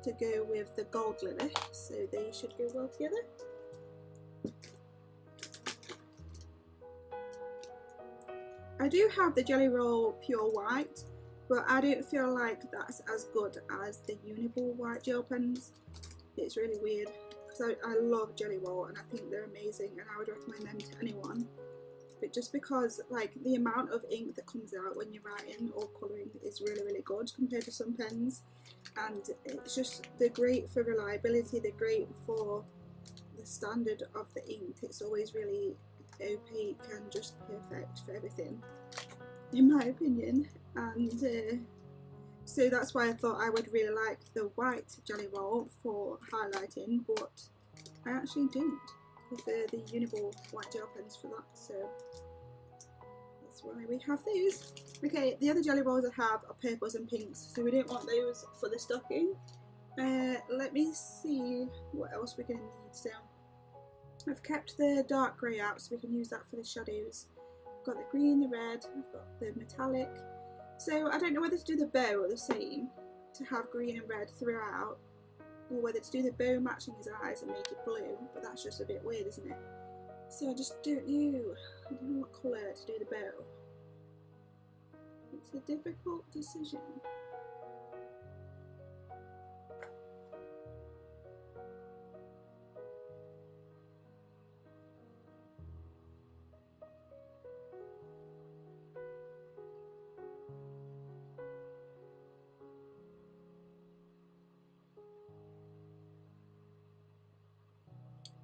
to go with the gold lily, so they should go well together. I do have the Jelly Roll Pure White, but I don't feel like that's as good as the Uniball white gel pens. It's really weird because I love Jelly Roll and I think they're amazing and I would recommend them to anyone. But just because like the amount of ink that comes out when you're writing or colouring is really good compared to some pens, and it's just, they're great for reliability, they're great for the standard of the ink. It's always really opaque and just perfect for everything, in my opinion. And so that's why I thought I would really like the white Jelly Roll for highlighting, but I actually don't prefer the Uniball white gel pens for that, so that's why we have those. Okay, the other Jelly Rolls I have are purples and pinks, so we don't want those for the stocking. Let me see what else we're going to need. So I've kept the dark grey out so we can use that for the shadows. I've got the green, the red, I've got the metallic. So I don't know whether to do the bow or the same, to have green and red throughout, or whether to do the bow matching his eyes and make it blue, but that's just a bit weird, isn't it? So I just don't know. I don't know what colour to do the bow. It's a difficult decision.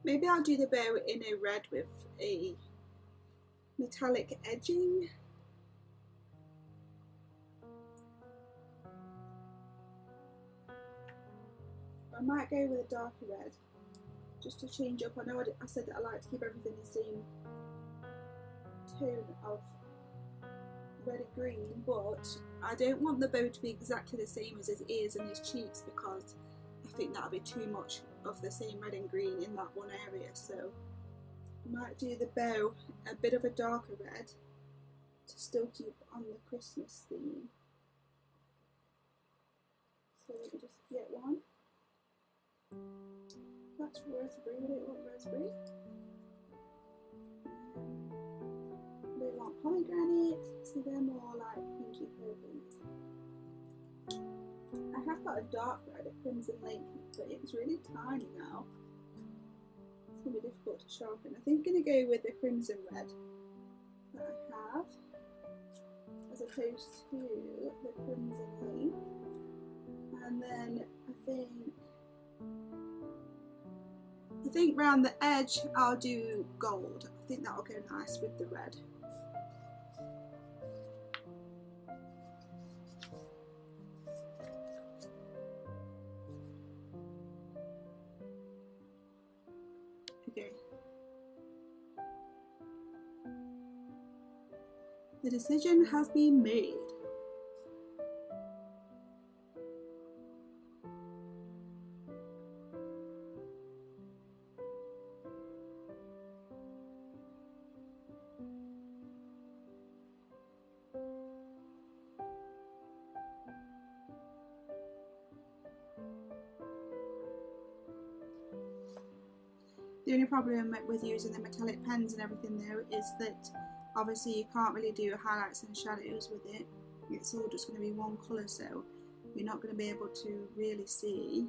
Maybe I'll do the bow in a red with a metallic edging. I might go with a darker red, just to change up. I know I said that I like to keep everything the same tone of red and green, but I don't want the bow to be exactly the same as his ears and his cheeks, because I think that would be too much of the same red and green in that one area. So I might do the bow a bit of a darker red to still keep on the Christmas theme. So let me just get one. That's raspberry. We don't want raspberry. We want pomegranate, so they're more like pinky purples. I have got a dark red, a crimson lake, but it's really tiny now. It's going to be difficult to sharpen. I think I'm going to go with the crimson red that I have, as opposed to the crimson lake. And then I think round the edge I'll do gold. I think that'll go nice with the red. Okay. The decision has been made. The only problem with using the metallic pens and everything though is that obviously you can't really do highlights and shadows with it. It's all just going to be one colour, so you're not going to be able to really see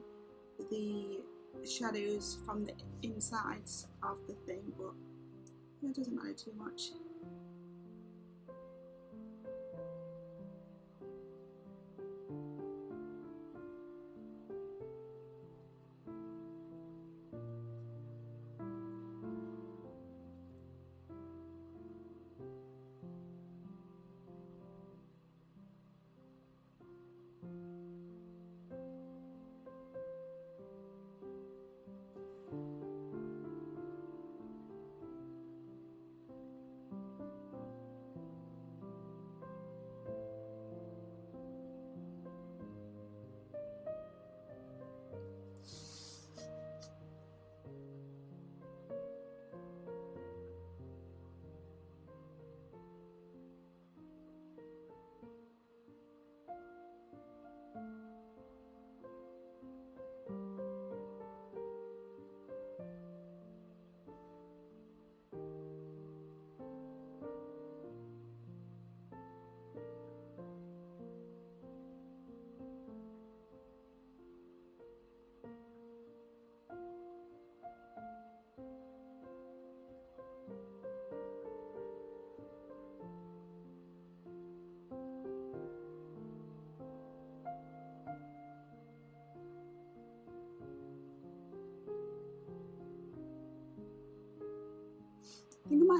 the shadows from the insides of the thing, but it doesn't matter too much.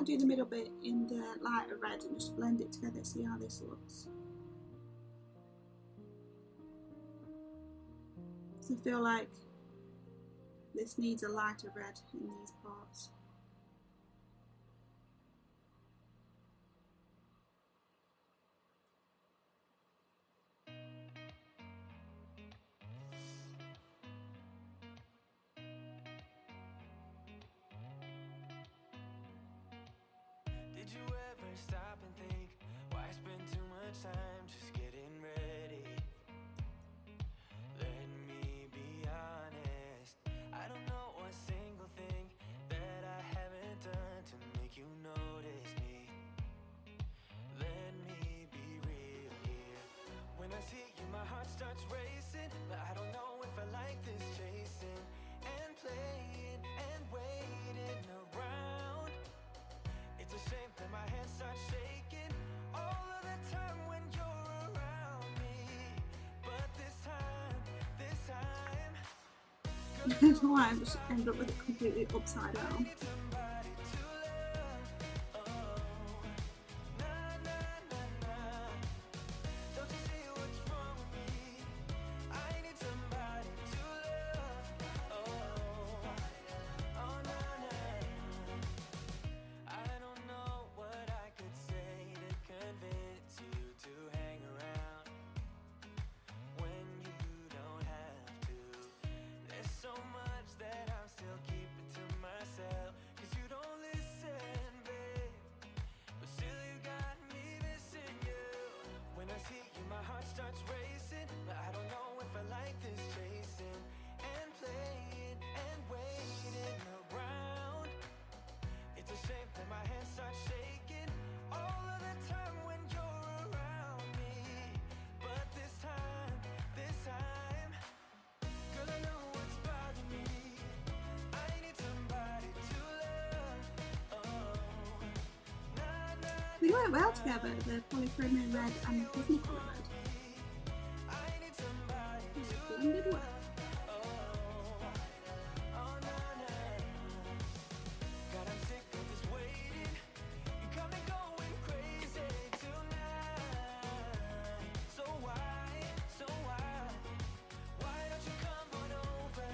to do the middle bit in the lighter red and just blend it together, see how this looks. So I feel like this needs a lighter red in these parts. Did you ever stop and think, why spend too much time just getting ready? Let me be honest, I don't know a single thing that I haven't done to make you notice me. Let me be real here. When I see you, my heart starts racing, but I don't know if I like this chasing and playing and waiting around. It's a shame that my hands start shaking all of the time when you're around me. But this time, I don't know why I just end up with it completely upside I down. need somebody to love. Oh, nah, nah, nah, nah. Don't you see what's wrong with me? I need somebody to love. Oh, oh, nah, nah. I don't know what I could say to convince you to hang around when you don't have to. There's so much that I'm still keeping to myself, 'cause you don't listen, babe. But still you got me missing you. When I see you, my heart starts racing, but I don't know if I like this chasing and playing and waiting around. It's a shame that my hands start shaking all of the time when you're around me. But this time, girl, I know what's bothering me. I need somebody to love. Oh, nah, nah, They went well together, the polychromate red and the Technicolor red. I need somebody to They blended well. oh, nah, nah. God, I'm sick of this waiting. You got me going crazy tonight. So why don't you come on over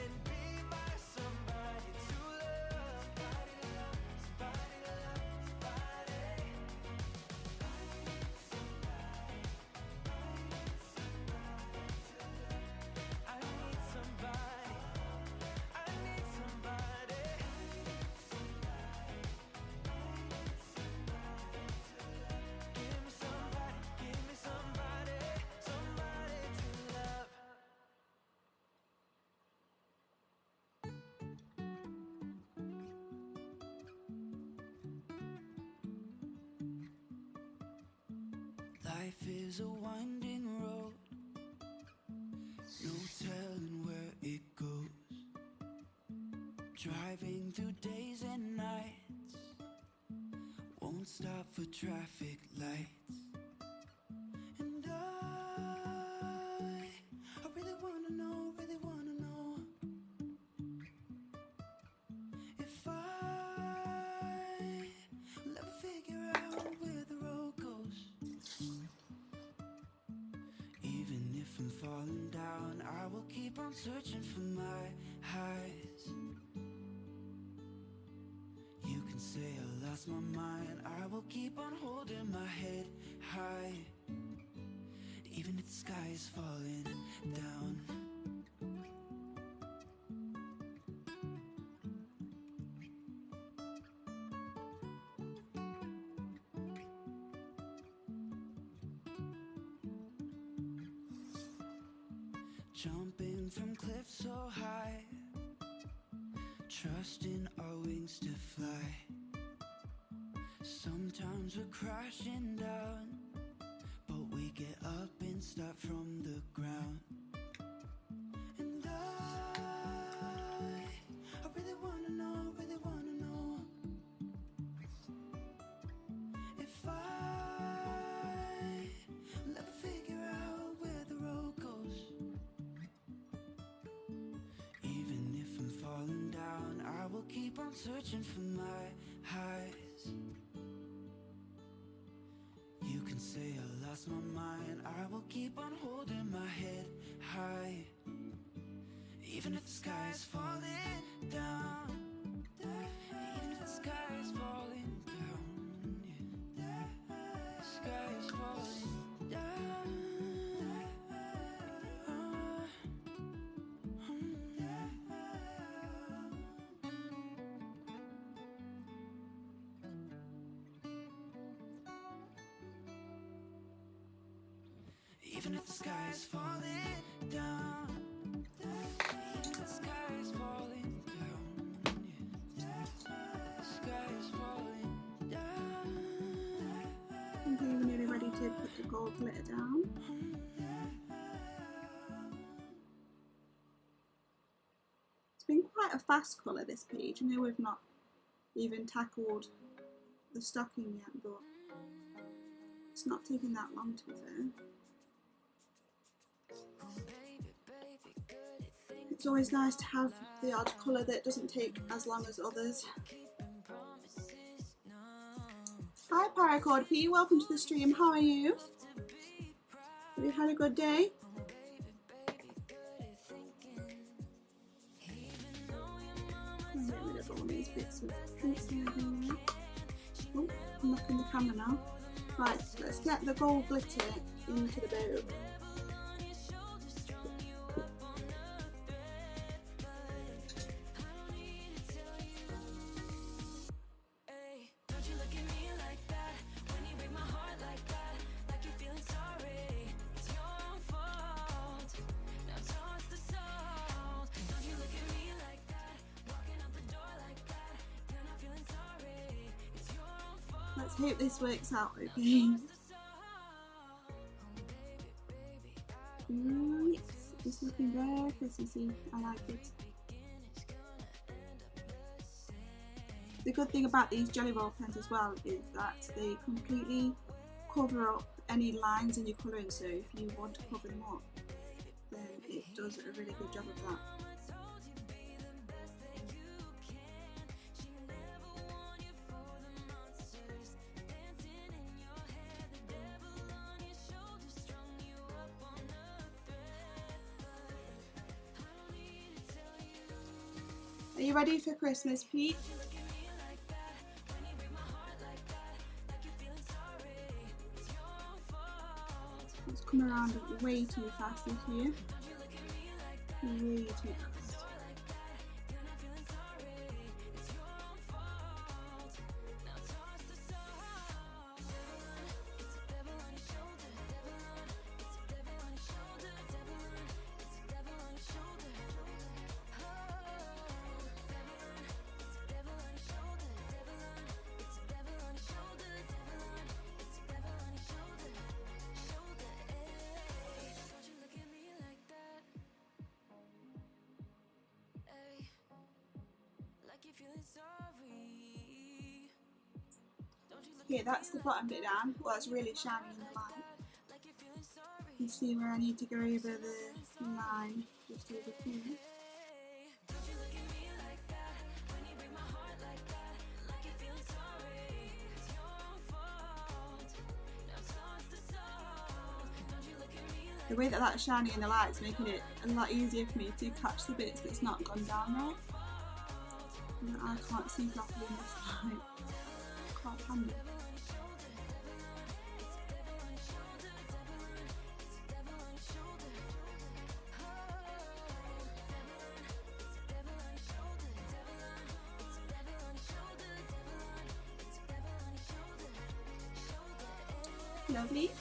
and be my somebody to love? Somebody to love, somebody to love, somebody. I need somebody. I need somebody. Give me somebody, somebody to love. Life is a winding road, no telling where it goes. Driving through days and nights, won't stop for traffic lights. And I really wanna know if will ever figure out where the road goes. Even if I'm falling down, I will keep on searching for my highs. You can say I lost my mind, I will keep on holding my head high, even if the sky is falling down. Jumping from cliffs so high, trusting our wings to fly. Sometimes we're crashing down, but we get up and start from the ground. And I really wanna know if will ever figure out where the road goes. Even if I'm falling down, I will keep on searching for my highs. lost my mind, I will keep on holding my head high. Even if the sky is falling down, even if the sky is falling down, yeah. The sky is falling down. Even if the sky is falling down, even if the sky is falling down, yeah. The sky is falling down. I think we're nearly ready to put the gold glitter down. It's been quite a fast colour, this page. I know we've not even tackled the stocking yet, but it's not taking that long, to be fair. It's always nice to have the odd colour that doesn't take as long as others. Hi Paracord P, welcome to the stream. How are you? Have you had a good day? I'm getting rid of all these bits of pencil here. Oh, I'm knocking the camera now. Right, let's get the gold glitter into the bow. Let's hope this works out okay. Yes, it's looking very Christmassy. I like it. The good thing about these jelly roll pens as well is that they completely cover up any lines in your colouring, so if you want to cover them up, then it does a really good job of that. Are you ready for Christmas, Pete? It's come around way too fast this year. Way too fast. Okay, that's the bottom bit down. Well, it's really shiny in the light. You see where I need to go over the line, just over here. The way that that's shiny in the light is making it a lot easier for me to catch the bits that's not gone down right. And I can't see properly in this light. Quite handy. Lovely.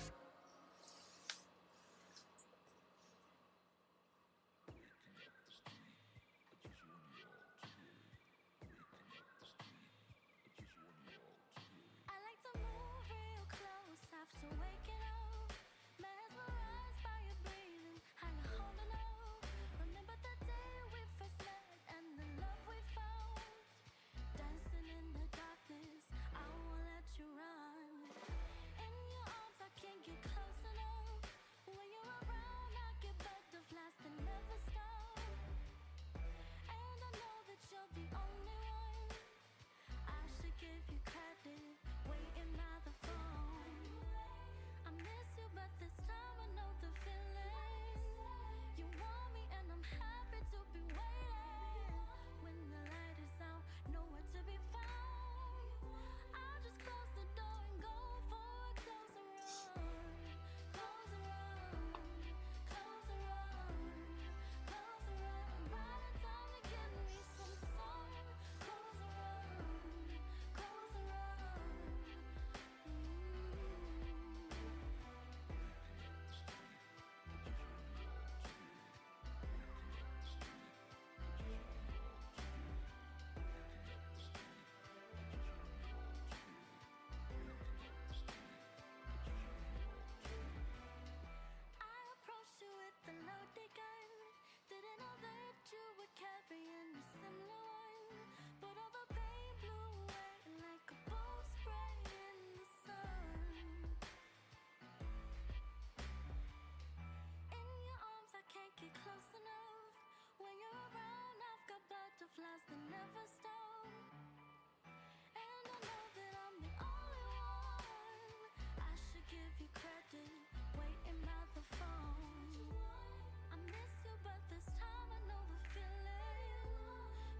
last and never stop. And I know that I'm the only one. I should give you credit, waiting at the phone. I miss you, but this time I know the feeling.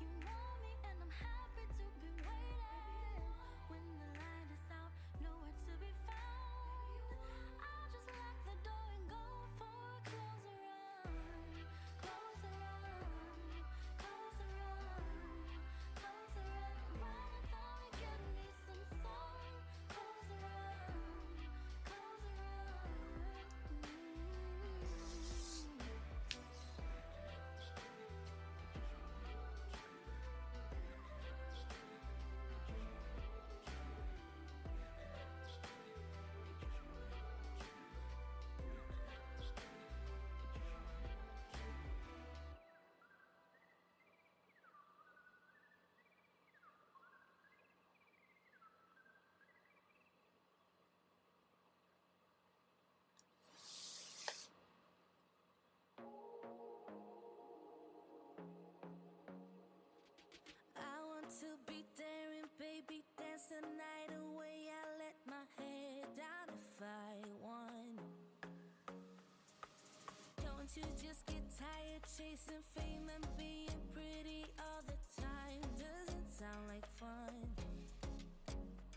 You want me and I'm happy to be waiting. When the light is out, nowhere to be found. I'll just lock the door and go for a closer run. Closer run, closer run, closer run. By the time you get me some sun. Closer run, closer run. I want to be daring, baby, dance the night away. I let my hair down if I want. Don't you just get tired chasing fame and being pretty all the time? Doesn't sound like fun.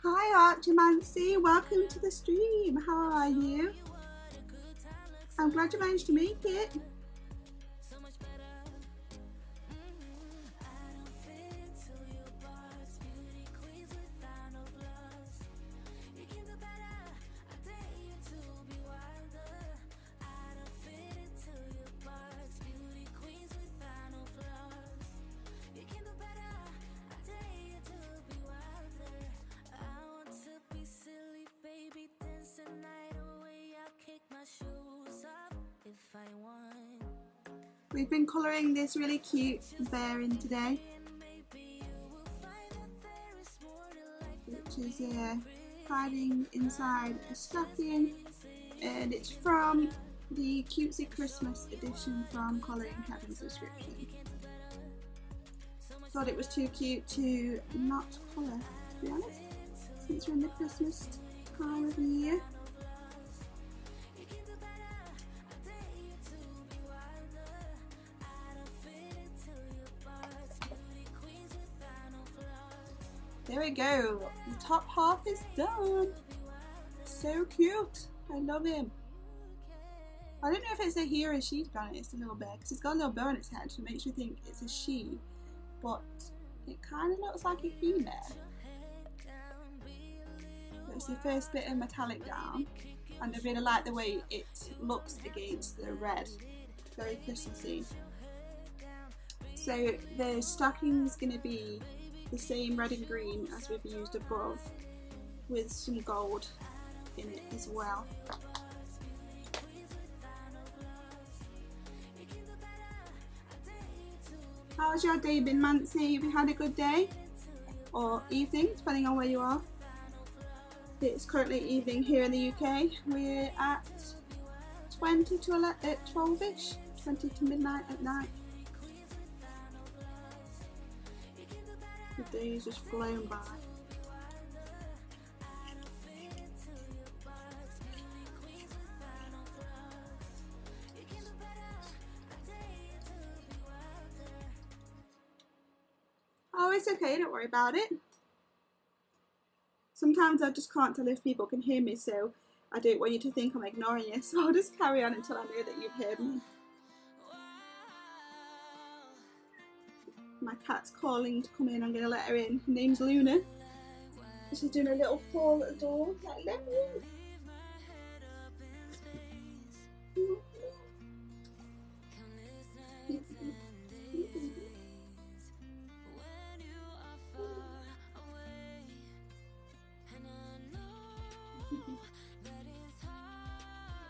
Hi Archimancy, welcome to the stream. How are you? You what a good time looks I'm glad you managed to make it. so much better. I don't fit into your box. Beauty queens without no flaws. You can do better. I dare you to be wilder. I don't fit into your box. Beauty queens without no flaws. You can do better. I dare you to be wilder. I want to be silly, baby, dance the night away. I'll kick my shoes off if I want. We've been colouring this really cute bear in today, which is hiding inside a stocking, and it's from the Cutesy Christmas edition from Colouring Heaven subscription. Thought it was too cute to not colour, to be honest, since we're in the Christmas time of the year. There we go, the top half is done. So cute, I love him. I don't know if it's a he or a she, to be honest, a little bear, because it's got a little bow on its head, so it makes me think it's a she, but it kind of looks like a female. It's the first bit of metallic down, and I really like the way it looks against the red, very Christmassy. So the stocking is going to be the same red and green as we've used above, with some gold in it as well. How's your day been, Mancy? Have you had a good day? Or evening, depending on where you are. It's currently evening here in the UK. We're at 20 to 12ish, 20 to midnight at night. The day's just flown by. Oh, it's okay, don't worry about it. Sometimes I just can't tell if people can hear me, so I don't want you to think I'm ignoring you, so I'll just carry on until I know that you've heard me. My cat's calling to come in, I'm going to let her in. Her name's Luna. She's doing a little paw at the door, like, let me in.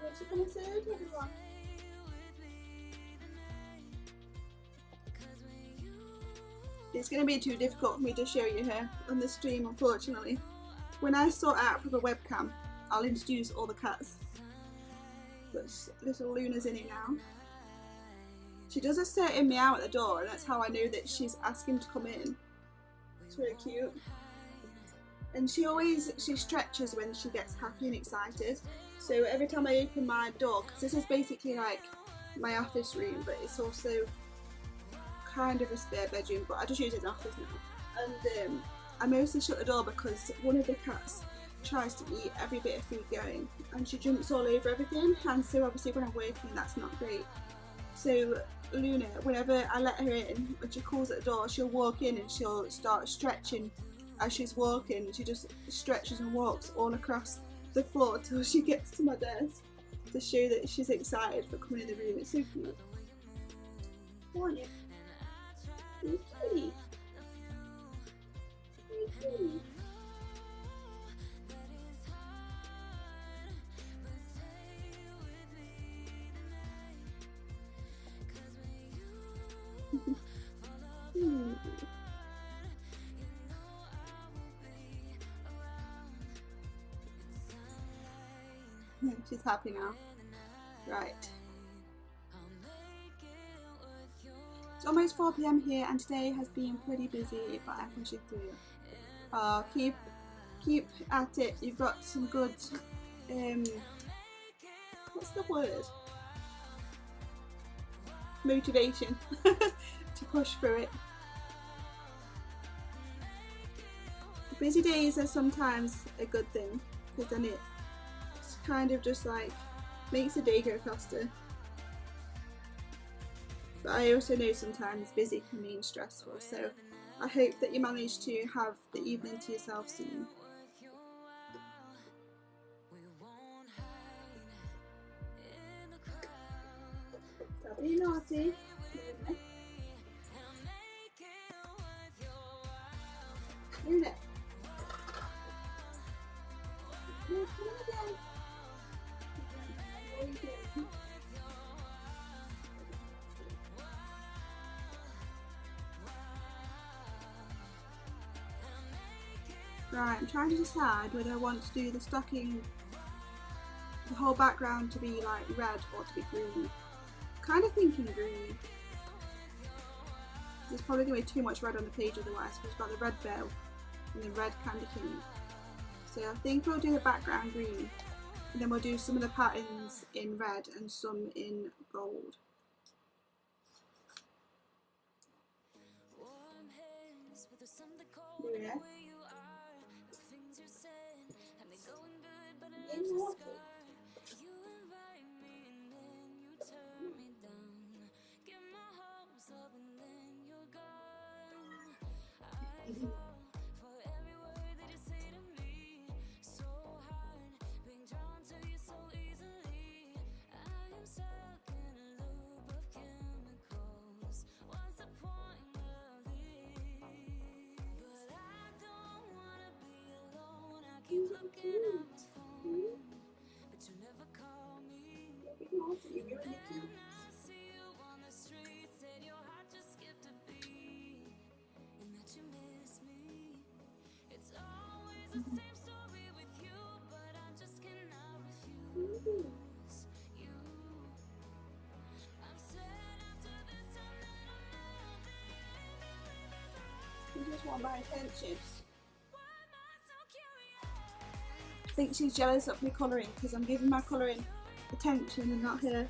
What's she going to say to everyone? It's going to be too difficult for me to show you her on the stream, unfortunately. When I sort out for the webcam, I'll introduce all the cats. But little Luna's in it now. She does a certain meow at the door, and that's how I know that she's asking to come in. It's really cute. And she stretches when she gets happy and excited. So every time I open my door, because this is basically like my office room, but it's also kind of a spare bedroom, but I just use it as an office now. And I mostly shut the door because one of the cats tries to eat every bit of food going, and she jumps all over everything, and so obviously when I'm working that's not great. So Luna, whenever I let her in, when she calls at the door, she'll walk in and she'll start stretching as she's walking. She just stretches and walks all across the floor till she gets to my desk to show that she's excited for coming in the room. It's so cute. Aren't you? You're cute. You're cute. She's happy now. Right. It's almost 4 PM here, and today has been pretty busy, but I'm pushing through. Keep at it. You've got some good what's the word? Motivation to push through it. Busy days are sometimes a good thing, because then it's kind of just like makes the day go faster. But I also know sometimes busy can mean stressful, so I hope that you manage to have the evening to yourself soon. Don't be naughty. Luna. Right, I'm trying to decide whether I want to do the stocking, the whole background to be like red or to be green. Kind of thinking green. There's probably going to be too much red on the page otherwise, because we've got the red bow and the red candy cane. So I think we'll do the background green, and then we'll do some of the patterns in red and some in gold. Yeah. You just want my attention. I think she's jealous of me colouring because I'm giving my colouring attention and not her.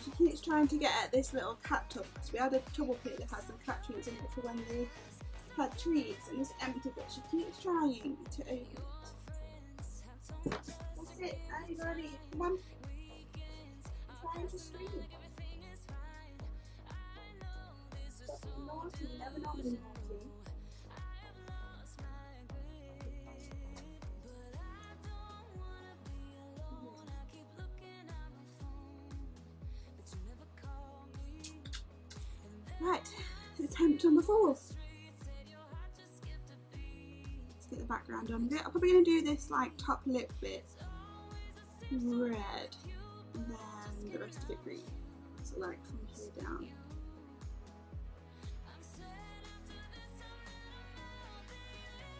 She keeps trying to get at this little cat tub because we had a tubble pit that has some cat treats in it for when they had treats, and it's empty, but she keeps trying to open it. That's it, are you ready? Come on. I'm trying to scream. Stop being naughty, you never know being naughty. Right, attempt number 4. Let's get the background on. I'm probably going to do this like top lip bit red, and then the rest of it green. So like from here down.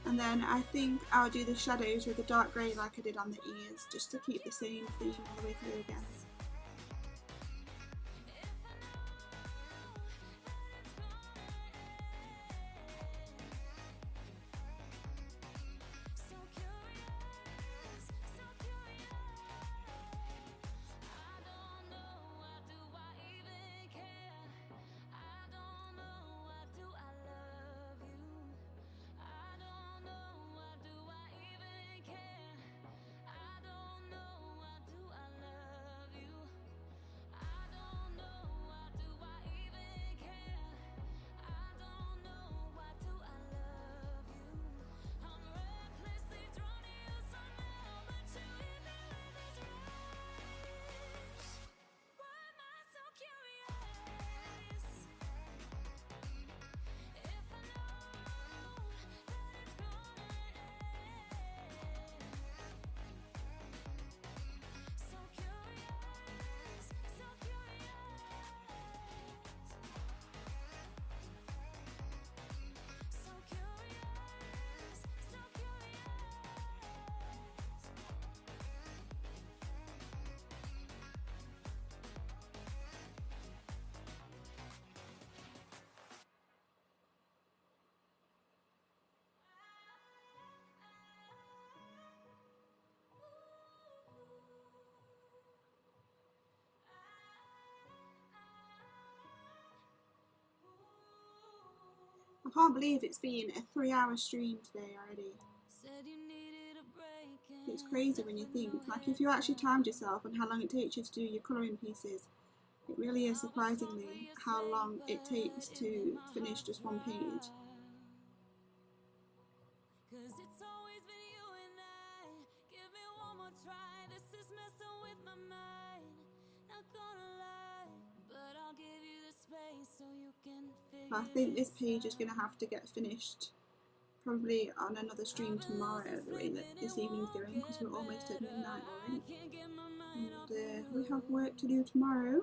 And then I think I'll do the shadows with the dark grey like I did on the ears, just to keep the same theme all the way through again. can't believe it's been a 3-hour stream today already. It's crazy when you think, like if you actually timed yourself and how long it takes you to do your colouring pieces, it really is surprisingly how long it takes to finish just one page. I think this page is going to have to get finished probably on another stream tomorrow, the way that this evening's going, because we're almost at midnight already. And we have work to do tomorrow.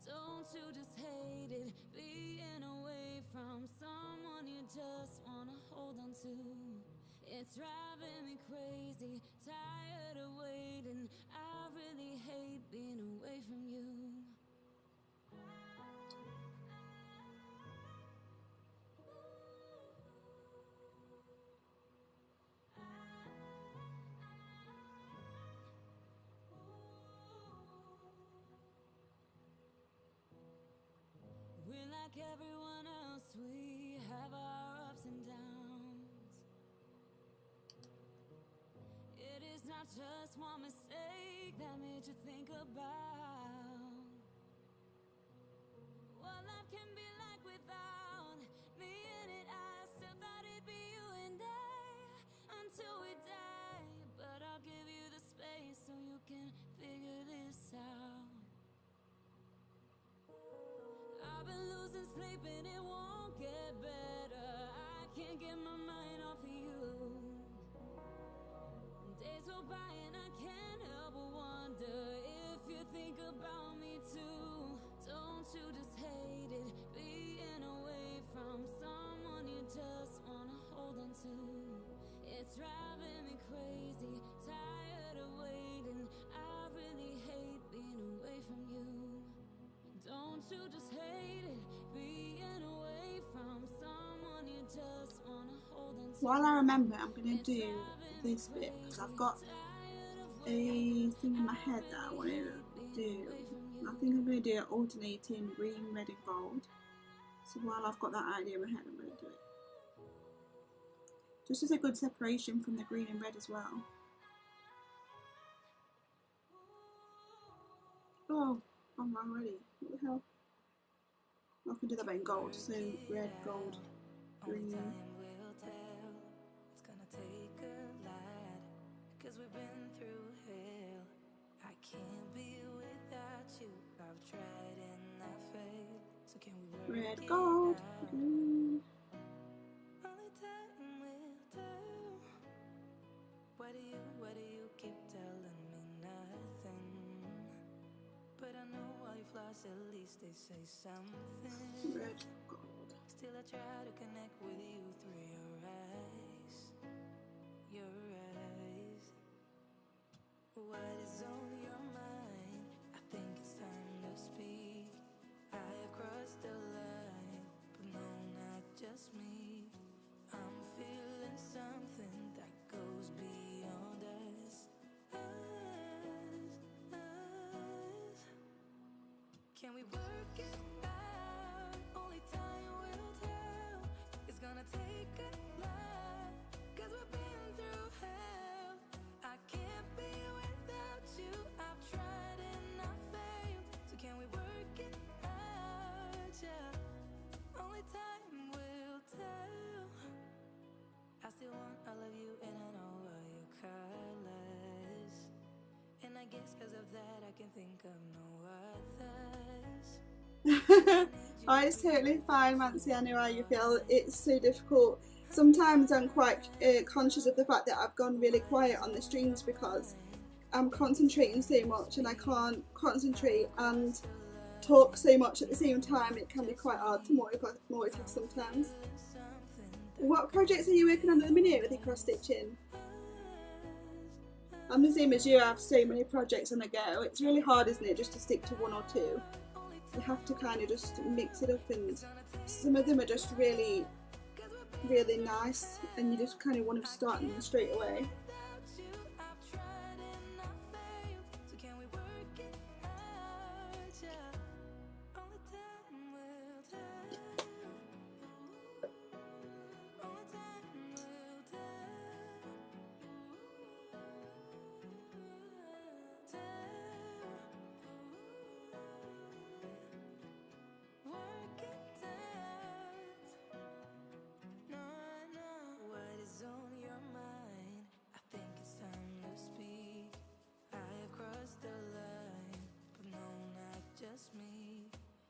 Don't you just hate it, being away from someone you just wanna hold on to? It's driving me crazy, tired of waiting. I really hate being away from you. We're like everyone else, we have our ups and downs. It is not just one mistake that made you think about what life can be like without me in it. I still thought it'd be you and I until we die, but I'll give you the space so you can figure this out. I've been losing sleep and it won't get better. I can't get my mind off of you. Days go by and I can't help but wonder if you think about me too. Don't you just hate it, being away from someone you just wanna hold on to? It's driving me crazy, tired of waiting. I really hate being away from you. Don't you just hate it, being away from someone you just wanna hold on to? While I remember, I'm going to do this bit because I've got a thing in my head that I want to do. I think I'm going to do it alternating green, red and gold. So while I've got that idea in my head, I'm going to do it. Just as a good separation from the green and red as well. Oh, I'm already. What the hell? I can do that in gold, so red, gold, green. It's gonna take a lot, 'cause we've been through hell. I can't be without you. I've tried and I failed. So can we work Red, gold, it out? green. Only time will tell. Why do you keep telling me nothing? But I know all your flaws, at least they say something. Red, gold. Still I try to connect with you through your eyes. Your eyes. What is on your mind? I think it's time to speak. I have crossed the line, but no, not just me. I'm feeling something that goes beyond us. Can we work it out? Only time will tell. It's gonna take a lot, 'cause we've been through hell. I can't be without you. I've tried and I failed. So can we work it out? Yeah. Only time will tell. I still want all of you and I know all your colors. And I guess 'cause of that I can think of no others. Oh, it's totally fine, Mancy. I know how you feel. It's so difficult. Sometimes I'm quite conscious of the fact that I've gone really quiet on the streams because I'm concentrating so much and I can't concentrate and talk so much at the same time. It can be quite hard to multitask sometimes. What projects are you working on at the minute with your cross stitching? I'm the same as you. I have so many projects on the go. It's really hard, isn't it, just to stick to one or two. You have to kind of just mix it up, and some of them are just really, really nice and you just kind of want to start them straight away.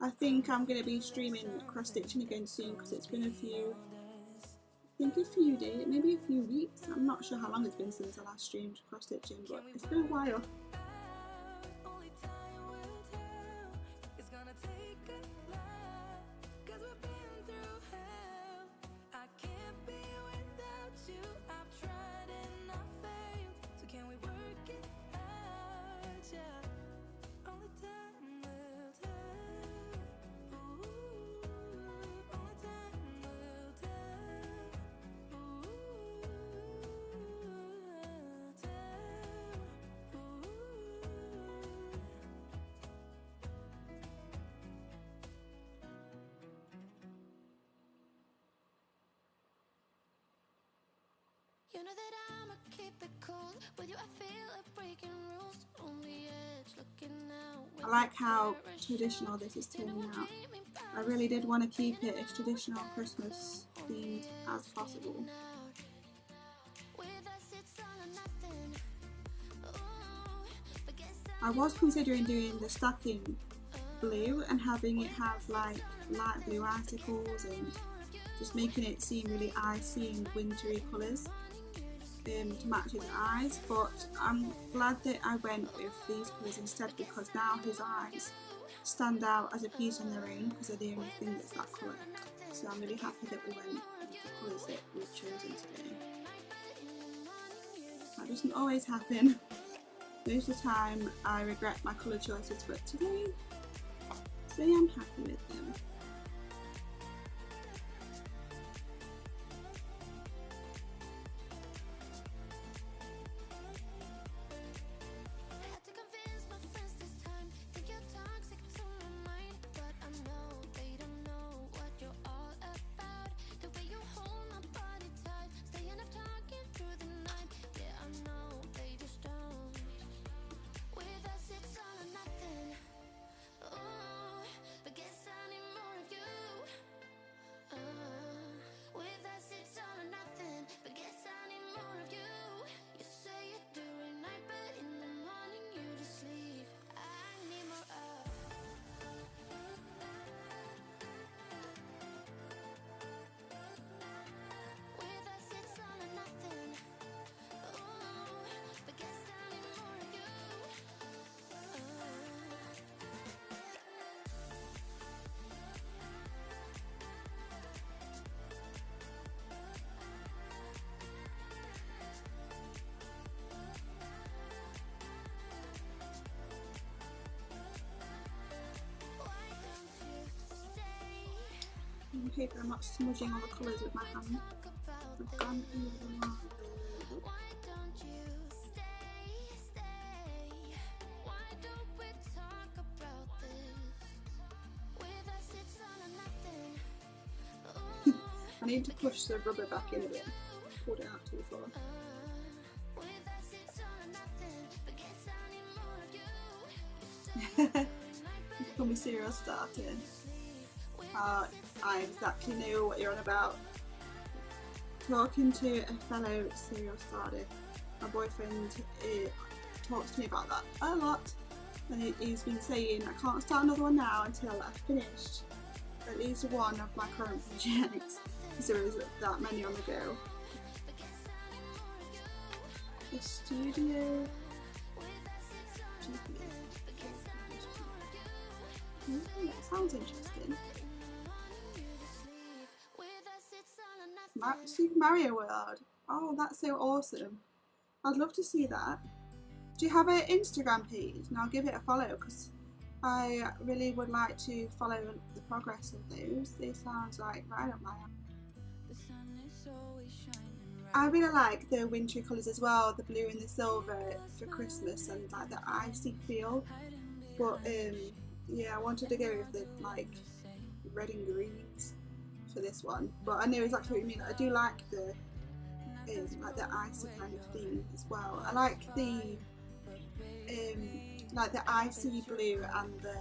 I think I'm going to be streaming cross stitching again soon because it's been a few days, maybe a few weeks. I'm not sure how long it's been since I last streamed cross stitching, but it's been a while. You know that I'ma keep it cool. With you I feel like breaking rules. On the edge, looking out. I like how traditional this is turning out. I really did want to keep it as traditional Christmas themed as possible. I was considering doing the stacking blue and having it have like light blue icicles and just making it seem really icy and wintry colours to match his eyes, but I'm glad that I went with these colours instead because now his eyes stand out as a piece on their own because they're the only thing that's that colour. So I'm really happy that we went with the colours that we've chosen today. That doesn't always happen. Most of the time I regret my colour choices, but today I'm happy with them. I'm hoping I'm not smudging all the colours with my hand. I've gone over the line. I need to push the rubber back in a bit. Pulled it out too far. Call me serial starter. I exactly know what you're on about. Talking to a fellow serial starter, my boyfriend talks to me about that a lot, and he's been saying I can't start another one now until I've finished at least one of my current projects because there is that many on the go. The studio. That sounds interesting. Super Mario World. Oh, that's so awesome. I'd love to see that. Do you have an Instagram page? And I'll give it a follow because I really would like to follow the progress of those. They sound like right up my alley. I really like the wintry colours as well, the blue and the silver for Christmas and like the icy feel. But yeah, I wanted to go with the like red and greens for this one, but I know exactly what you mean. I do like the icy kind of theme as well. I like the icy blue and the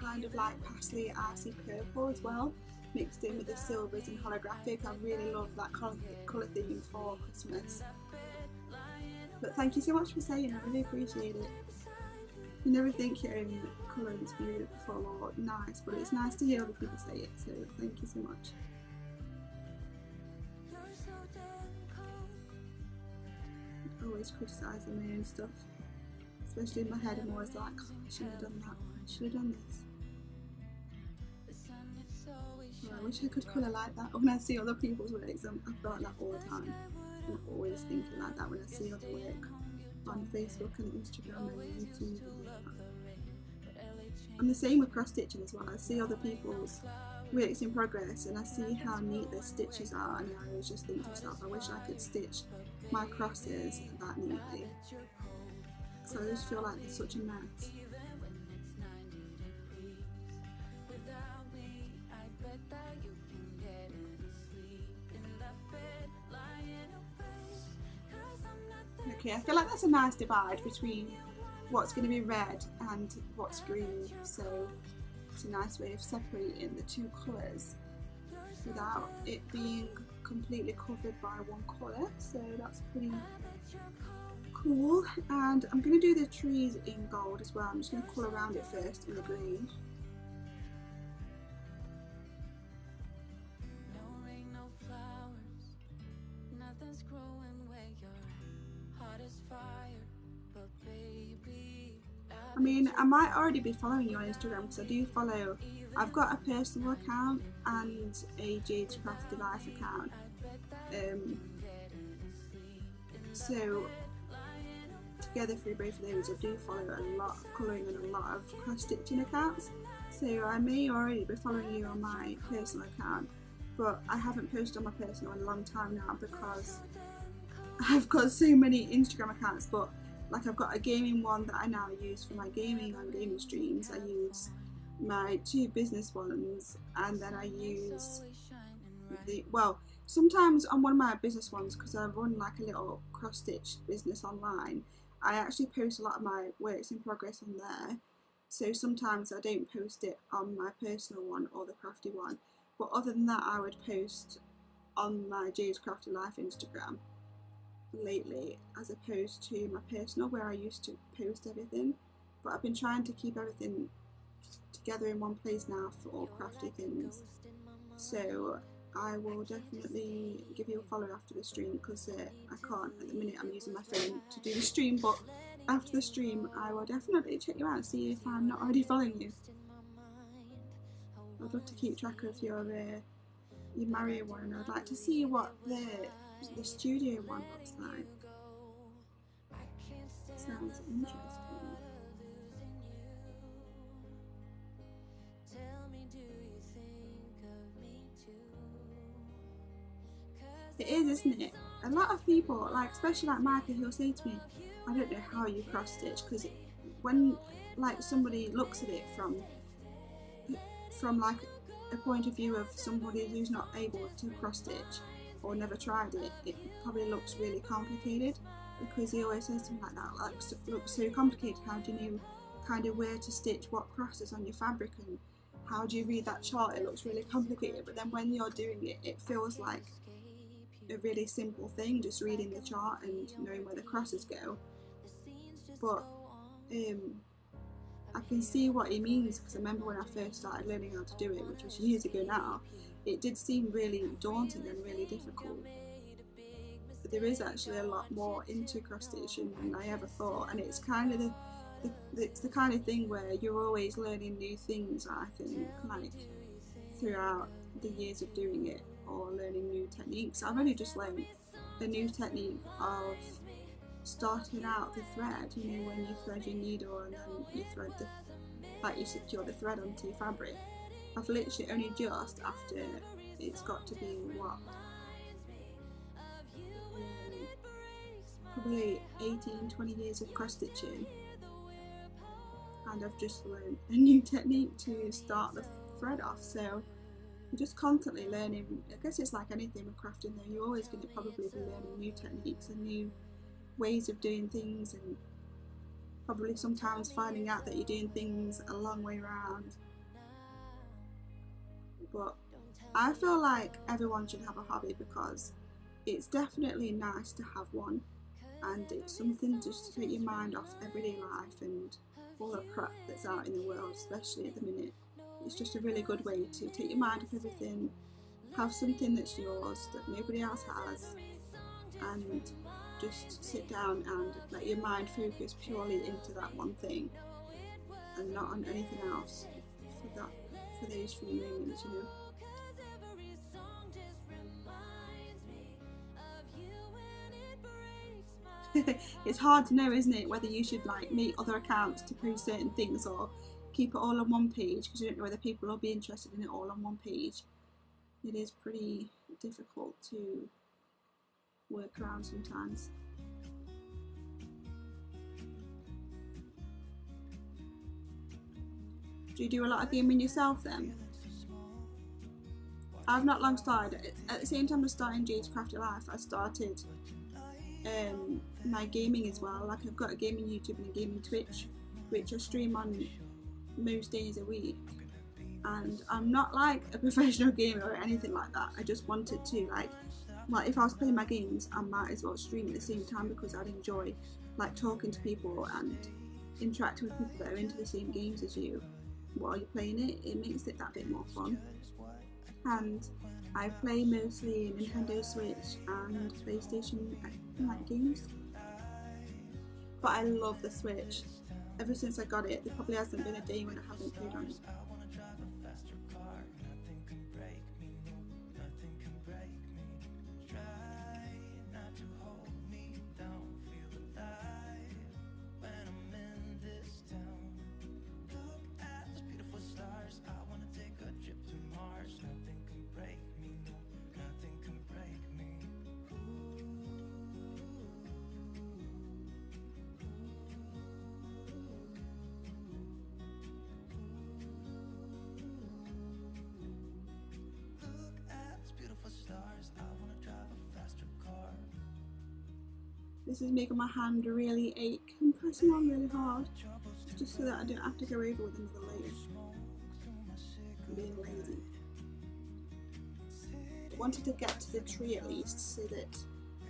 kind of like parsley icy purple as well, mixed in with the silvers and holographic. I really love that colour theme for Christmas. But thank you so much for saying, I really appreciate it. You never think your own colouring is beautiful or nice, but it's nice to hear other people say it, so thank you so much. I always criticising my own stuff, especially in my head. I'm always like, oh, I should have done that, I should have done this. Oh, I wish I could colour like that. When I see other people's works, I feel like that all the time. I'm always thinking like that when I see other work on Facebook and Instagram and YouTube. And the same with cross stitching as well. I see other people's works in progress and I see how neat their stitches are, and I always just think to myself, I wish I could stitch my crosses that neatly. So I just feel like it's such a mess. Okay, I feel like that's a nice divide between what's going to be red and what's green, so it's a nice way of separating the two colours without it being completely covered by one colour, so that's pretty cool. And I'm going to do the trees in gold as well. I'm just going to colour around it first in the green. I mean, I might already be following you on Instagram because I do follow, I've got a personal account and a Jade's Crafty Life account. So together through both of those I do follow a lot of colouring and a lot of cross stitching accounts. So I may already be following you on my personal account, but I haven't posted on my personal in a long time now because I've got so many Instagram accounts. But like, I've got a gaming one that I now use for my gaming on gaming streams. I use my two business ones, and then I use sometimes on one of my business ones, because I run like a little cross stitch business online, I actually post a lot of my works in progress on there. So sometimes I don't post it on my personal one or the crafty one, but other than that I would post on my Jade's Crafty Life Instagram lately, as opposed to my personal where I used to post everything. But I've been trying to keep everything together in one place now for all crafty things, so I will definitely give you a follow after the stream, because I can't at the minute, I'm using my phone to do the stream, but after the stream I will definitely check you out and see if I'm not already following you. I'd love to keep track of your Mario one, and I'd like to see what the studio one looks like. Sounds interesting. It is, isn't it? A lot of people, like especially like Micah, he'll say to me, I don't know how you cross stitch, because when like somebody looks at it from like a point of view of somebody who's not able to cross stitch or never tried it, it probably looks really complicated, because he always says to me like that, like, it looks so complicated, how do you know kind of where to stitch what crosses on your fabric, and how do you read that chart? It looks really complicated, but then when you're doing it, it feels like a really simple thing, just reading the chart and knowing where the crosses go. But I can see what he means, because I remember when I first started learning how to do it, which was years ago now, it did seem really daunting and really difficult. But there is actually a lot more into cross stitching than I ever thought, and it's kind of it's the kind of thing where you're always learning new things, I think, like throughout the years of doing it, or learning new techniques. I've only just learned the new technique of starting out the thread, you know, when you thread your needle and then you thread you secure the thread onto your fabric. I've literally only just after it's got to be probably 18-20 years of cross stitching, and I've just learned a new technique to start the thread off. So you're just constantly learning. I guess it's like anything with crafting though, you're always going to probably be learning new techniques and new ways of doing things, and probably sometimes finding out that you're doing things a long way around. But I feel like everyone should have a hobby, because it's definitely nice to have one, and it's something just to take your mind off everyday life and all the crap that's out in the world, especially at the minute. It's just a really good way to take your mind off everything, have something that's yours that nobody else has, and just sit down and let your mind focus purely into that one thing and not on anything else for those few moments, you know. It's hard to know, isn't it, whether you should like make other accounts to post certain things or keep it all on one page, because you don't know whether people will be interested in it all on one page. It is pretty difficult to work around sometimes. Do you do a lot of gaming yourself then? I've not long started. At the same time as starting Jade's Crafty Life, I started my gaming as well. Like, I've got a gaming YouTube and a gaming Twitch, which I stream on most days a week. And I'm not like a professional gamer or anything like that. I just wanted to like if I was playing my games, I might as well stream at the same time, because I'd enjoy like talking to people and interacting with people that are into the same games as you while you're playing it. It makes it that bit more fun. And I play mostly Nintendo Switch and PlayStation like games, but I love the Switch. Ever since I got it, there probably hasn't been a day when I haven't played on it. This is making my hand really ache. I'm pressing on really hard, just so that I don't have to go over with another layer. I'm being lazy. I wanted to get to the tree at least, so that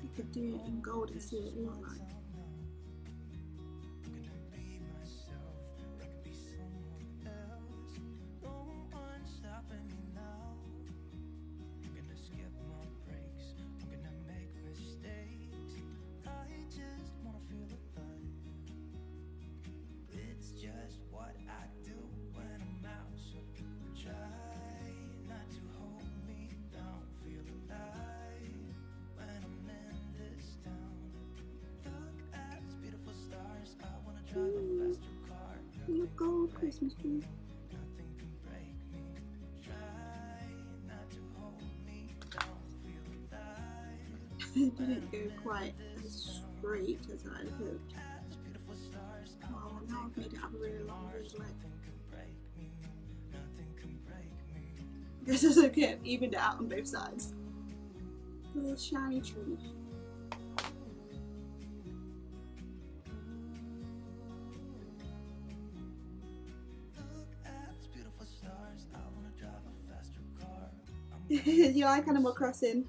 I could do it in gold and see what it looked like. Look, gold Christmas tree. It didn't go quite as straight as I hoped. Oh, now I've made it have a really long leg. I guess it's okay, I've evened it out on both sides. A little shiny tree. You like Animal Crossing?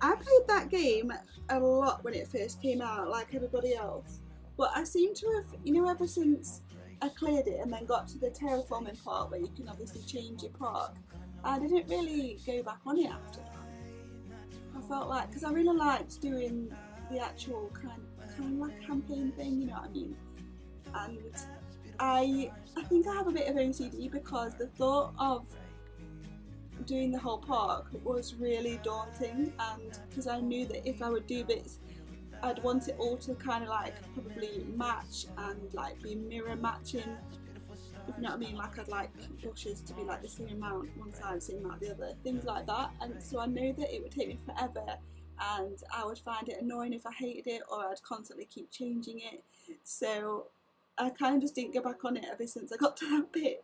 I played that game a lot when it first came out, like everybody else. But I seem to have, you know, ever since I cleared it and then got to the terraforming part where you can obviously change your park, I didn't really go back on it after that. I felt like, because I really liked doing the actual kind of like campaign thing, you know what I mean? And I think I have a bit of OCD, because the thought of doing the whole park was really daunting, and because I knew that if I would do bits, I'd want it all to kind of like probably match and like be mirror matching, if you know what I mean. Like, I'd like bushes to be like the same amount one side, same amount the other, things like that. And so I know that it would take me forever, and I would find it annoying if I hated it, or I'd constantly keep changing it. So I kind of just didn't go back on it ever since I got to that bit.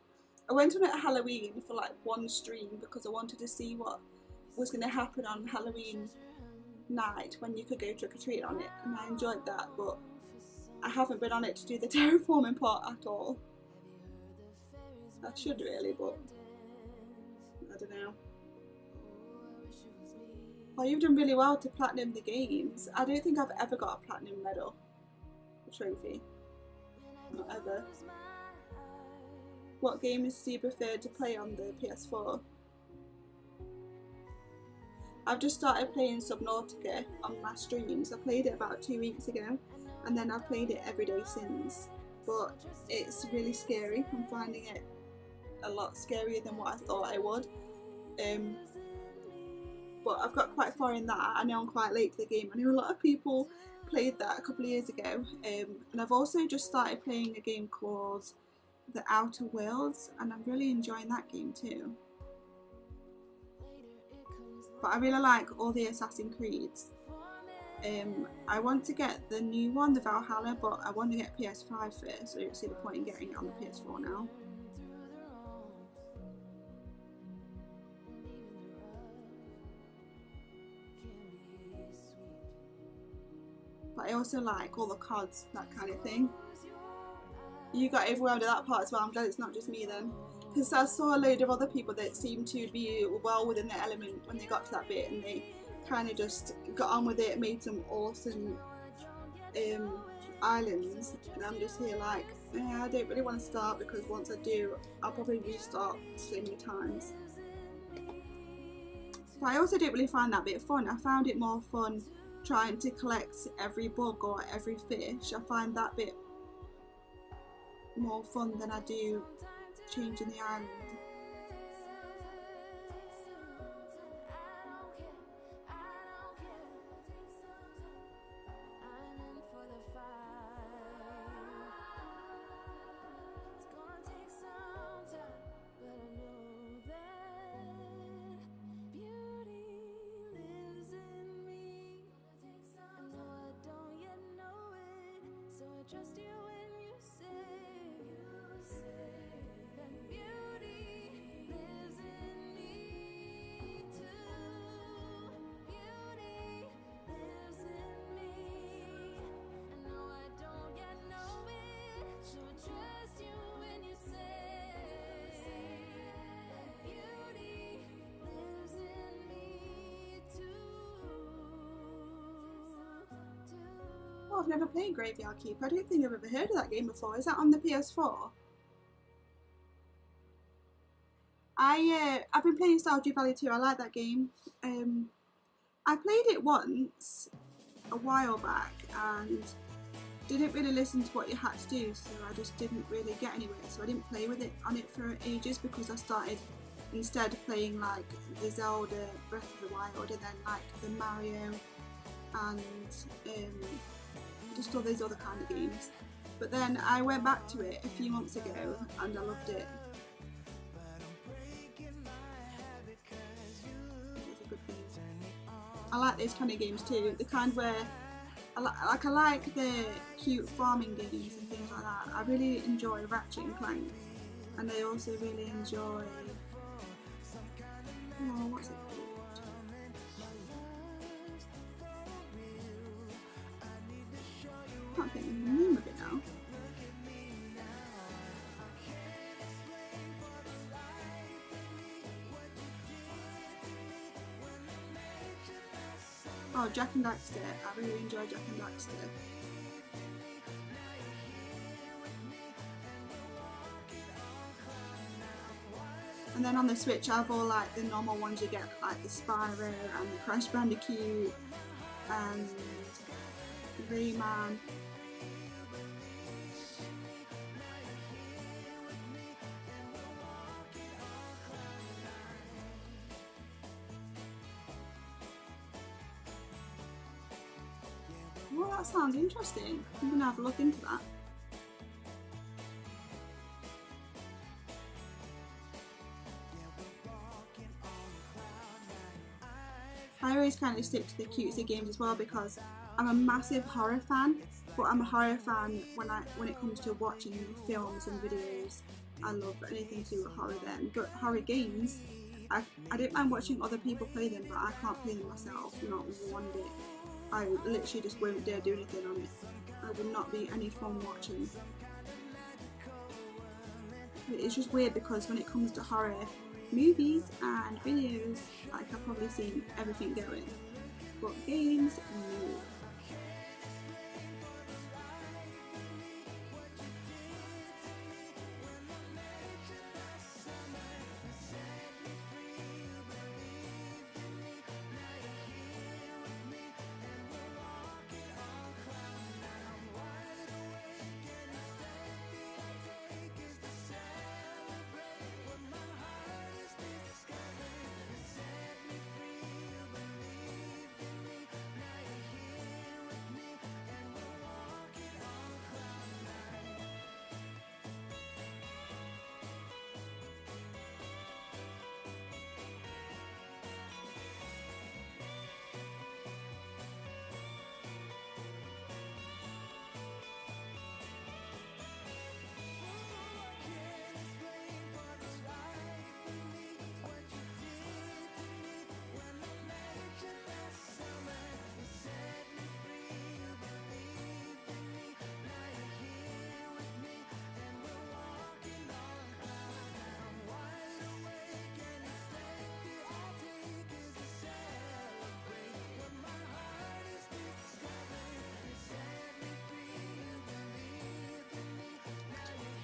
I went on it at Halloween for like one stream, because I wanted to see what was going to happen on Halloween night when you could go trick-or-treat on it, and I enjoyed that, but I haven't been on it to do the terraforming part at all. I should really, but I don't know. Oh, you've done really well to platinum the games. I don't think I've ever got a platinum medal or trophy. Not ever. What games do you prefer to play on the PS4? I've just started playing Subnautica on my streams. I played it about 2 weeks ago, and then I've played it every day since. But it's really scary. I'm finding it a lot scarier than what I thought I would. But I've got quite far in that. I know I'm quite late to the game. I know a lot of people played that a couple of years ago. And I've also just started playing a game called The Outer Worlds, and I'm really enjoying that game too. But I really like all the Assassin's Creeds. I want to get the new one, the Valhalla, but I want to get PS5 first, so I don't see the point in getting it on the PS4 now. But I also like all the CODs, that kind of thing. You got overwhelmed at that part as well. I'm glad it's not just me then. Because I saw a load of other people that seemed to be well within their element when they got to that bit, and they kind of just got on with it, made some awesome islands, and I'm just here like, I don't really want to start, because once I do, I'll probably restart so many times. But I also don't really find that bit fun. I found it more fun trying to collect every bug or every fish. I find that bit more fun than I do changing the island. Trust you when you say that beauty lives in me too. Beauty lives in me. I know I don't yet know it, so I trust you when you say that beauty lives in me too. Oh, I've never played Graveyard Keeper. I don't think I've ever heard of that game before. Is that on the PS4? I've been playing Stardew Valley too. I like that game. I played it once a while back and didn't really listen to what you had to do, so I just didn't really get anywhere. So I didn't play with it on it for ages, because I started instead playing like the Zelda Breath of the Wild, and then like the Mario and just all those other kind of games. But then I went back to it a few months ago and I loved it. It's a good game. I like those kind of games too, the kind where I like the cute farming games and things like that. I really enjoy Ratchet and Clank, and I also really enjoy, oh, what's it called? I can't think of the name of it now. Oh, Jack and Daxter. I really enjoy Jack and Daxter. And then on the Switch I have all like the normal ones you get, like the Spyro and the Crash Bandicoot and Rayman. Well, that sounds interesting. I'm gonna have a look into that. I always kind of stick to the cutesy games as well, because I'm a massive horror fan, but I'm a horror fan when it comes to watching films and videos. I love anything to do with horror then. But horror games, I don't mind watching other people play them, but I can't play them myself, not one bit. I literally just won't dare do anything on it. I would not be any fun watching. It's just weird, because when it comes to horror movies and videos, like, I've probably seen everything going, but games, no.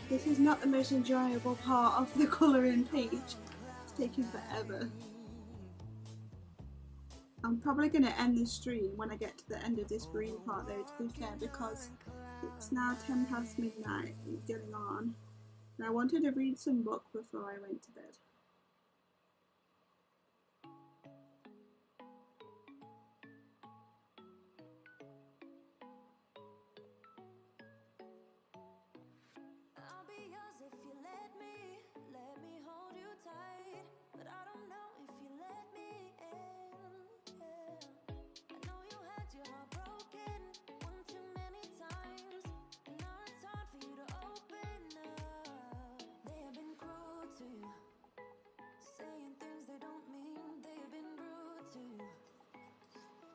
This is not the most enjoyable part of the colouring page. It's taking forever. I'm probably going to end this stream when I get to the end of this green part though, to be fair, because it's now 10 past midnight and it's getting on. And I wanted to read some book before I went to bed. I'll be yours if you let me hold you tight. But I don't know if you let me in. Yeah. I know you had your heart broken one too many times, and now it's hard for you to open up. They have been cruel to you, saying things they don't mean. They have been rude to you,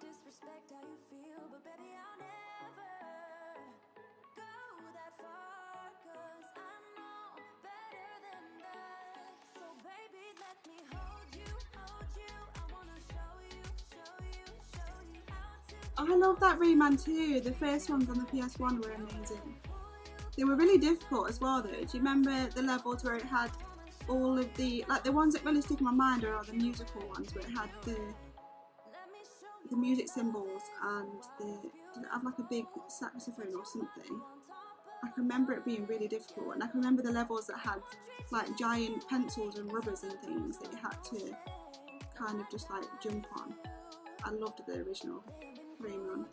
disrespect how you feel. But baby, I'll never go that far, 'cause I know better than that. So baby, let me hold you. I wanna show you how to. I love that Rayman too. The first ones on the PS1 were amazing. They were really difficult as well though. Do you remember the levels where it had all of the, like the ones that really stick in my mind are the musical ones where it had the music symbols and did it have like a big saxophone or something? I can remember it being really difficult, and I can remember the levels that had like giant pencils and rubbers and things that you had to kind of just like jump on. I loved the original Rayman.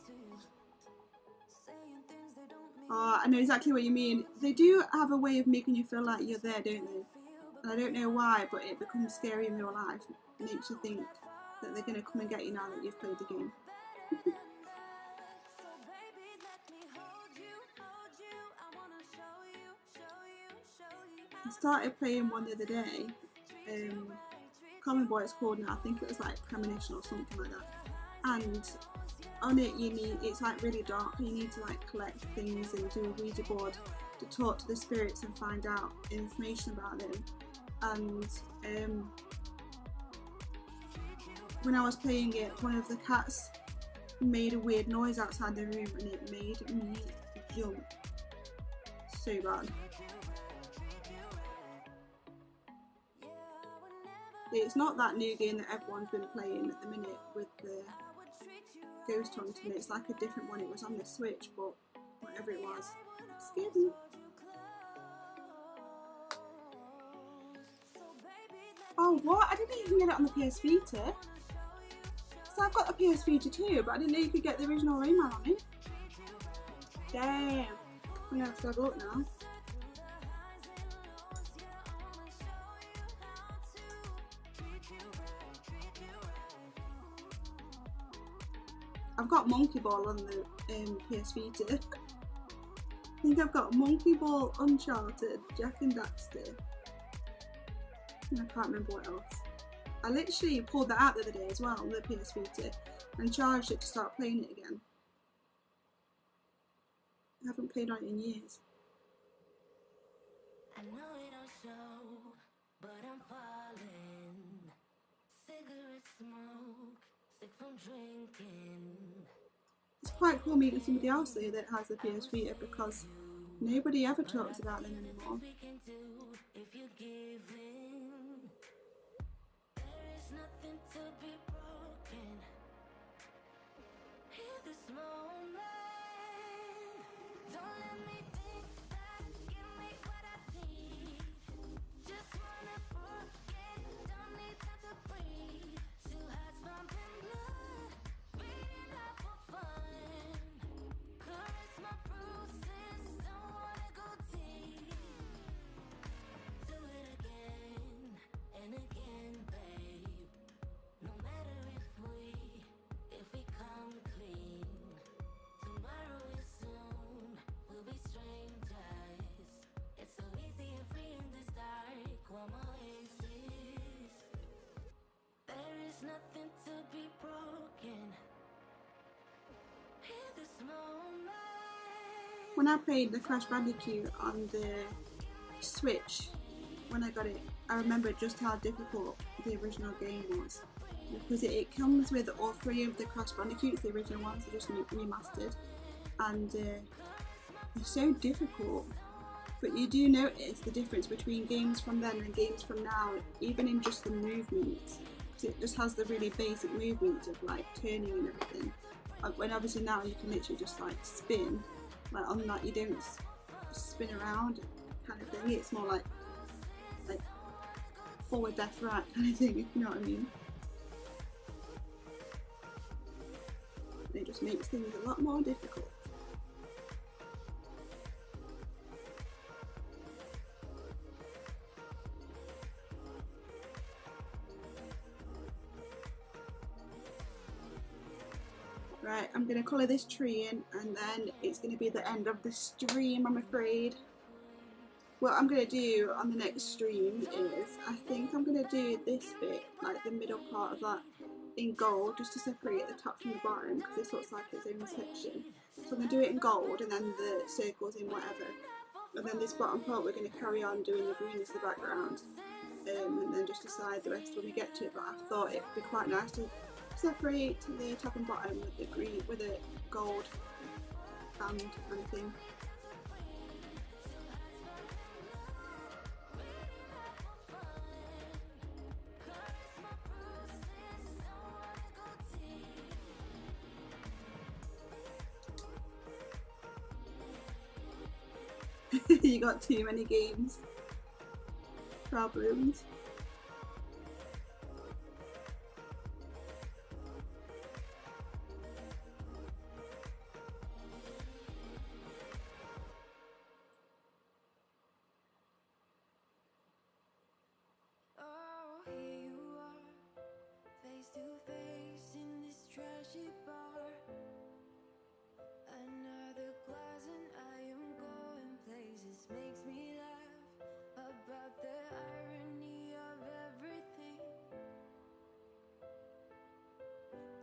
Oh, I know exactly what you mean. They do have a way of making you feel like you're there, don't they? And I don't know why, but it becomes scary in real life. It makes you think that they're going to come and get you now that you've played the game. I started playing one the other day. Can't remember what it's called now. I think it was like Premonition or something like that. And on it, it's like really dark. You need to like collect things and do a Ouija board to talk to the spirits and find out information about them. And when I was playing it, one of the cats made a weird noise outside the room, and it made me jump so bad. It's not that new game that everyone's been playing at the minute with the ghost hunting. It's like a different one. It was on the Switch, but whatever it was, it scared me. Oh, what? I didn't even get it on the PS Vita. So I've got a PS Vita too, but I didn't know you could get the original Rayman on it. Damn. I'm gonna have to have a look now. I've got Monkey Ball on the PS Vita. I think I've got Monkey Ball, Uncharted, Jack and Daxter. And I can't remember what else. I literally pulled that out the other day as well on the PS Vita and charged it to start playing it again. I haven't played on it in years. I know it don't show, but I'm falling. Cigarette smoke, sick from drinking. It's quite cool meeting somebody else though that has a PS Vita, because nobody ever talks about them anymore. If you give in, there is nothing to be broken. Hear this moment. Don't let me think back. Give me what I need. Just wanna forget. Don't need time to breathe. Two hearts pumping blood, beating out for fun. Caress my bruises. Don't wanna go deep. Do it again and again, babe. No matter if we come clean. Tomorrow is soon, we'll be strangers. It's so easy and free in this dark, warm oasis. There is nothing to be broken. Hear this moment. When I played the Crash Bandicoot on the Switch, when I got it, I remember just how difficult the original game was. Because it comes with all three of the Crash Bandicoots, the original ones, are just remastered. And they're so difficult. But you do notice the difference between games from then and games from now, even in just the movements, because it just has the really basic movements of like turning and everything. When obviously now you can literally just like spin, like on that you don't spin around kind of thing. It's more like forward, left, right kind of thing, if you know what I mean. It just makes things a lot more difficult. Right, I'm going to colour this tree in and then it's going to be the end of the stream, I'm afraid. What I'm going to do on the next stream is, I think I'm going to do this bit, like the middle part of that, in gold, just to separate the top from the bottom, because this looks like its own section. So I'm going to do it in gold and then the circles in whatever. And then this bottom part we're going to carry on doing the green as the background. And then just decide the rest when we get to it, but I thought it'd be quite nice to separate the top and bottom with the green, with the gold band kind of thing. You got too many games problems. Oh, here you are, face to face in this trashy bar. Another glass and I am going places. Makes me laugh about the irony of everything.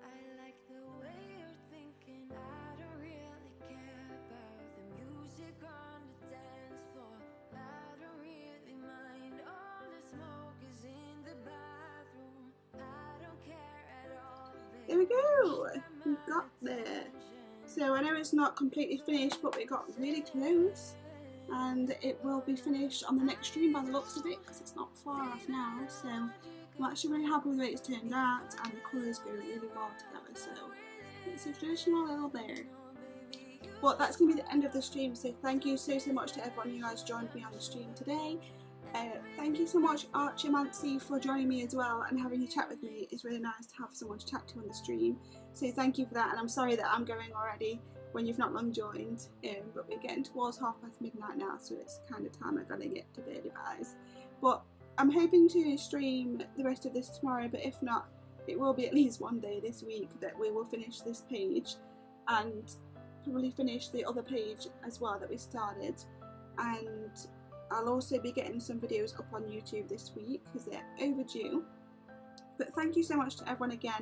I like the way you're thinking. I don't really care about the music on the dance floor. I don't really mind. All the smoke is in the bathroom. I don't care at all. There we go, we got there. So I know it's not completely finished, but we got really close, and it will be finished on the next stream by the looks of it, because it's not far off now. So I'm actually really happy with the way it's turned out, and the colours go really well together, so it's a traditional little bear. But that's going to be the end of the stream, so thank you so much to everyone who has joined me on the stream today. Thank you so much Archimancy for joining me as well and having a chat with me. It's really nice to have someone to chat to on the stream, so thank you for that, and I'm sorry that I'm going already when you've not long joined, but we're getting towards midnight now, so it's kind of time I gotta get to bed, guys. But I'm hoping to stream the rest of this tomorrow, but if not, it will be at least one day this week that we will finish this page and probably finish the other page as well that we started, and I'll also be getting some videos up on YouTube this week because they're overdue. But thank you so much to everyone again